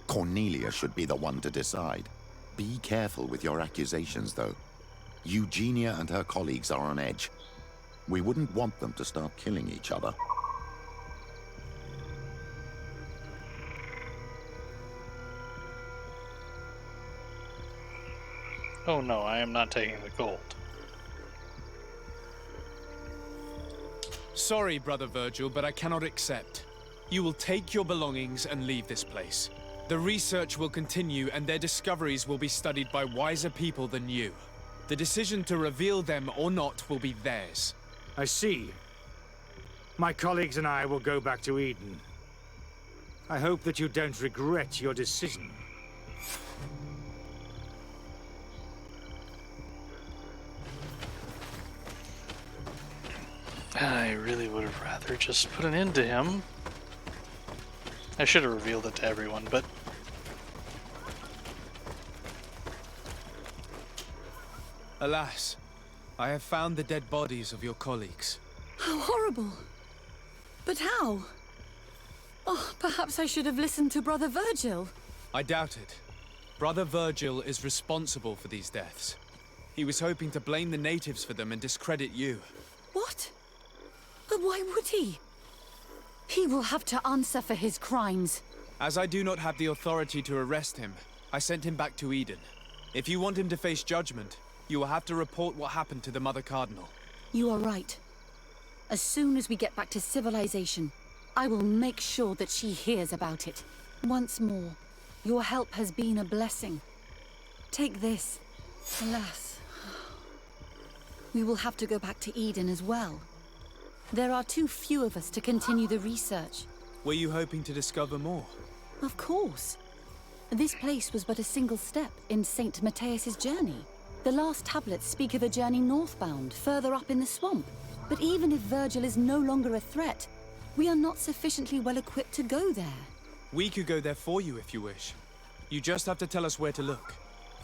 Cornelia should be the one to decide. Be careful with your accusations, though. Eugenia and her colleagues are on edge. We wouldn't want them to start killing each other. Oh no, I am not taking the gold. Sorry, Brother Virgil, but I cannot accept. You will take your belongings and leave this place. The research will continue, and their discoveries will be studied by wiser people than you. The decision to reveal them or not will be theirs. I see. My colleagues and I will go back to Eden. I hope that you don't regret your decision. I really would have rather just put an end to him. I should have revealed it to everyone, but... Alas, I have found the dead bodies of your colleagues. How horrible! But how? Oh, perhaps I should have listened to Brother Virgil. I doubt it. Brother Virgil is responsible for these deaths. He was hoping to blame the natives for them and discredit you. What? But why would he? He will have to answer for his crimes. As I do not have the authority to arrest him, I sent him back to Eden. If you want him to face judgment, you will have to report what happened to the Mother Cardinal. You are right. As soon as we get back to civilization, I will make sure that she hears about it. Once more, your help has been a blessing. Take this. Alas, we will have to go back to Eden as well. There are too few of us to continue the research. Were you hoping to discover more? Of course. This place was but a single step in St. Matthias's journey. The last tablets speak of a journey northbound, further up in the swamp. But even if Virgil is no longer a threat, we are not sufficiently well equipped to go there. We could go there for you if you wish. You just have to tell us where to look.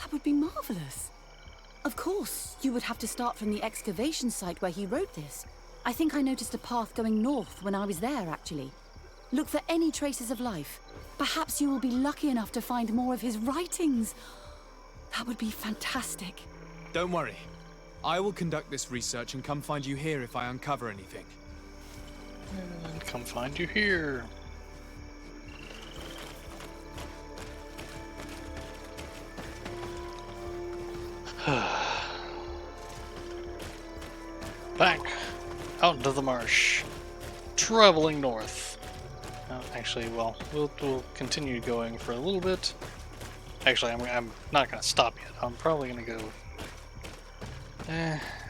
That would be marvelous. Of course, you would have to start from the excavation site where he wrote this. I think I noticed a path going north when I was there, actually. Look for any traces of life. Perhaps you will be lucky enough to find more of his writings. That would be fantastic. Don't worry. I will conduct this research and come find you here if I uncover anything. And come find you here. Back out into the marsh, traveling north. Actually, well, we'll continue going for a little bit. Actually, I'm not gonna stop yet. I'm probably gonna go.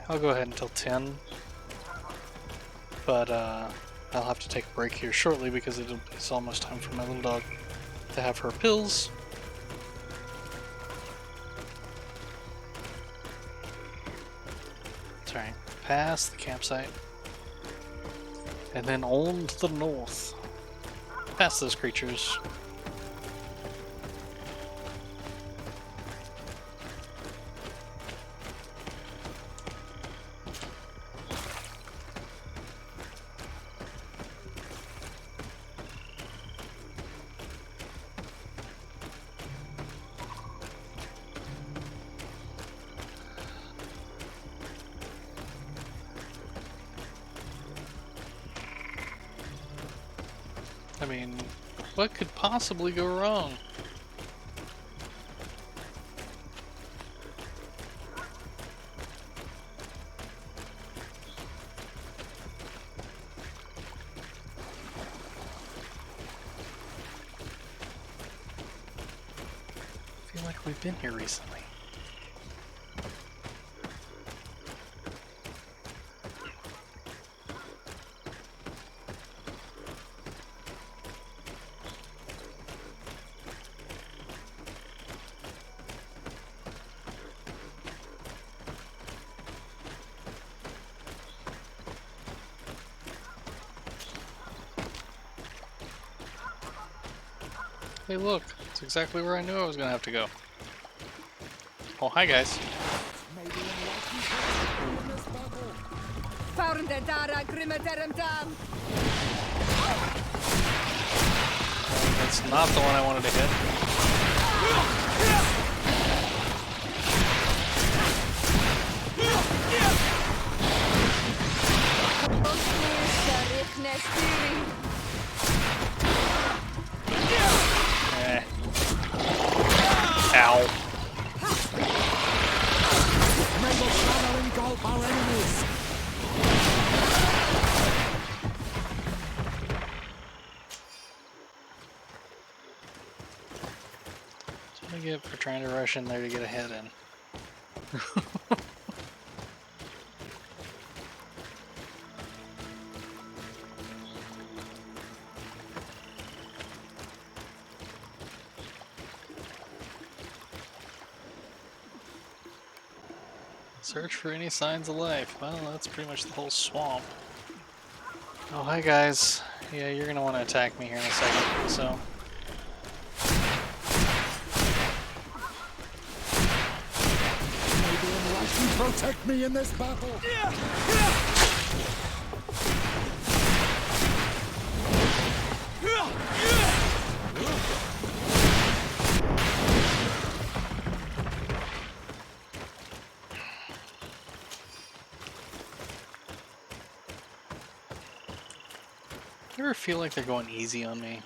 I'll go ahead until 10. But I'll have to take a break here shortly because it's almost time for my little dog to have her pills. Sorry, past the campsite. And then on to the north. Past those creatures. I mean, what could possibly go wrong? I feel like we've been here recently. Hey look, it's exactly where I knew I was gonna have to go. Oh, hi guys. That's not the one I wanted to hit. Ow. May the shadow engulf our enemies. That's what I get for trying to rush in there to get a head in. Search for any signs of life. Well, that's pretty much the whole swamp. Oh, hi guys. Yeah, you're gonna want to attack me here in a second, so. May the enlightened protect me in this battle. You ever feel like they're going easy on me?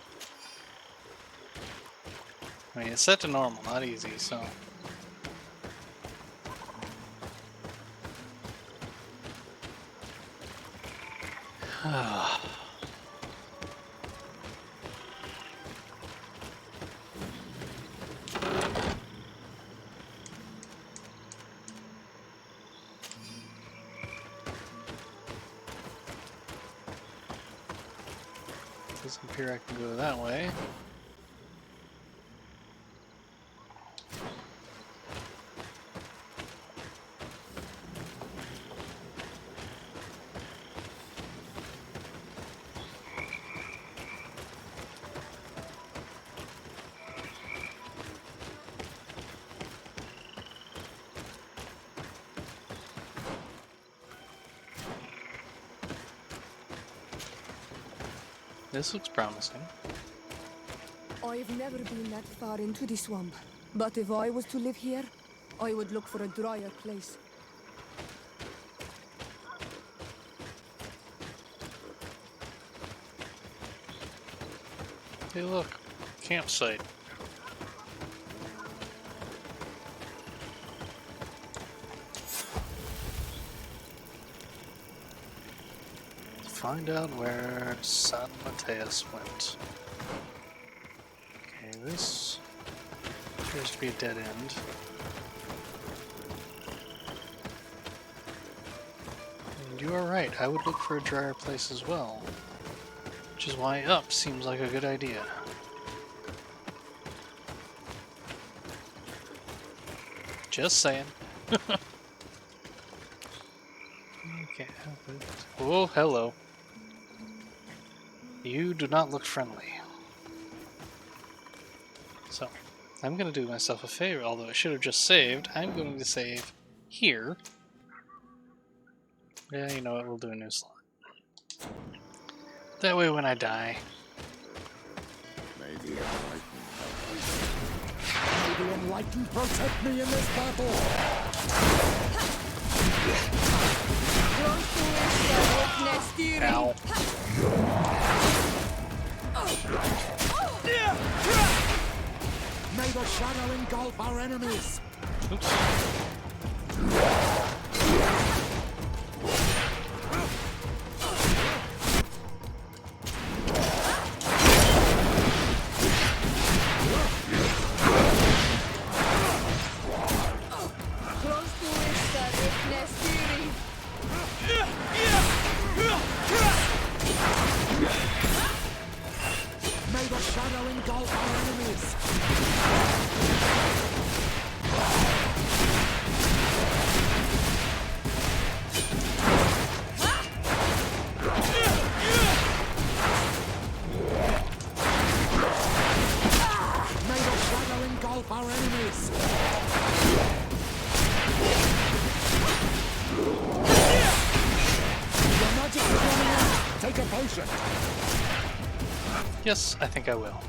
I mean, it's set to normal, not easy, so. Doesn't appear I can go that way. This looks promising. I've never been that far into the swamp, but if I was to live here, I would look for a drier place. Hey look, campsite. Find out where San Mateus went. Okay, this appears to be a dead end. And you are right, I would look for a drier place as well. Which is why up seems like a good idea. Just saying. Okay. Oh, hello. You do not look friendly. So, I'm going to do myself a favor, although I should have just saved. I'm going to save here. Yeah, you know what, we'll do a new slot. That way when I die... May the Enlightened protect me in this battle! Ow. May the shadow engulf our enemies! Oops. May the shadow engulf our enemies! May the shadow engulf our enemies! Your magic is running out! Take a potion! Yes, I think I will.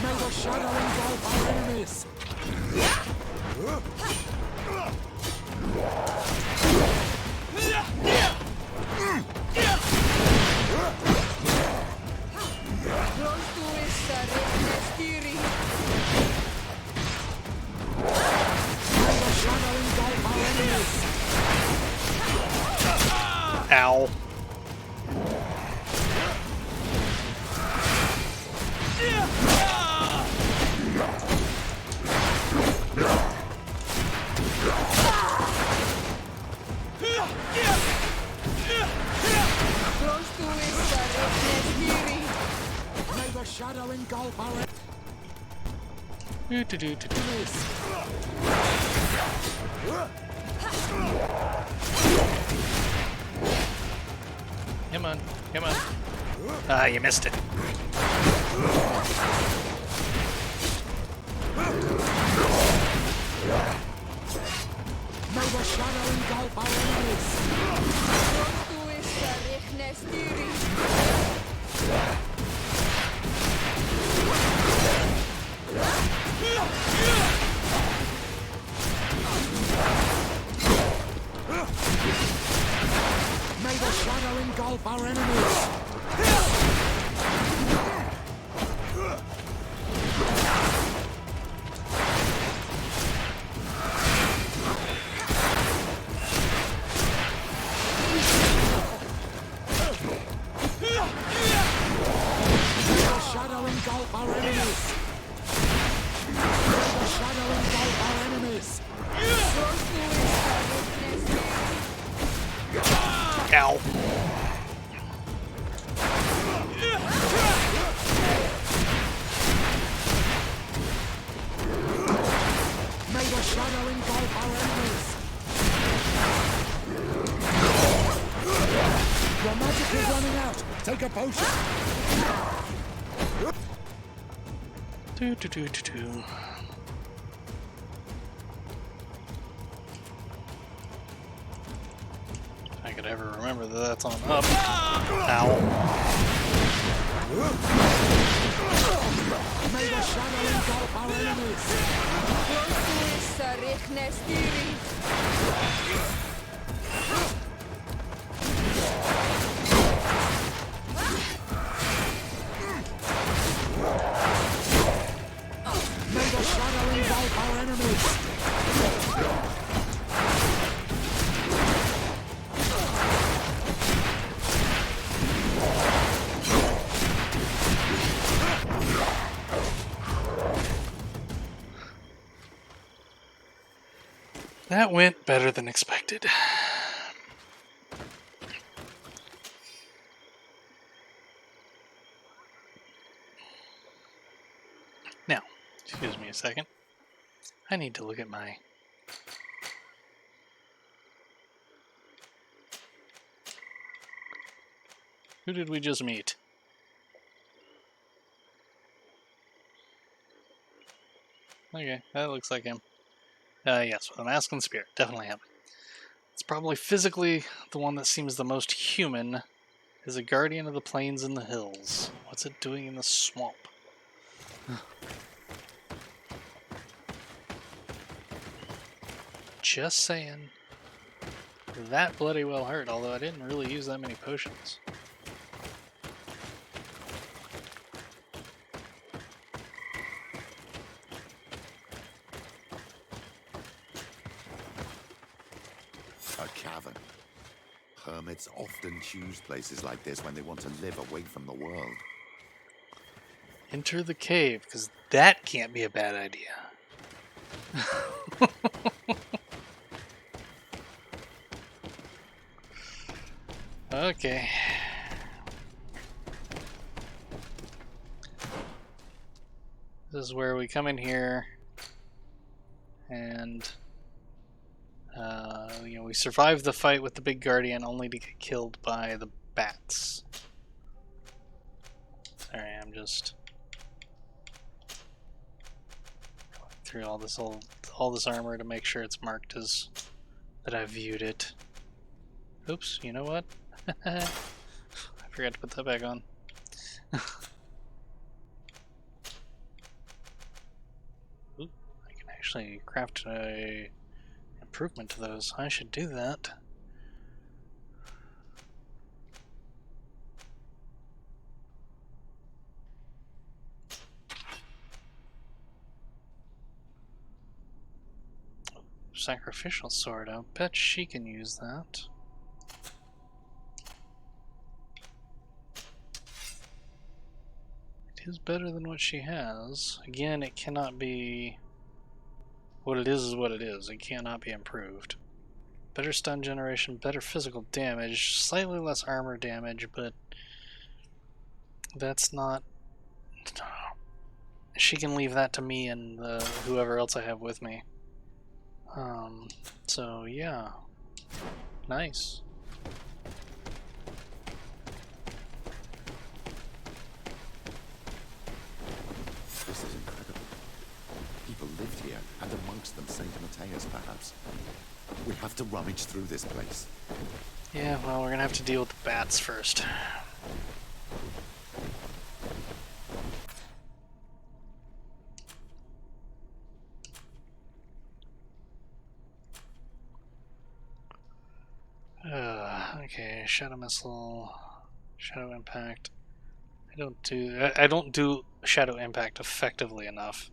May the shadow engulf our enemies! May the shadow engulf our enemies! Ow. May the shadow engulf our Come on, come on. Ah, you missed it. May the shadow engulf our May the shadow engulf our enemies! devotion. If I could ever remember that that's on up. Ow. May the shadow engulf our enemies. May the shadow engulf our enemies. That went better than expected. Now, excuse me a second. I need to look at my... Who did we just meet? Okay, that looks like him. Yes, with a mask and spirit. Definitely him. It's probably physically the one that seems the most human. Is a guardian of the plains and the hills. What's it doing in the swamp? Just saying. That bloody well hurt, although I didn't really use that many potions. A cavern. Hermits often choose places like this when they want to live away from the world. Enter the cave, because that can't be a bad idea. Okay. This is where we come in here and we survive the fight with the big guardian only to get killed by the bats. Sorry, I'm just going through all this armor to make sure it's marked as that I viewed it. Oops, you know what? I forgot to put that back on. Ooh, I can actually craft a improvement to those. I should do that. Sacrificial sword. I bet she can use that. It is better than what she has. Again, it cannot be... What it is what it is. It cannot be improved. Better stun generation, better physical damage, slightly less armor damage, but that's not... She can leave that to me and whoever else I have with me. So yeah. Nice. This is incredible. People lived here, and amongst them Saint Matthias, perhaps. We have to rummage through this place. Yeah, well, we're gonna have to deal with the bats first. Okay, shadow missile, shadow impact. I don't do shadow impact effectively enough.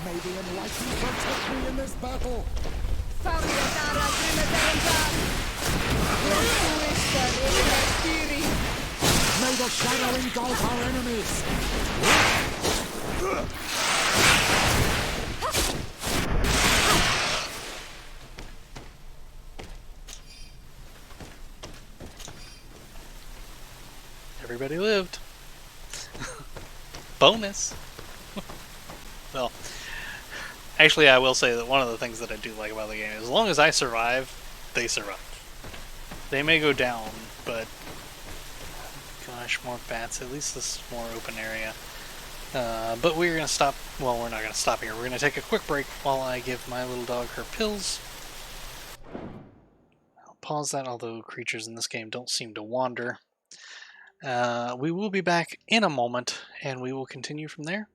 May the enlightened protect me in this battle. May the shadow engulf our enemies. Everybody lived. Bonus. Well, actually, I will say that one of the things that I do like about the game is as long as I survive, they survive. They may go down, but gosh, more bats. At least this is more open area. But we're going to stop. Well, we're not going to stop here. We're going to take a quick break while I give my little dog her pills. I'll pause that, although creatures in this game don't seem to wander. We will be back in a moment, and we will continue from there.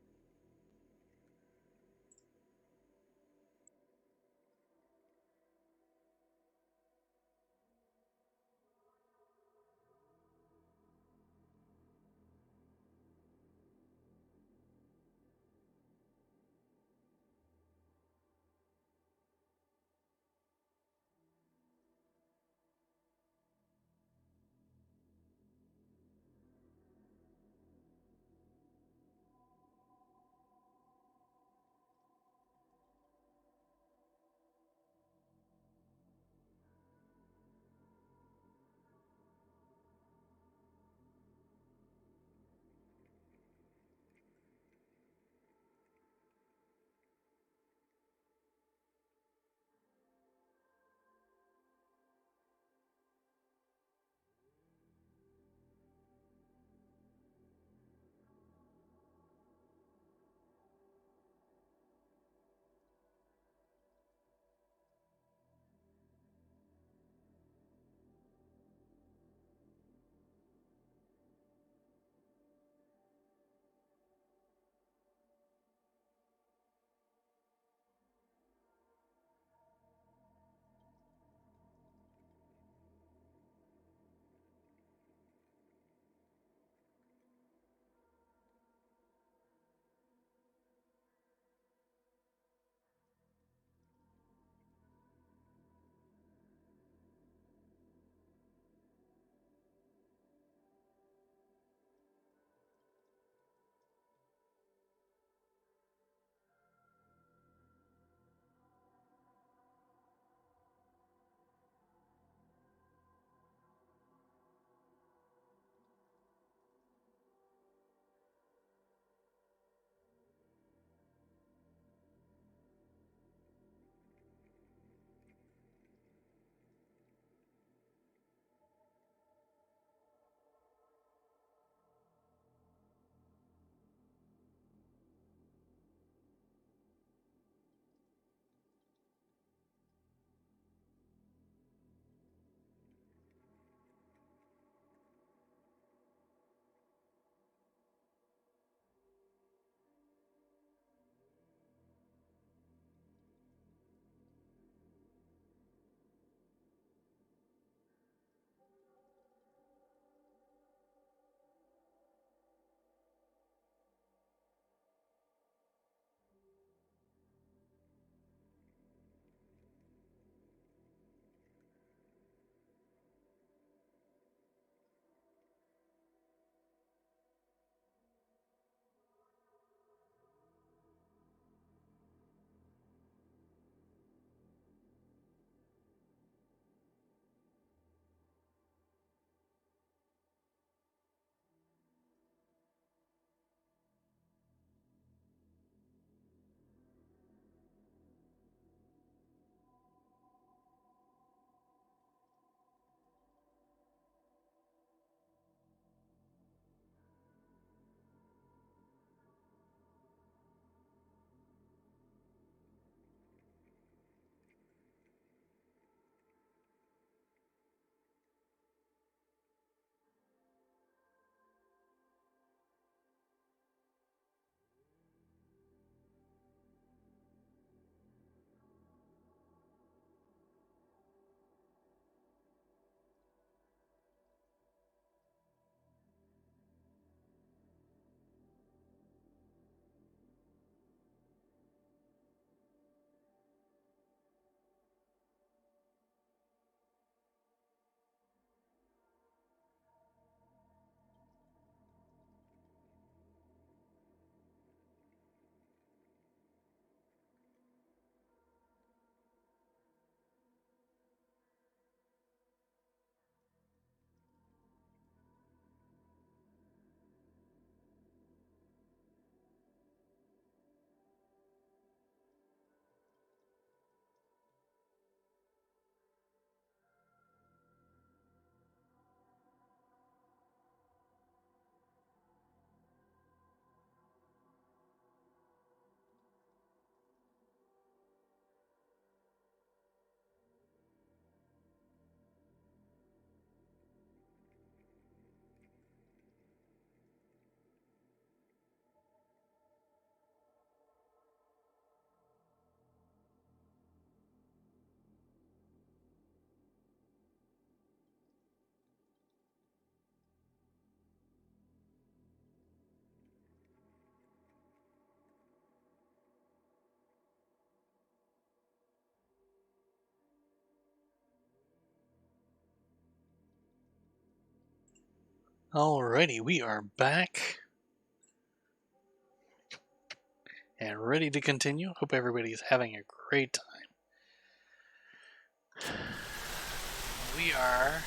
Alrighty, we are back and ready to continue. Hope everybody is having a great time. We are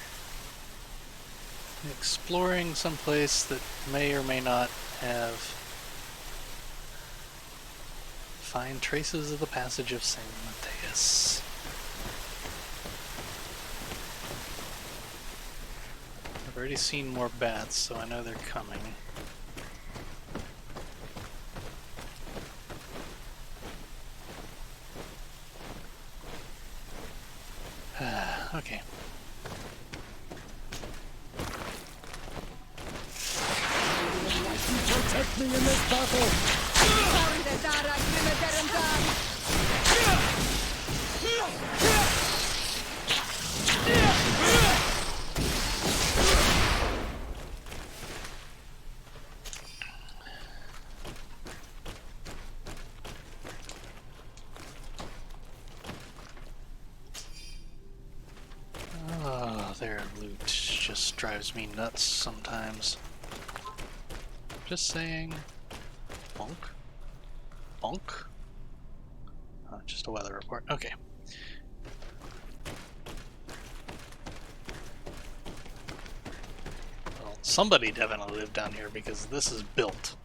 exploring some place that may or may not have find traces of the passage of St. Matthias. I've already seen more bats, so I know they're coming. Okay. Protect me in this battle! Oh, their loot just drives me nuts sometimes. Just saying. Bonk. Bonk. Oh, just a weather report. Okay. Well, somebody definitely lived down here because this is built.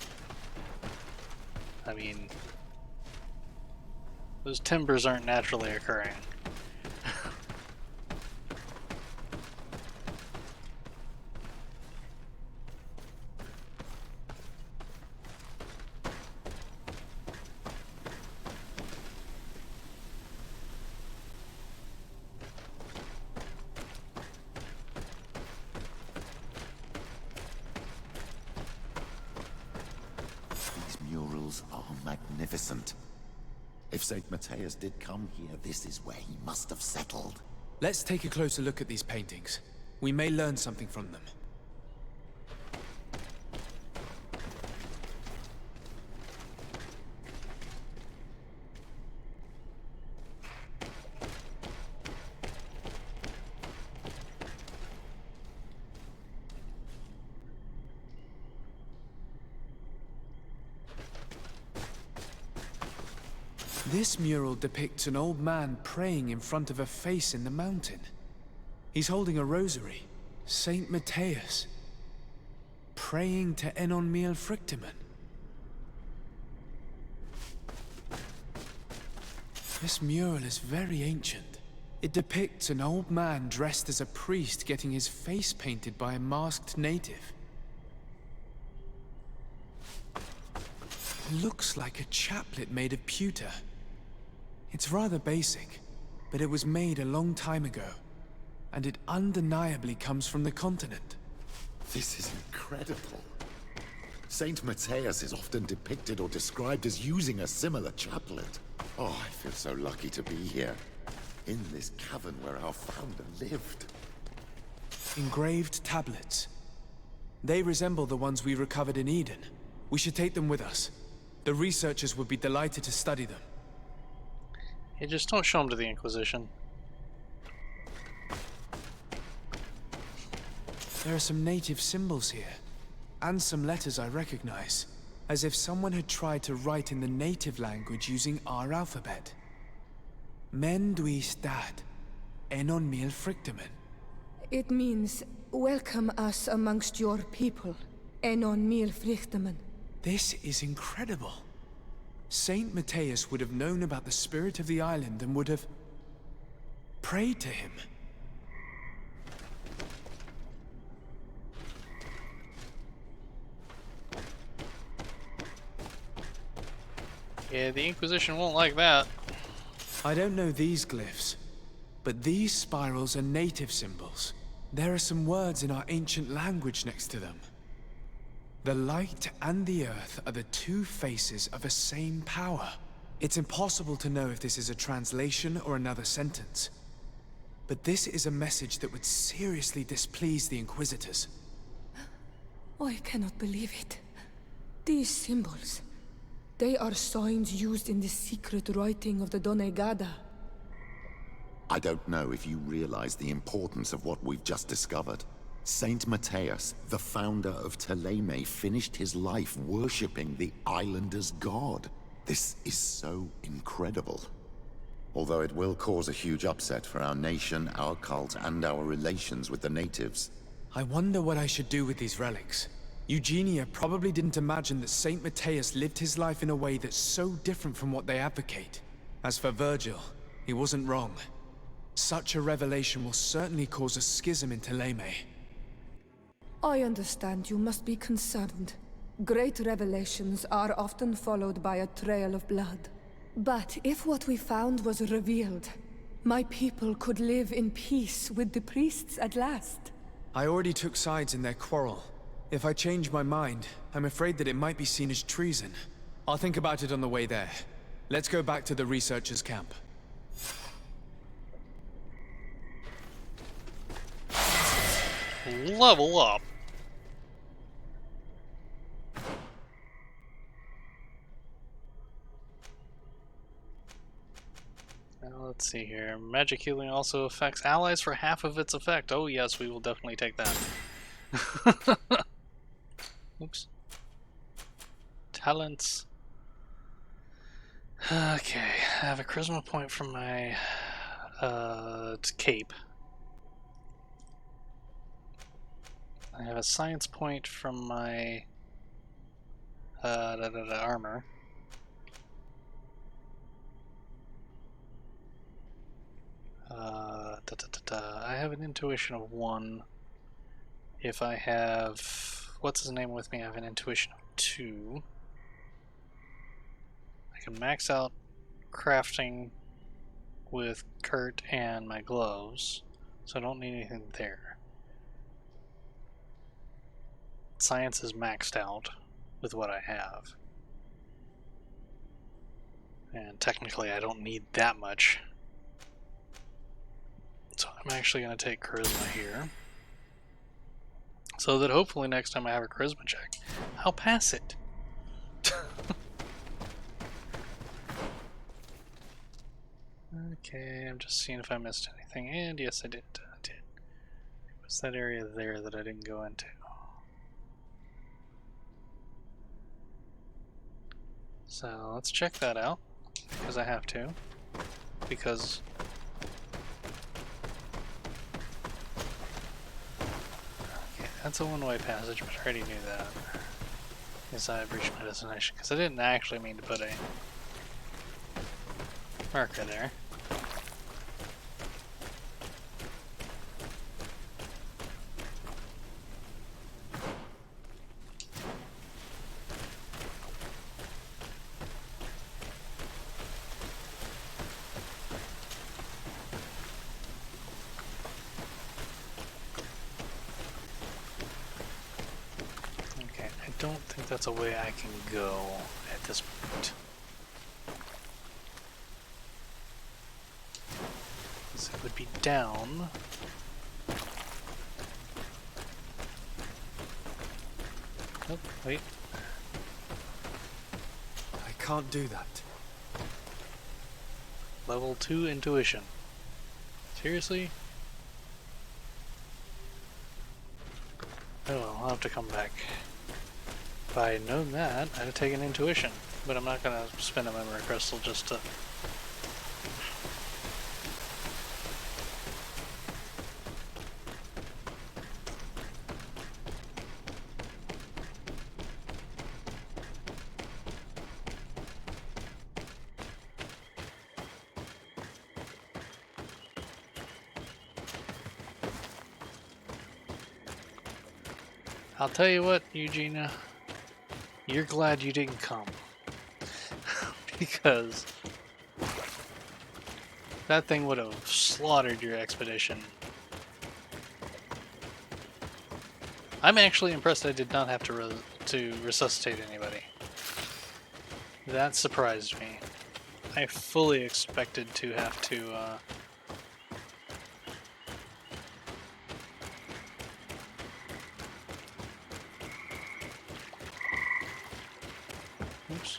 I mean, those timbers aren't naturally occurring. Are magnificent. If St. Matthias did come here, this is where he must have settled. Let's take a closer look at these paintings. We may learn something from them. This mural depicts an old man praying in front of a face in the mountain. He's holding a rosary. Saint Matthias. Praying to Enon Miel Frictimen. This mural is very ancient. It depicts an old man dressed as a priest getting his face painted by a masked native. Looks like a chaplet made of pewter. It's rather basic, but it was made a long time ago, and it undeniably comes from the continent. This is incredible. Saint Matthias is often depicted or described as using a similar chaplet. Oh, I feel so lucky to be here, in this cavern where our founder lived. Engraved tablets. They resemble the ones we recovered in Eden. We should take them with us. The researchers would be delighted to study them. Hey, just don't show them to the Inquisition. There are some native symbols here, and some letters I recognize, as if someone had tried to write in the native language using our alphabet. Men duis dat, Enon Miel Frictimen. It means, welcome us amongst your people, Enon Miel Frictimen. This is incredible. Saint Matthias would have known about the spirit of the island and would have prayed to him. Yeah, the Inquisition won't like that. I don't know these glyphs, but these spirals are native symbols. There are some words in our ancient language next to them. The light and the earth are the two faces of a same power. It's impossible to know if this is a translation or another sentence. But this is a message that would seriously displease the Inquisitors. Oh, I cannot believe it. These symbols, they are signs used in the secret writing of the Donegada. I don't know if you realize the importance of what we've just discovered. Saint Matthias, the founder of Thélème, finished his life worshipping the islanders' god. This is so incredible. Although it will cause a huge upset for our nation, our cult, and our relations with the natives. I wonder what I should do with these relics. Eugenia probably didn't imagine that Saint Matthias lived his life in a way that's so different from what they advocate. As for Virgil, he wasn't wrong. Such a revelation will certainly cause a schism in Thélème. I understand you must be concerned. Great revelations are often followed by a trail of blood. But if what we found was revealed, my people could live in peace with the priests at last. I already took sides in their quarrel. If I change my mind, I'm afraid that it might be seen as treason. I'll think about it on the way there. Let's go back to the researchers' camp. Level up. Now let's see here. Magic healing also affects allies for half of its effect. Oh yes, we will definitely take that. Oops. Talents. Okay, I have a charisma point from my cape. I have a science point from my armor. I have an intuition of 1. If I have what's his name with me, I have an intuition of 2. I can max out crafting with Kurt and my gloves, so I don't need anything there. Science is maxed out with what I have. And technically I don't need that much. So I'm actually going to take charisma here. So that hopefully next time I have a charisma check, I'll pass it. Okay, I'm just seeing if I missed anything. And yes, I did. What's that area there that I didn't go into? So let's check that out, because I have to. Because okay, that's a one-way passage, but I already knew that. Yes, I've reached my destination, because I didn't actually mean to put a marker there. I don't think that's a way I can go at this point. So it would be down. Oh, wait. I can't do that. Level 2 intuition. Seriously? Oh well, I'll have to come back. If I had known that, I'd have taken intuition, but I'm not going to spend a memory crystal just to... I'll tell you what, Eugenia. You're glad you didn't come. Because that thing would have slaughtered your expedition. I'm actually impressed I did not have to resuscitate anybody. That surprised me. I fully expected to have to oops.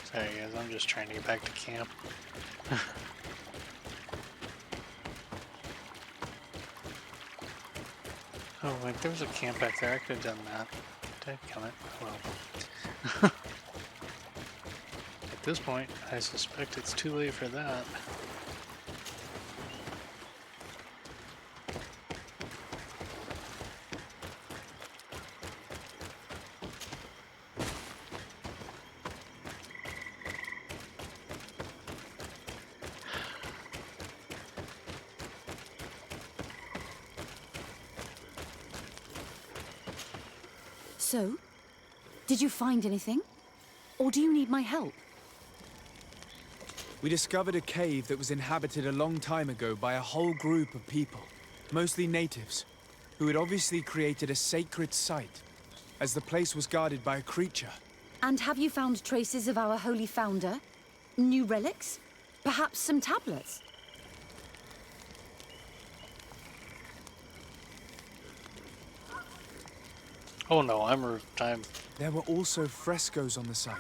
Sorry guys, I'm just trying to get back to camp. Oh, wait, there was a camp back there. I could have done that. Did I kill it? Well. At this point, I suspect it's too late for that. So, did you find anything? Or do you need my help? We discovered a cave that was inhabited a long time ago by a whole group of people, mostly natives, who had obviously created a sacred site, as the place was guarded by a creature. And have you found traces of our holy founder? New relics? Perhaps some tablets? Oh no, I'm... There were also frescoes on the site,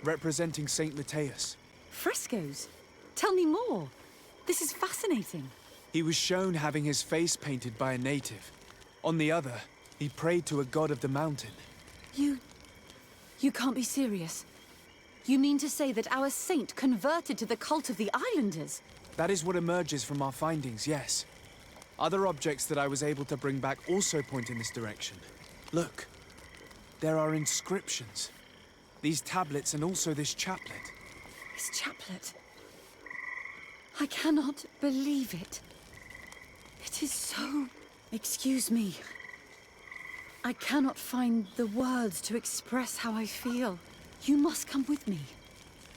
representing Saint Matthias. Frescoes? Tell me more. This is fascinating. He was shown having his face painted by a native. On the other, he prayed to a god of the mountain. You can't be serious. You mean to say that our saint converted to the cult of the Islanders? That is what emerges from our findings, yes. Other objects that I was able to bring back also point in this direction. Look, there are inscriptions. These tablets and also this chaplet. This chaplet? I cannot believe it. It is so... Excuse me. I cannot find the words to express how I feel. You must come with me.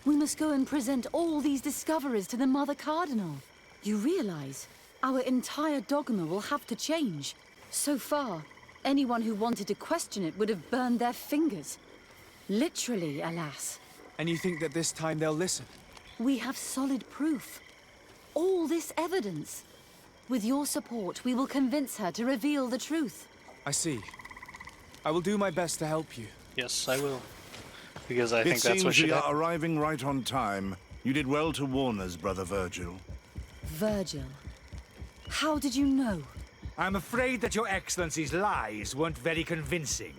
We must go and present all these discoveries to the Mother Cardinal. You realize our entire dogma will have to change. So far, anyone who wanted to question it would have burned their fingers. Literally, alas. And you think that this time they'll listen? We have solid proof. All this evidence. With your support, we will convince her to reveal the truth. I see. I will do my best to help you. Yes, I will. Because I think that's what should happen. It seems we are arriving right on time. You did well to warn us, Brother Virgil. Virgil? How did you know? I'm afraid that your Excellency's lies weren't very convincing.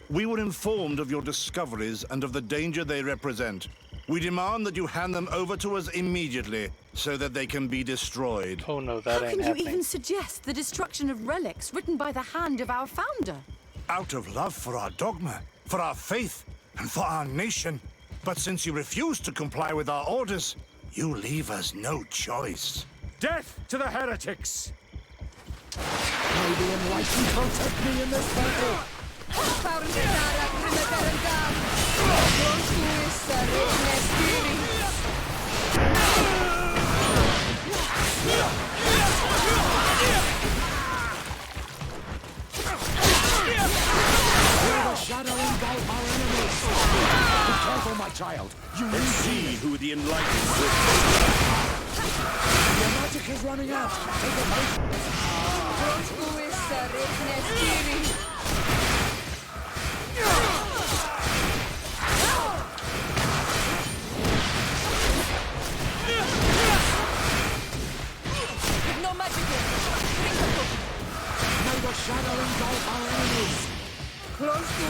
We were informed of your discoveries and of the danger they represent. We demand that you hand them over to us immediately, so that they can be destroyed. Oh no, that ain't happening. How can you even suggest the destruction of relics written by the hand of our founder? Out of love for our dogma, for our faith, and for our nation. But since you refuse to comply with our orders, you leave us no choice. Death to the heretics! May the Enlightened protect me in this battle! The shadow engulf our enemies! Be careful, my child! Let's see who the Enlightened will be. Your magic is running out! Take a No magic here! May the shadow engulf our enemies! Close to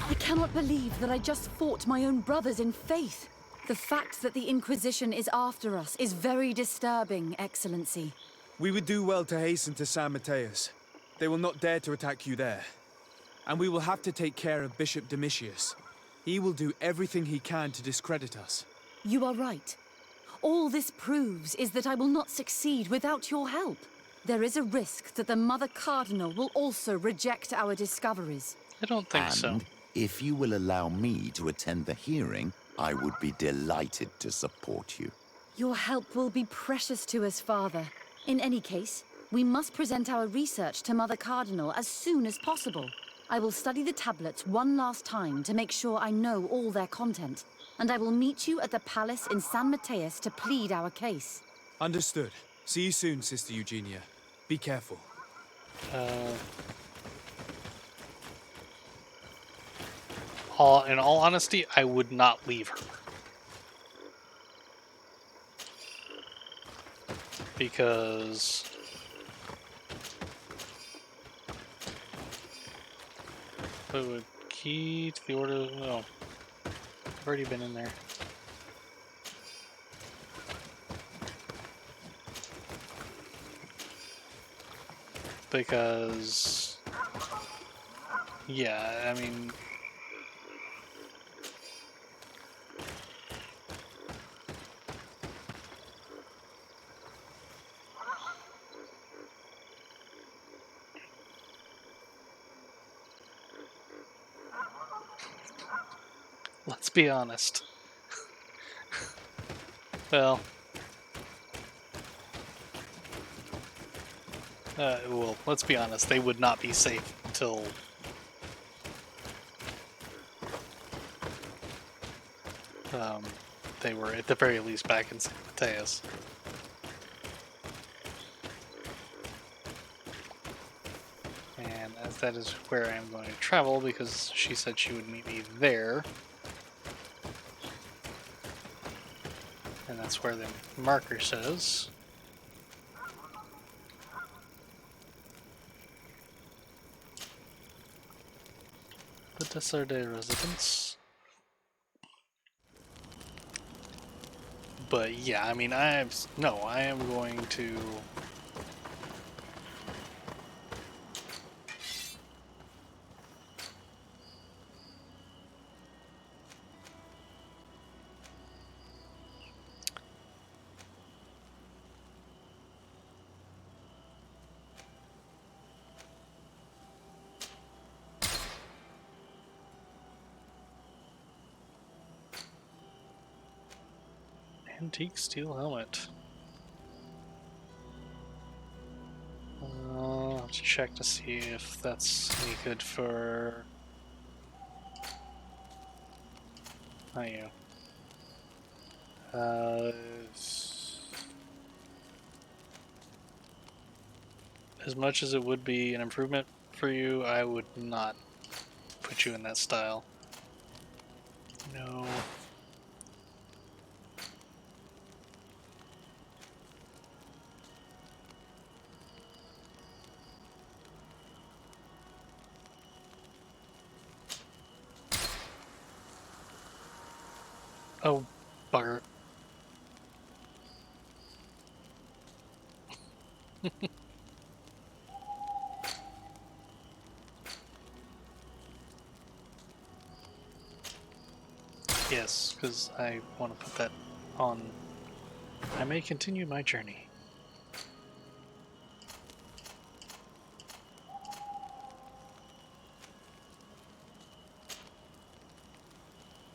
I cannot believe that I just fought my own brothers in faith. The fact that the Inquisition is after us is very disturbing, Excellency. We would do well to hasten to San Matthias. They will not dare to attack you there. And we will have to take care of Bishop Domitius. He will do everything he can to discredit us. You are right. All this proves is that I will not succeed without your help. There is a risk that the Mother Cardinal will also reject our discoveries. I don't think so. And if you will allow me to attend the hearing, I would be delighted to support you. Your help will be precious to us, Father. In any case, we must present our research to Mother Cardinal as soon as possible. I will study the tablets one last time to make sure I know all their content. And I will meet you at the palace in San Matthias to plead our case. Understood. See you soon, Sister Eugenia. Be careful. in all honesty, I would not leave her. Because it would key to the order. No, I've already been in there. Because, yeah, I mean, let's be honest. Well, well, let's be honest. They would not be safe until they were at the very least back in San Mateus. And as that is where I am going to travel, because she said she would meet me there. And that's where the marker says. The Desarde residence. But yeah, I mean, I am going to antique steel helmet. Let's check to see if that's any good for. Not you. As much as it would be an improvement for you, I would not put you in that style. No. Oh, bugger. Yes, because I want to put that on. I may continue my journey.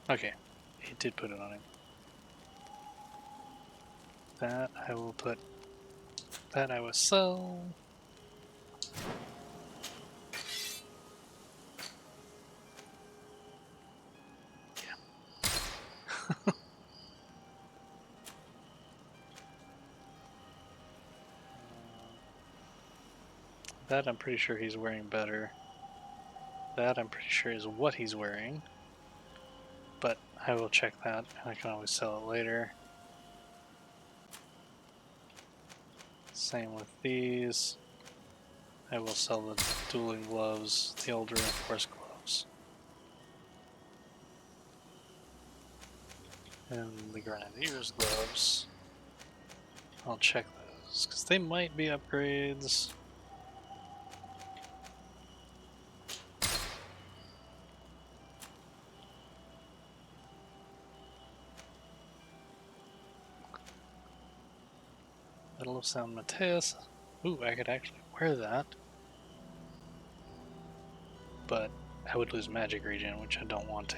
Okay, it did put it on him. That I will put. That I will sell. That I'm pretty sure he's wearing better. That I'm pretty sure is what he's wearing. But I will check that, and I can always sell it later. Same with these. I will sell the dueling gloves, the old reinforced gloves. And the Grenadier's gloves. I'll check those, because they might be upgrades. Battle of San Mateus. Ooh, I could actually wear that. But I would lose magic regen, which I don't want to.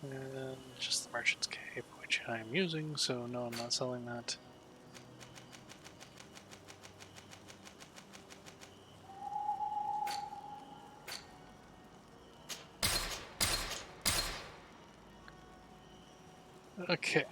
And just the Merchant's Cape, which I am using, so no, I'm not selling that. Okay.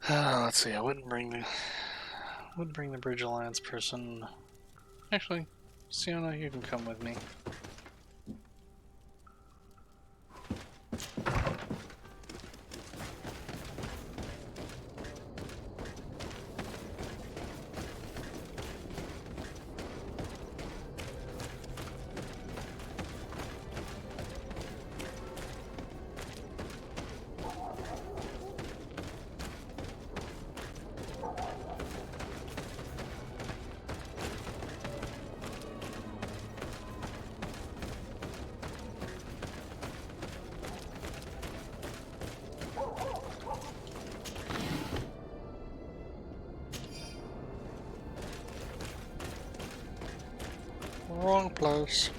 Let's see. I wouldn't bring the Bridge Alliance person. Actually, Siona, you can come with me. Wrong place.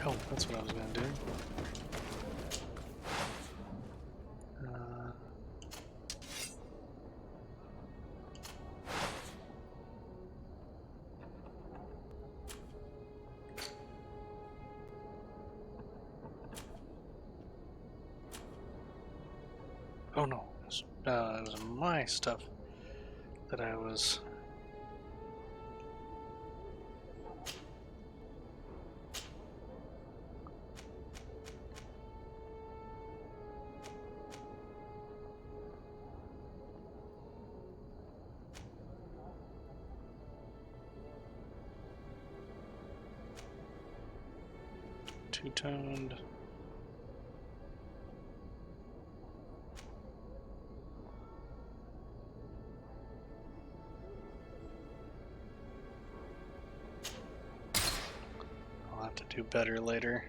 Oh, that's what I was gonna do. Oh no, it was my stuff that I was. Two-toned. I'll have to do better later.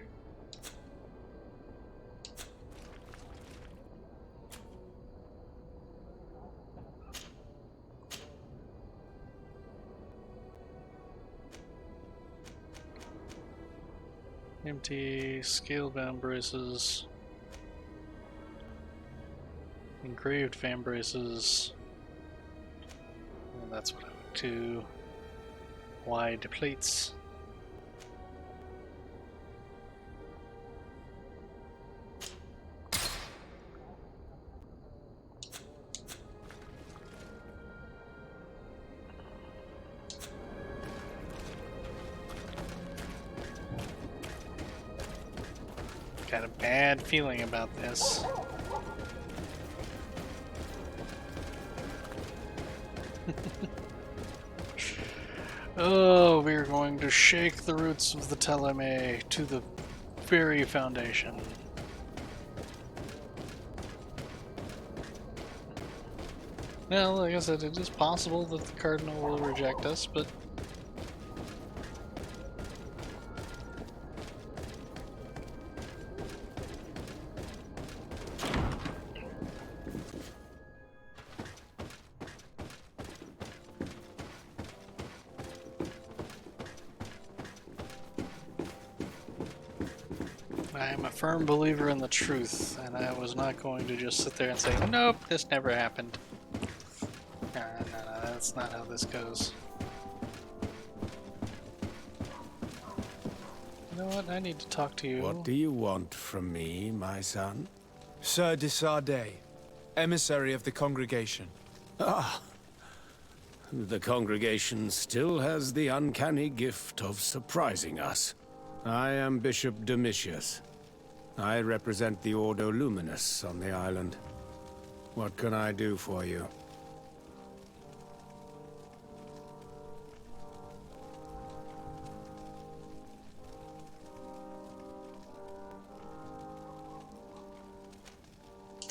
Empty scale-bound braces, engraved fan braces, and that's what I would do. Wide plates. Got a bad feeling about this. Oh, we're going to shake the roots of the Teleme to the very foundation. Now, like I said, it is possible that the Cardinal will reject us, but I am a firm believer in the truth, and I was not going to just sit there and say, nope, this never happened. No, that's not how this goes. You know what? I need to talk to you. What do you want from me, my son? Sir de Sardet, emissary of the congregation. Ah, the congregation still has the uncanny gift of surprising us. I am Bishop Domitius. I represent the Ordo Luminous on the island. What can I do for you?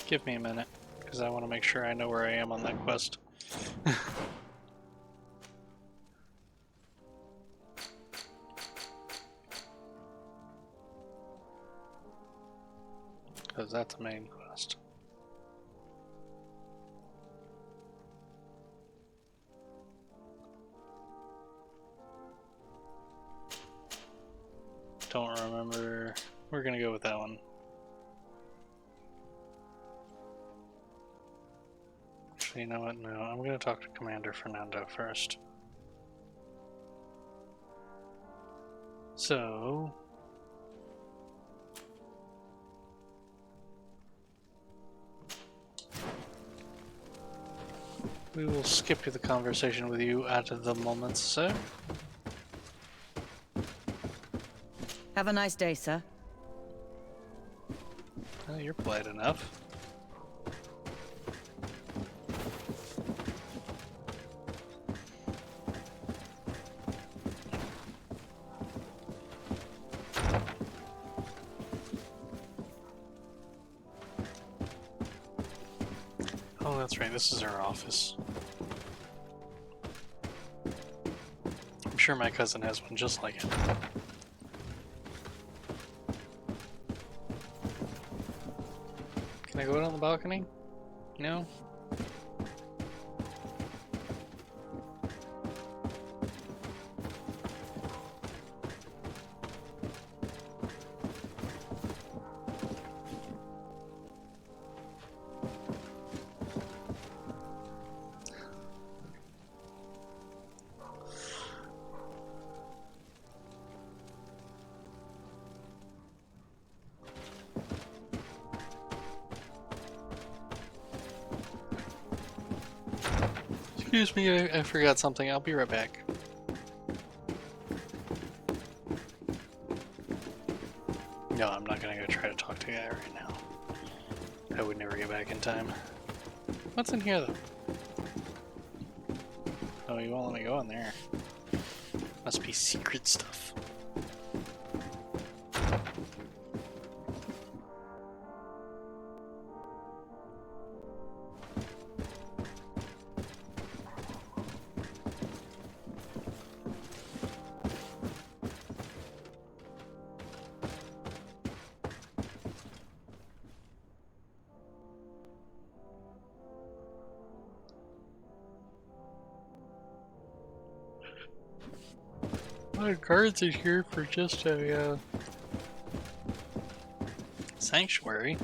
Give me a minute, because I want to make sure I know where I am on that quest. Because that's the main quest. Don't remember. We're gonna go with that one. Actually, you know what? No, I'm gonna talk to Commander Fernando first. So... we will skip the conversation with you at the moment, sir. Have a nice day, sir. Oh, you're polite enough. Oh, that's right, this is our office. I'm sure my cousin has one just like it. Can I go out on the balcony? No? Excuse me, I forgot something. I'll be right back. No, I'm not gonna go try to talk to the guy right now. I would never get back in time. What's in here, though? Oh, you won't let me go in there. Must be secret stuff. My guards are here for just a sanctuary.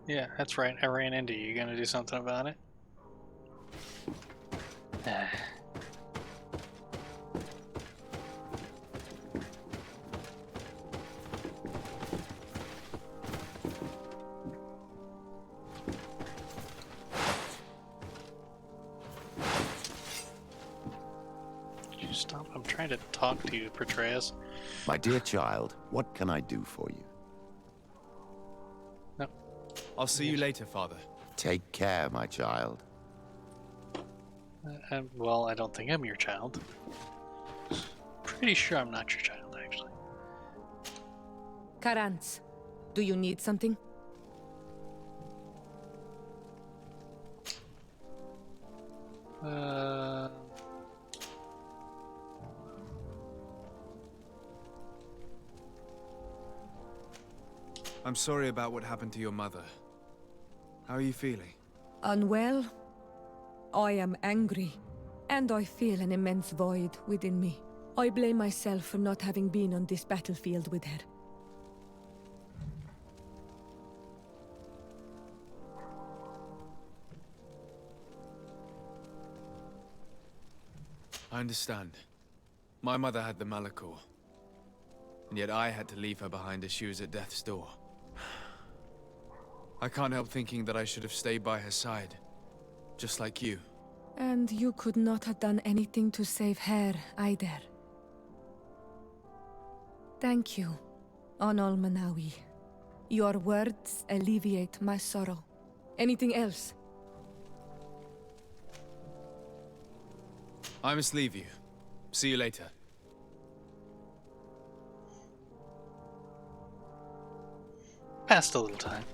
Yeah, that's right. I ran into you. You gonna do something about it? Stop. I'm trying to talk to you, Petraeus. My dear child, what can I do for you? No. I'll see you later, Father. Take care, my child. Well, I don't think I'm your child. Pretty sure I'm not your child, actually. Karantz, do you need something? I'm sorry about what happened to your mother. How are you feeling? Unwell? I am angry, and I feel an immense void within me. I blame myself for not having been on this battlefield with her. I understand. My mother had the Malachor, and yet I had to leave her behind as she was at death's door. I can't help thinking that I should have stayed by her side, just like you. And you could not have done anything to save her, either. Thank you, Onol Manawi. Your words alleviate my sorrow. Anything else? I must leave you. See you later. Passed a little time.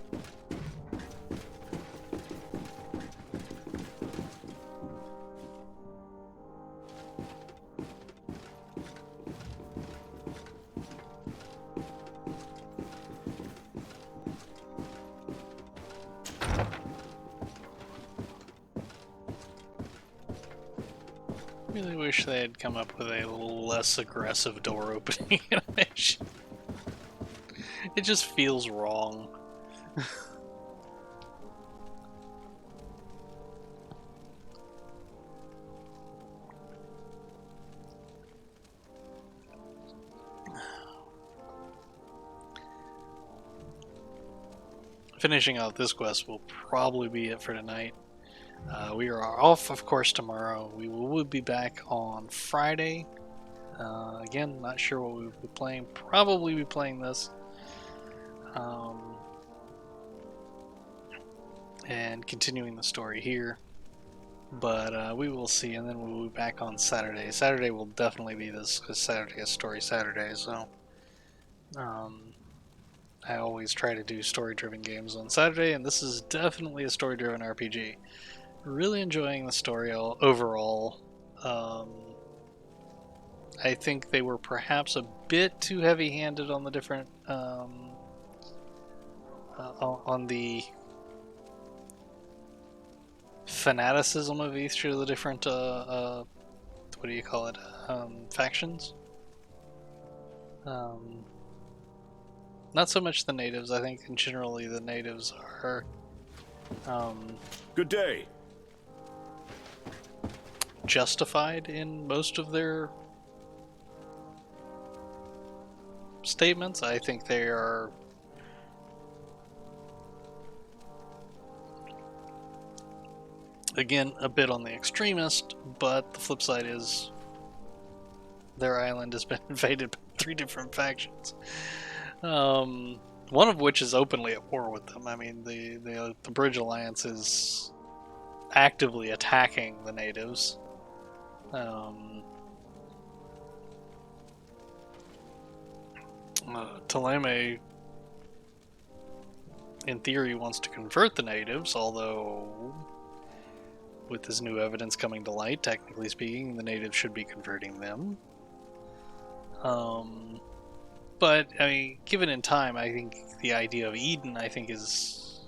Really wish they had come up with a little less aggressive door opening animation. It just feels wrong. Finishing out this quest will probably be it for tonight. We are off, of course, tomorrow. We will be back on Friday. Again, not sure what we'll be playing. Probably be playing this. And continuing the story here. But we will see, and then we'll be back on Saturday. Saturday will definitely be this, because Saturday is Story Saturday, so... I always try to do story-driven games on Saturday, and this is definitely a story-driven RPG. Really enjoying the story overall. I think they were perhaps a bit too heavy-handed on the different on the fanaticism of each of the different what do you call it, factions. Not so much the natives. I think generally the natives are good day. Justified in most of their statements. I think they are again a bit on the extremist, but the flip side is their island has been invaded by 3 different factions. One of which is openly at war with them. I mean, the Bridge Alliance is actively attacking the natives. Thélème, in theory, wants to convert the natives, although with this new evidence coming to light, technically speaking, the natives should be converting them. But, I mean, given in time, I think the idea of Eden, I think, is,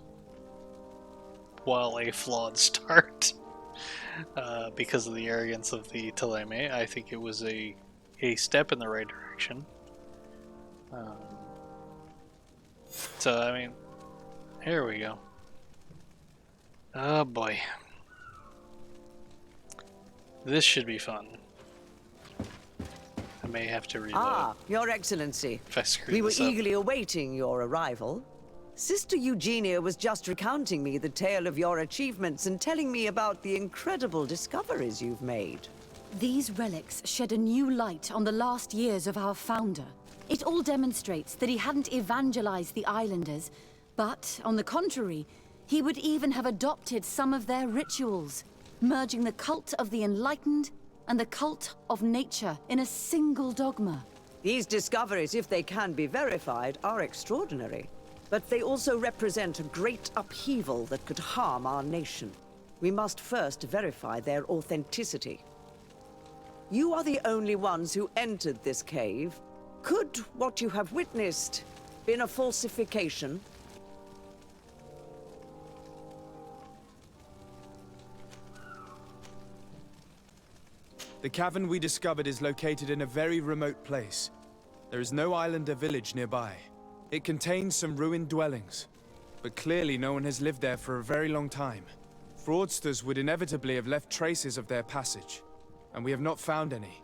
while a flawed start, because of the arrogance of the Thélème, I think it was a step in the right direction. So, I mean, here we go. Oh boy. This should be fun. I may have to reload. Ah, Your Excellency. If I screw We were this up. eagerly awaiting your arrival. Sister Eugenia was just recounting me the tale of your achievements and telling me about the incredible discoveries you've made. These relics shed a new light on the last years of our founder. It all demonstrates that he hadn't evangelized the islanders, but, on the contrary, he would even have adopted some of their rituals, merging the cult of the enlightened and the cult of nature in a single dogma. These discoveries, if they can be verified, are extraordinary. But they also represent a great upheaval that could harm our nation. We must first verify their authenticity. You are the only ones who entered this cave. Could what you have witnessed been a falsification? The cavern we discovered is located in a very remote place. There is no island or village nearby. It contains some ruined dwellings, but clearly no one has lived there for a very long time. Fraudsters would inevitably have left traces of their passage, and we have not found any.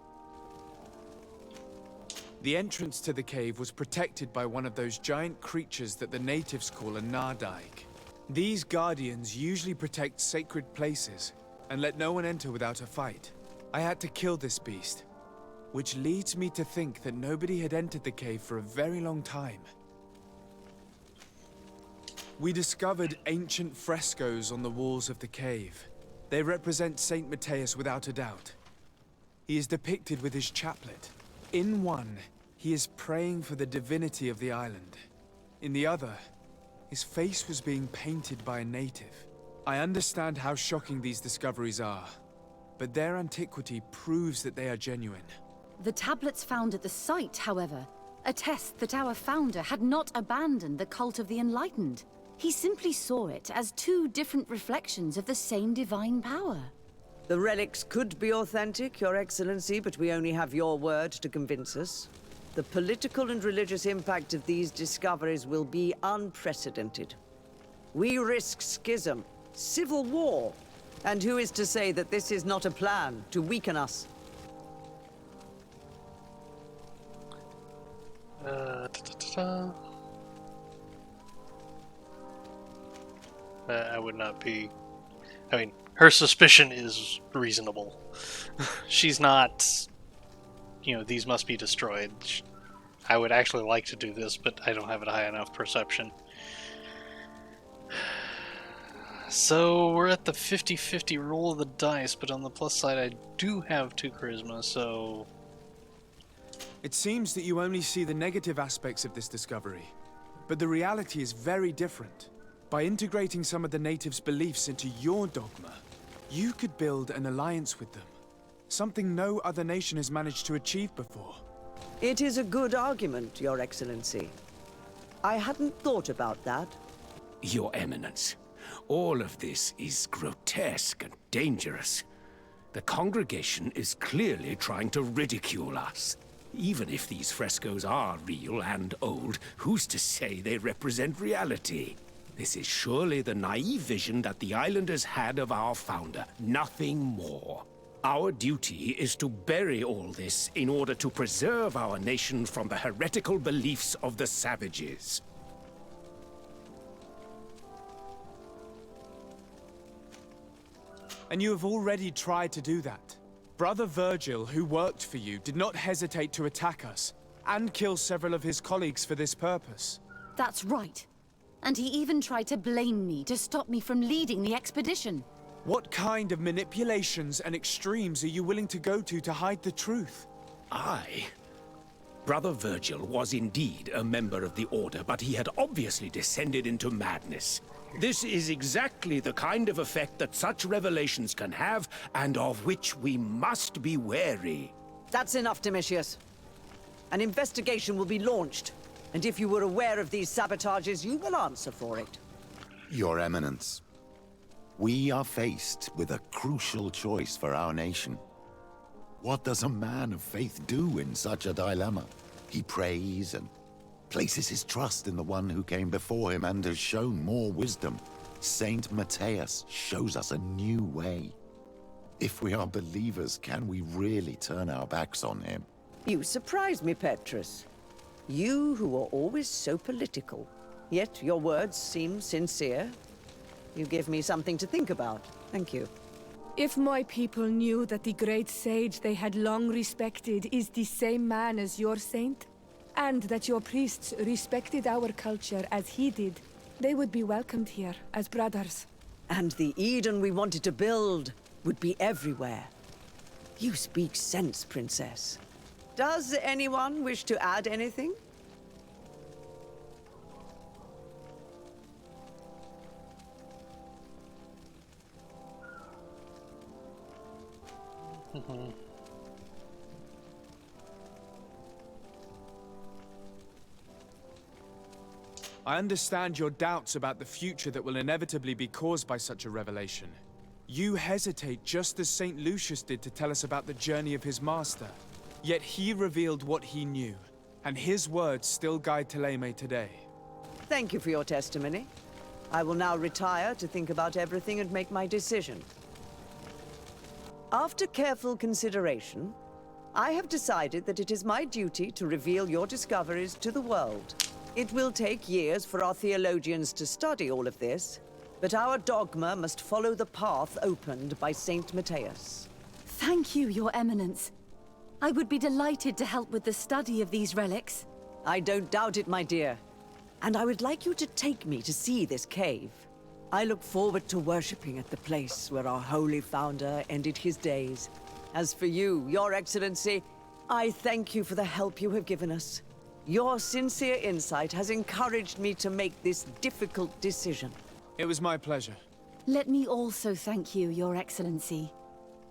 The entrance to the cave was protected by one of those giant creatures that the natives call a Nardaig. These guardians usually protect sacred places and let no one enter without a fight. I had to kill this beast, which leads me to think that nobody had entered the cave for a very long time. We discovered ancient frescoes on the walls of the cave. They represent Saint Matthias without a doubt. He is depicted with his chaplet. In one, he is praying for the divinity of the island. In the other, his face was being painted by a native. I understand how shocking these discoveries are, but their antiquity proves that they are genuine. The tablets found at the site, however, attest that our founder had not abandoned the cult of the enlightened. He simply saw it as 2 different reflections of the same divine power. The relics could be authentic, Your Excellency, but we only have your word to convince us. The political and religious impact of these discoveries will be unprecedented. We risk schism, civil war, and who is to say that this is not a plan to weaken us? I would not be... I mean, her suspicion is reasonable. She's not... You know, these must be destroyed. I would actually like to do this, but I don't have a high enough perception. So, we're at the 50-50 roll of the dice, but on the plus side I do have 2 charisma, so... It seems that you only see the negative aspects of this discovery, but the reality is very different. By integrating some of the natives' beliefs into your dogma, you could build an alliance with them. Something no other nation has managed to achieve before. It is a good argument, Your Excellency. I hadn't thought about that. Your Eminence, all of this is grotesque and dangerous. The congregation is clearly trying to ridicule us. Even if these frescoes are real and old, who's to say they represent reality? This is surely the naive vision that the islanders had of our founder, nothing more. Our duty is to bury all this in order to preserve our nation from the heretical beliefs of the savages. And you have already tried to do that. Brother Virgil, who worked for you, did not hesitate to attack us, and kill several of his colleagues for this purpose. That's right. And he even tried to blame me to stop me from leading the expedition. What kind of manipulations and extremes are you willing to go to hide the truth? Brother Virgil was indeed a member of the Order, but he had obviously descended into madness. This is exactly the kind of effect that such revelations can have, and of which we must be wary. That's enough, Domitius. An investigation will be launched, and if you were aware of these sabotages, you will answer for it. Your Eminence, we are faced with a crucial choice for our nation. What does a man of faith do in such a dilemma? He prays and places his trust in the one who came before him and has shown more wisdom. Saint Matthias shows us a new way. If we are believers, can we really turn our backs on him? You surprise me, Petrus. You who are always so political, yet your words seem sincere. You give me something to think about. Thank you. If my people knew that the great sage they had long respected is the same man as your saint, and that your priests respected our culture as he did, they would be welcomed here as brothers. And the Eden we wanted to build would be everywhere. You speak sense, Princess. Does anyone wish to add anything? I understand your doubts about the future that will inevitably be caused by such a revelation. You hesitate just as St. Lucius did to tell us about the journey of his master. Yet he revealed what he knew, and his words still guide Thélème today. Thank you for your testimony. I will now retire to think about everything and make my decision. After careful consideration, I have decided that it is my duty to reveal your discoveries to the world. It will take years for our theologians to study all of this, but our dogma must follow the path opened by Saint Matthias. Thank you, Your Eminence. I would be delighted to help with the study of these relics. I don't doubt it, my dear. And I would like you to take me to see this cave. I look forward to worshipping at the place where our holy founder ended his days. As for you, Your Excellency, I thank you for the help you have given us. Your sincere insight has encouraged me to make this difficult decision. It was my pleasure. Let me also thank you, Your Excellency.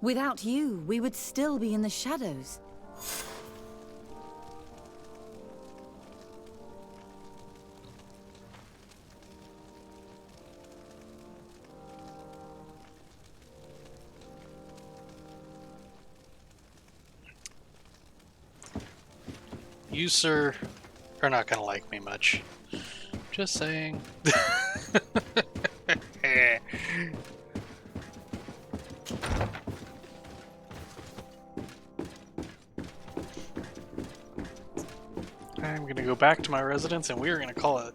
Without you, we would still be in the shadows. you, sir, are not gonna like me much. Just saying. I'm gonna go back to my residence, and we are gonna call it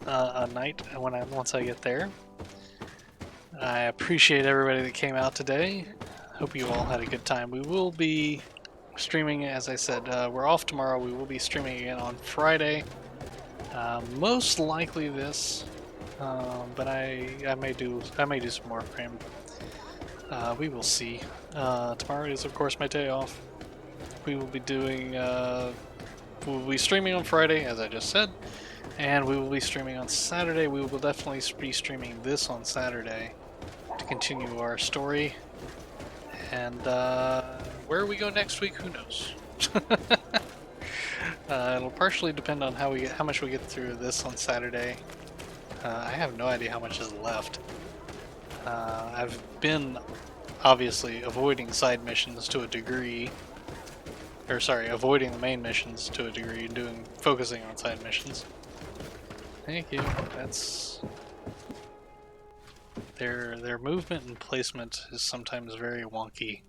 a night once I get there. I appreciate everybody that came out today. Hope you all had a good time. We will be streaming, as I said, we're off tomorrow. We will be streaming again on Friday. Most likely this, but I may do some more frame. We will see. Tomorrow is of course my day off. We will be doing. We'll be streaming on Friday, as I just said, and we will be streaming on Saturday. We will definitely be streaming this on Saturday to continue our story. And where we go next week, who knows? It'll partially depend on how much we get through this on Saturday. I have no idea how much is left. I've been obviously avoiding side missions to a degree, or sorry, avoiding the main missions to a degree, and focusing on side missions. Thank you. That's their movement and placement is sometimes very wonky.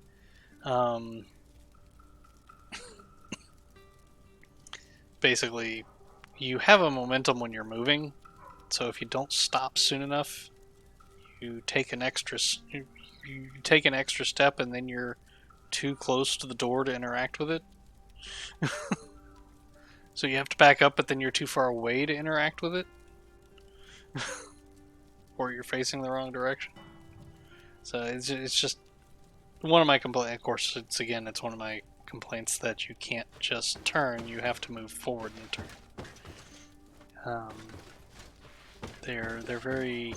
Basically, you have a momentum when you're moving, so if you don't stop soon enough, you take an extra you take an extra step, and then you're too close to the door to interact with it. So you have to back up, but then you're too far away to interact with it. Or you're facing the wrong direction. So it's just one of my complaints. Of course, it's one of my complaints that you can't just turn. You have to move forward and turn. They're very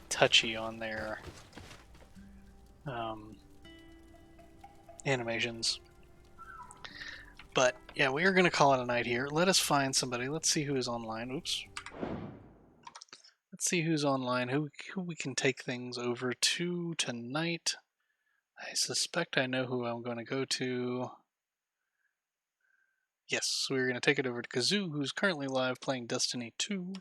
touchy on their animations. But yeah, we are going to call it a night here. Let us find somebody. Let's see who is online. Oops. Let's see who's online, who we can take things over to tonight. I suspect I know who I'm going to go to. Yes, we're going to take it over to Kazoo, who's currently live playing Destiny 2.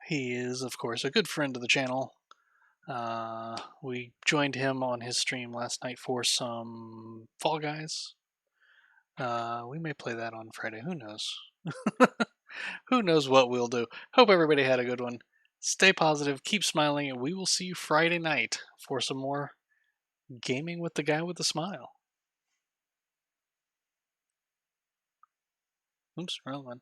He is, of course, a good friend of the channel. We joined him on his stream last night for some Fall Guys. We may play that on Friday. Who knows? Who knows what we'll do. Hope everybody had a good one. Stay positive, keep smiling, and we will see you Friday night for some more gaming with the guy with the smile. Oops, wrong one.